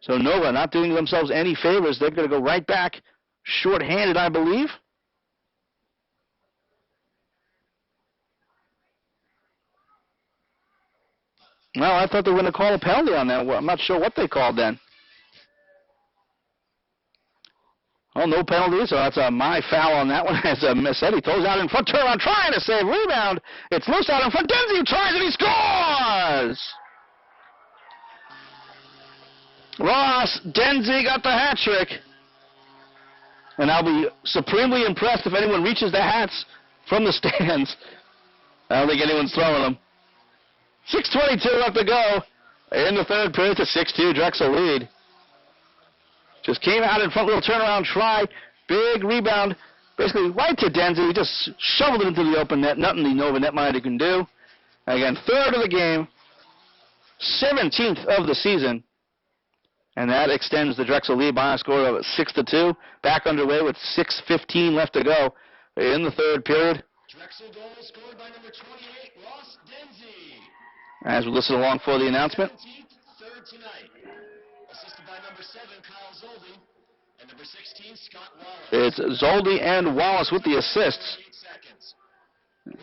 So Nova not doing themselves any favors. They're going to go right back. Short-handed, I believe. Well, I thought they were going to call a penalty on that. Well, I'm not sure what they called then. Oh, no penalty, so that's a my foul on that one. As Massetti throws out in front, turnaround, trying to save, rebound. It's loose out in front. Denzi tries and he scores! Ross Denzi got the hat trick. And I'll be supremely impressed if anyone reaches the hats from the stands. I don't think anyone's throwing them. 6:22 left to go in the third period. To 6-2 Drexel lead. Just came out in front, little turnaround try, big rebound, basically right to Denzi. He just shoveled it into the open net. Nothing the Nova netminder can do. Again, third of the game, 17th of the season. And that extends the Drexel lead by a score of 6-2. Back underway with 6:15 left to go in the third period. Drexel goal scored by number 28, Ross Denzi. As we listen along for the announcement. 17th, third tonight. Assisted by number 7, Kyle Zoldi, and number 16, Scott Wallace. It's Zoldi and Wallace with the assists. 8 seconds.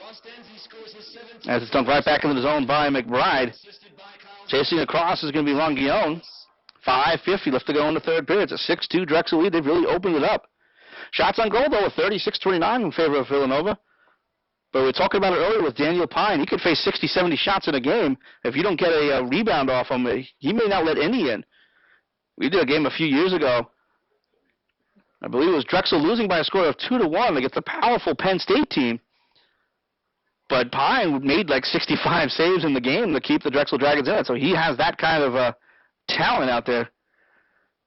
Ross Denzi scores his 17th. As it's dumped right back into the zone by McBride. Assisted by Kyle Chasing across is going to be Longuillon. 5:50 left to go in the third period. It's a 6-2 Drexel lead. They've really opened it up. Shots on goal, though, with 36-29 in favor of Villanova. But we were talking about it earlier with Daniel Pine. He could face 60, 70 shots in a game. If you don't get a rebound off him, he may not let any in. We did a game a few years ago. I believe it was Drexel losing by a score of 2-1 against the powerful Penn State team. But Pine made like 65 saves in the game to keep the Drexel Dragons in it. So he has that kind of talent out there.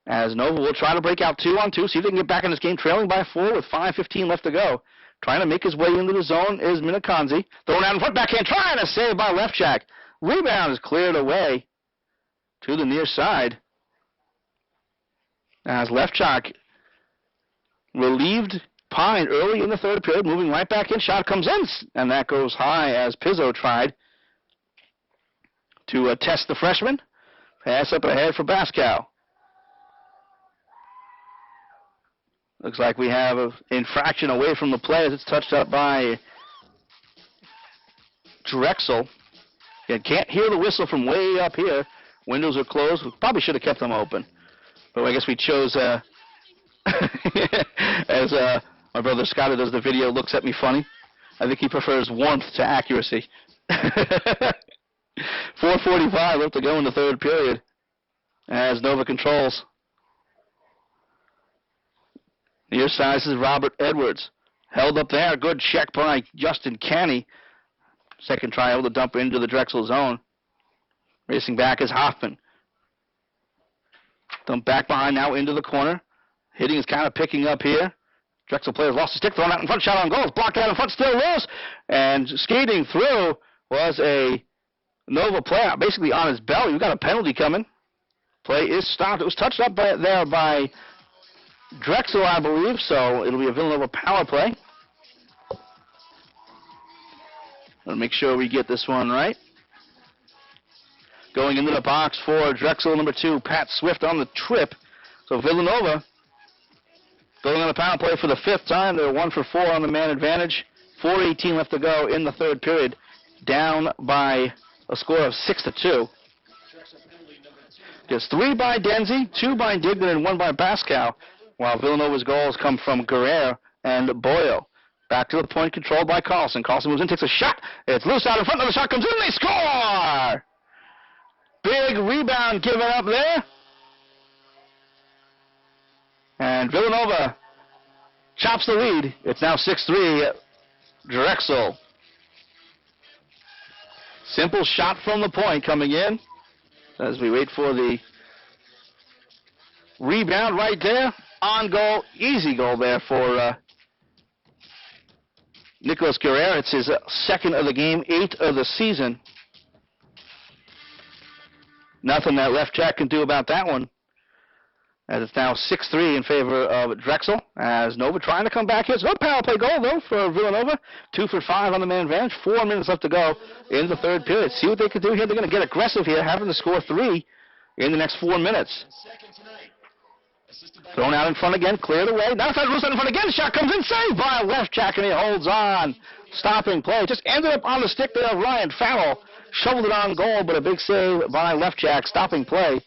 As Nova will try to break out 2-on-2, see if they can get back in this game, trailing by 4 with 5:15 left to go. Trying to make his way into the zone is Minakanzi. Throwing out in front, backhand, trying to save by Lefchak. Rebound is cleared away to the near side. As Lefchak relieved Pine early in the third period, moving right back in. Shot comes in, and that goes high as Pizzo tried to test the freshman. Pass up ahead for Bascow. Looks like we have an infraction away from the play as it's touched up by Drexel. You can't hear the whistle from way up here. Windows are closed. We probably should have kept them open. But I guess we chose, as my brother Scott, who does the video, looks at me funny. I think he prefers warmth to accuracy. 4:45 left to go in the third period as Nova controls. Near side is Robert Edwards. Held up there. Good check by Justin Canny. Second try able to dump into the Drexel zone. Racing back is Hoffman. Dump back behind now into the corner. Hitting is kind of picking up here. Drexel players lost the stick. Thrown out in front. Shot on goal. Blocked out in front. Still loose. And skating through was a Nova player basically on his belly. We got a penalty coming. Play is stopped. It was touched up there by Drexel, I believe, so it'll be a Villanova power play. Let's make sure we get this one right. Going into the box for Drexel, number 2, Pat Swift on the trip. So Villanova going on a power play for the 5th time. They're 1 for 4 on the man advantage. 4:18 left to go in the third period. Down by a score of 6-2. Gets 3 by Denzi, 2 by Dignan, and 1 by Pascal, while Villanova's goals come from Guerrero and Boyo. Back to the point, controlled by Carlson. Carlson moves in, takes a shot. It's loose out in front. Another shot comes in, and they score! Big rebound given up there. And Villanova chops the lead. It's now 6-3, Drexel. Simple shot from the point coming in as we wait for the rebound right there. On goal, easy goal there for Nicolas Guerrero. It's his second of the game, 8th of the season. Nothing that left Jack can do about that one. As it's now 6-3 in favor of Drexel. As Nova trying to come back here. It's no power play goal, though, for Villanova. 2 for 5 on the man advantage. 4 minutes left to go in the third period. See what they can do here. They're going to get aggressive here, having to score 3 in the next 4 minutes. Thrown out in front again, cleared away. Now it's loose out in front again. Shot comes in, saved by left Jack, and he holds on. Stopping play. Just ended up on the stick there of Ryan Farrell. Shoveled it on goal, but a big save by left Jack. Stopping play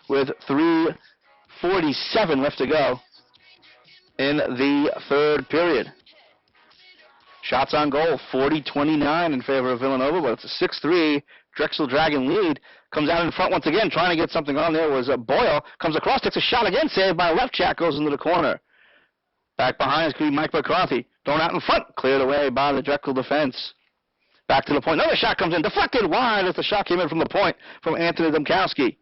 with 3:47 left to go in the third period. Shots on goal, 40-29 in favor of Villanova, but it's a 6-3 Drexel Dragon lead. Comes out in front once again, trying to get something on there was Boyle. Comes across, takes a shot again, saved by left Jack, goes into the corner. Back behind is going to be Mike McCarthy. Thrown out in front, cleared away by the Drexel defense. Back to the point, another shot comes in, deflected wide as the shot came in from the point from Anthony Domkowski.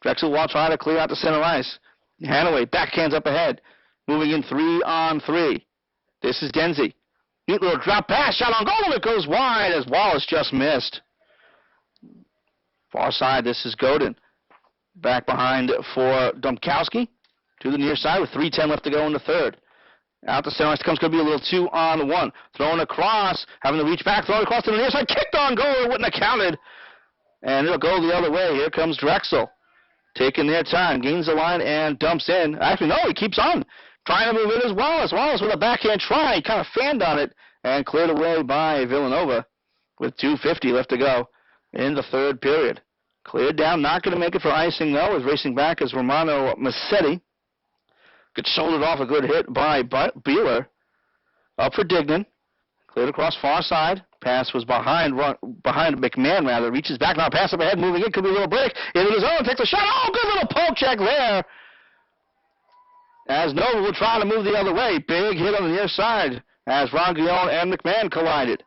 Drexel will try to clear out the center ice. Hanaway backhands up ahead, moving in 3-on-3. This is Denzi. Neat little drop pass, shot on goal, and it goes wide as Wallace just missed. Far side, this is Godin. Back behind for Domkowski to the near side with 3:10 left to go in the third. Out the center ice comes, going to be a little 2-on-1. Thrown across, having to reach back, thrown across to the near side, kicked on goal, it wouldn't have counted. And it'll go the other way. Here comes Drexel. Taking their time, gains the line and dumps in. Actually, no, he keeps on trying to move in as Wallace. Wallace with a backhand try, he kind of fanned on it and cleared away by Villanova with 2:50 left to go in the third period. Cleared down, not going to make it for icing though, is racing back as Romano Massetti. Gets shouldered off, a good hit by Beeler. Up for Dignan. Cleared across far side. Pass was behind McMahon, rather. Reaches back, now pass up ahead, moving in, could be a little break. Into his own, takes a shot. Oh, good little poke check there. As Nova will try to move the other way. Big hit on the near side as Ron Guillaume and McMahon collided.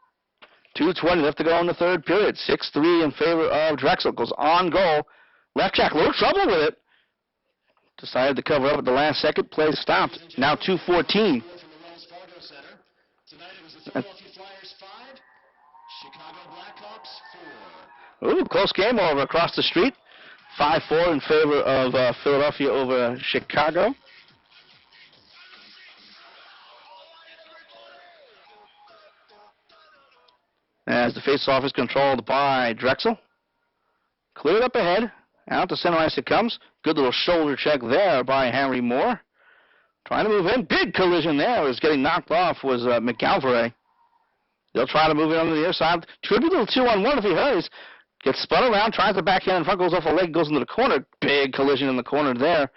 2:20 left to go in the third period. 6-3 in favor of Drexel. Goes on goal. Left Jack, a little trouble with it. Decided to cover up at the last second. Play stopped. Now 2:14. Ooh, close game over across the street. 5-4 in favor of Philadelphia over Chicago. As the faceoff is controlled by Drexel. Cleared up ahead. Out to center ice it comes. Good little shoulder check there by Harry Moore. Trying to move in. Big collision there. Was getting knocked off was McGalvray. They'll try to move in on the near side. Could be a little 2-on-1 if he hurries. Gets spun around, tries the backhand in front, goes off a leg, goes into the corner. Big collision in the corner there.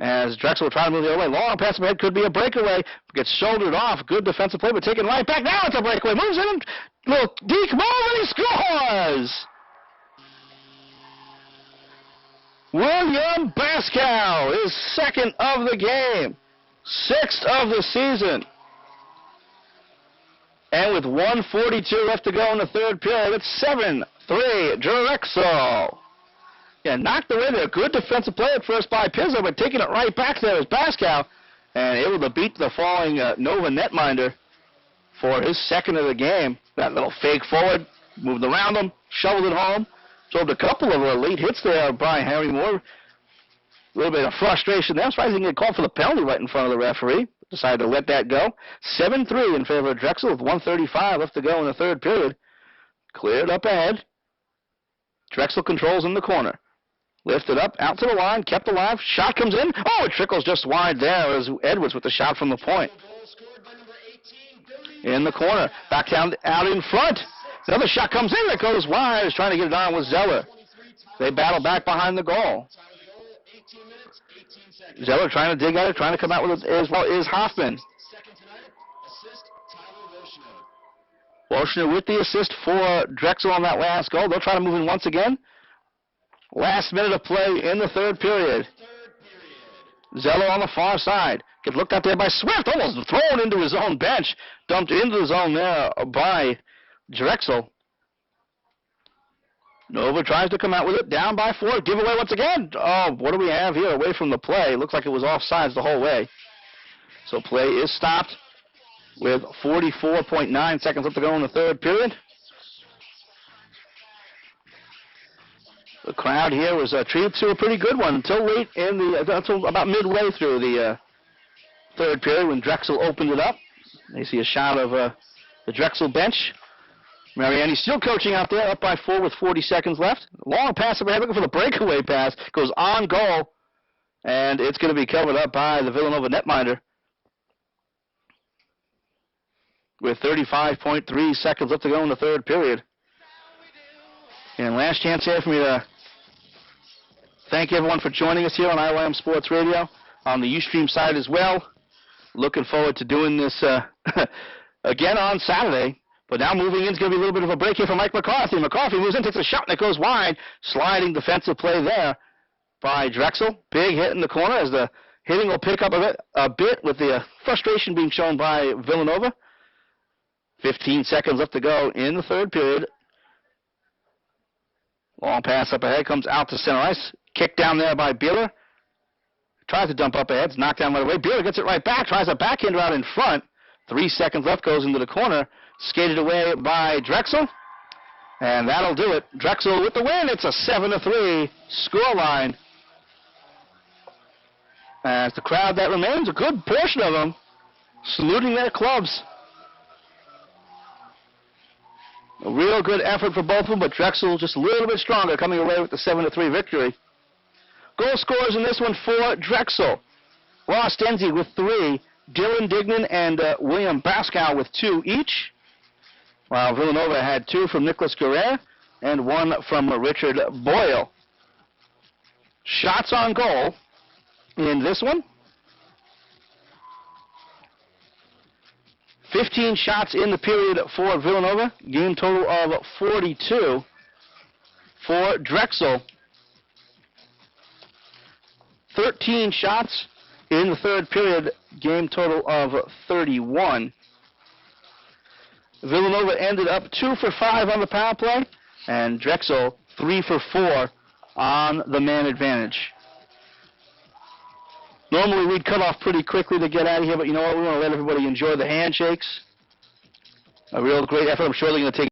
As Drexel will try to move the other way. Long pass ahead, could be a breakaway. Gets shouldered off. Good defensive play, but taken right back. Now it's a breakaway. Moves in. Little deke move, and he scores! William Pascal is second of the game. 6th of the season. And with 1:42 left to go in the third period, it's 7-3 Drexel. Yeah, knocked away there. Good defensive play at first by Pizzo, but taking it right back there is Pascal. And able to beat the falling Nova netminder for his second of the game. That little fake forward, moved around him, shoveled it home. Drove a couple of late hits there by Harry Moore. A little bit of frustration there. I'm surprised he didn't get called for the penalty right in front of the referee. Decided to let that go. 7-3 in favor of Drexel with 1:35 left to go in the third period. Cleared up ahead. Drexel controls in the corner. Lifted up, out to the line, kept alive. Shot comes in. Oh, it trickles just wide there as Edwards with the shot from the point. In the corner. Back down, out in front. Another shot comes in that goes wide. Is trying to get it on with Zeller. They battle back behind the goal. Time of the goal, 18 minutes, 18 seconds. Zeller trying to dig at it, trying to come out with it as well is Hoffman. Second tonight, assist Tyler Roshno. Washington with the assist for Drexel on that last goal. They'll try to move in once again. Last minute of play in the third period. Zeller on the far side. Gets looked at there by Swift. Almost thrown into his own bench. Dumped into the zone there by Drexel. Nova tries to come out with it. Down by 4. Giveaway once again. Oh, what do we have here away from the play? Looks like it was offsides the whole way. So play is stopped with 44.9 seconds left to go in the third period. The crowd here was treated to a pretty good one until late in until about midway through the third period when Drexel opened it up. They see a shot of the Drexel bench. Mariani still coaching out there, up by 4 with 40 seconds left. Long pass overhead, looking for the breakaway pass. Goes on goal, and it's going to be covered up by the Villanova netminder. With 35.3 seconds left to go in the third period. And last chance here for me to thank everyone for joining us here on IYM Sports Radio, on the Ustream side as well. Looking forward to doing this again on Saturday. But now moving in is going to be a little bit of a break here for Mike McCarthy. McCarthy moves in, takes a shot, and it goes wide. Sliding defensive play there by Drexel. Big hit in the corner as the hitting will pick up a bit with the frustration being shown by Villanova. 15 seconds left to go in the third period. Long pass up ahead, comes out to center ice. Kick down there by Beeler. Tries to dump up ahead, it's knocked down right away. Beeler gets it right back, tries a backhander out in front. 3 seconds left, goes into the corner. Skated away by Drexel. And that'll do it. Drexel with the win. It's a 7-3 scoreline. As the crowd that remains, a good portion of them, saluting their clubs. A real good effort for both of them, but Drexel just a little bit stronger, coming away with the 7-3 victory. Goal scorers in this one for Drexel. Ross Denzi with 3, Dylan Dignan and William Pascal with 2 each, while Villanova had 2 from Nicholas Guerrero and 1 from Richard Boyle. Shots on goal in this one. 15 shots in the period for Villanova. Game total of 42 for Drexel. 13 shots in the third period. Game total of 31. Villanova ended up 2 for 5 on the power play, and Drexel 3 for 4 on the man advantage. Normally we'd cut off pretty quickly to get out of here, but you know what? We want to let everybody enjoy the handshakes. A real great effort. I'm sure they're going to take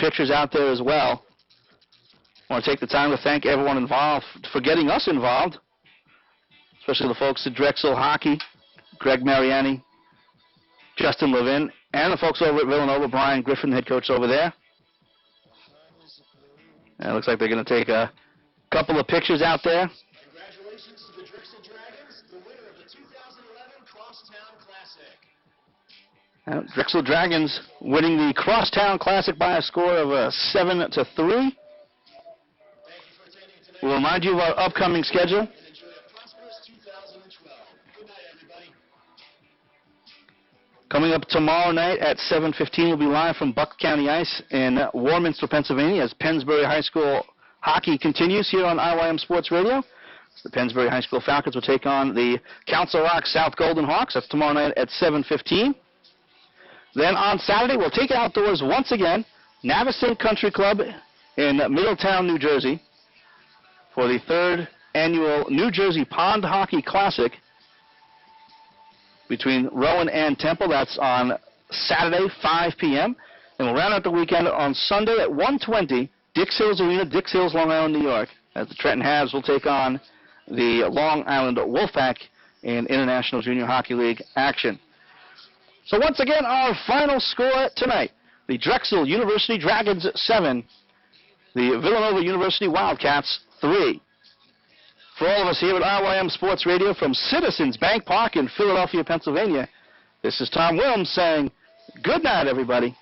pictures out there as well. I want to take the time to thank everyone involved for getting us involved, especially the folks at Drexel Hockey, Greg Mariani, Justin Levin, and the folks over at Villanova, Brian Griffin, head coach over there. And it looks like they're going to take a couple of pictures out there. Congratulations to the Drexel Dragons, the winner of the 2011 Crosstown Classic. Drexel Dragons winning the Crosstown Classic by a score of 7-3. We'll remind you of our upcoming schedule. And enjoy a prosperous 2012. Good night, everybody. Coming up tomorrow night at 7:15, we'll be live from Bucks County Ice in Warminster, Pennsylvania, as Pennsbury High School hockey continues here on IYM Sports Radio. The Pennsbury High School Falcons will take on the Council Rock South Golden Hawks. That's tomorrow night at 7:15. Then on Saturday, we'll take it outdoors once again. Navesink Country Club in Middletown, New Jersey, for the 3rd annual New Jersey Pond Hockey Classic between Rowan and Temple. That's on Saturday, 5 p.m. And we'll round out the weekend on Sunday at 1:20, Dix Hills Arena, Dix Hills, Long Island, New York, as the Trenton Habs will take on the Long Island Wolfpack in International Junior Hockey League action. So once again, our final score tonight, the Drexel University Dragons 7, the Villanova University Wildcats 3. For all of us here at IYM Sports Radio from Citizens Bank Park in Philadelphia, Pennsylvania, this is Tom Wilms saying good night, everybody.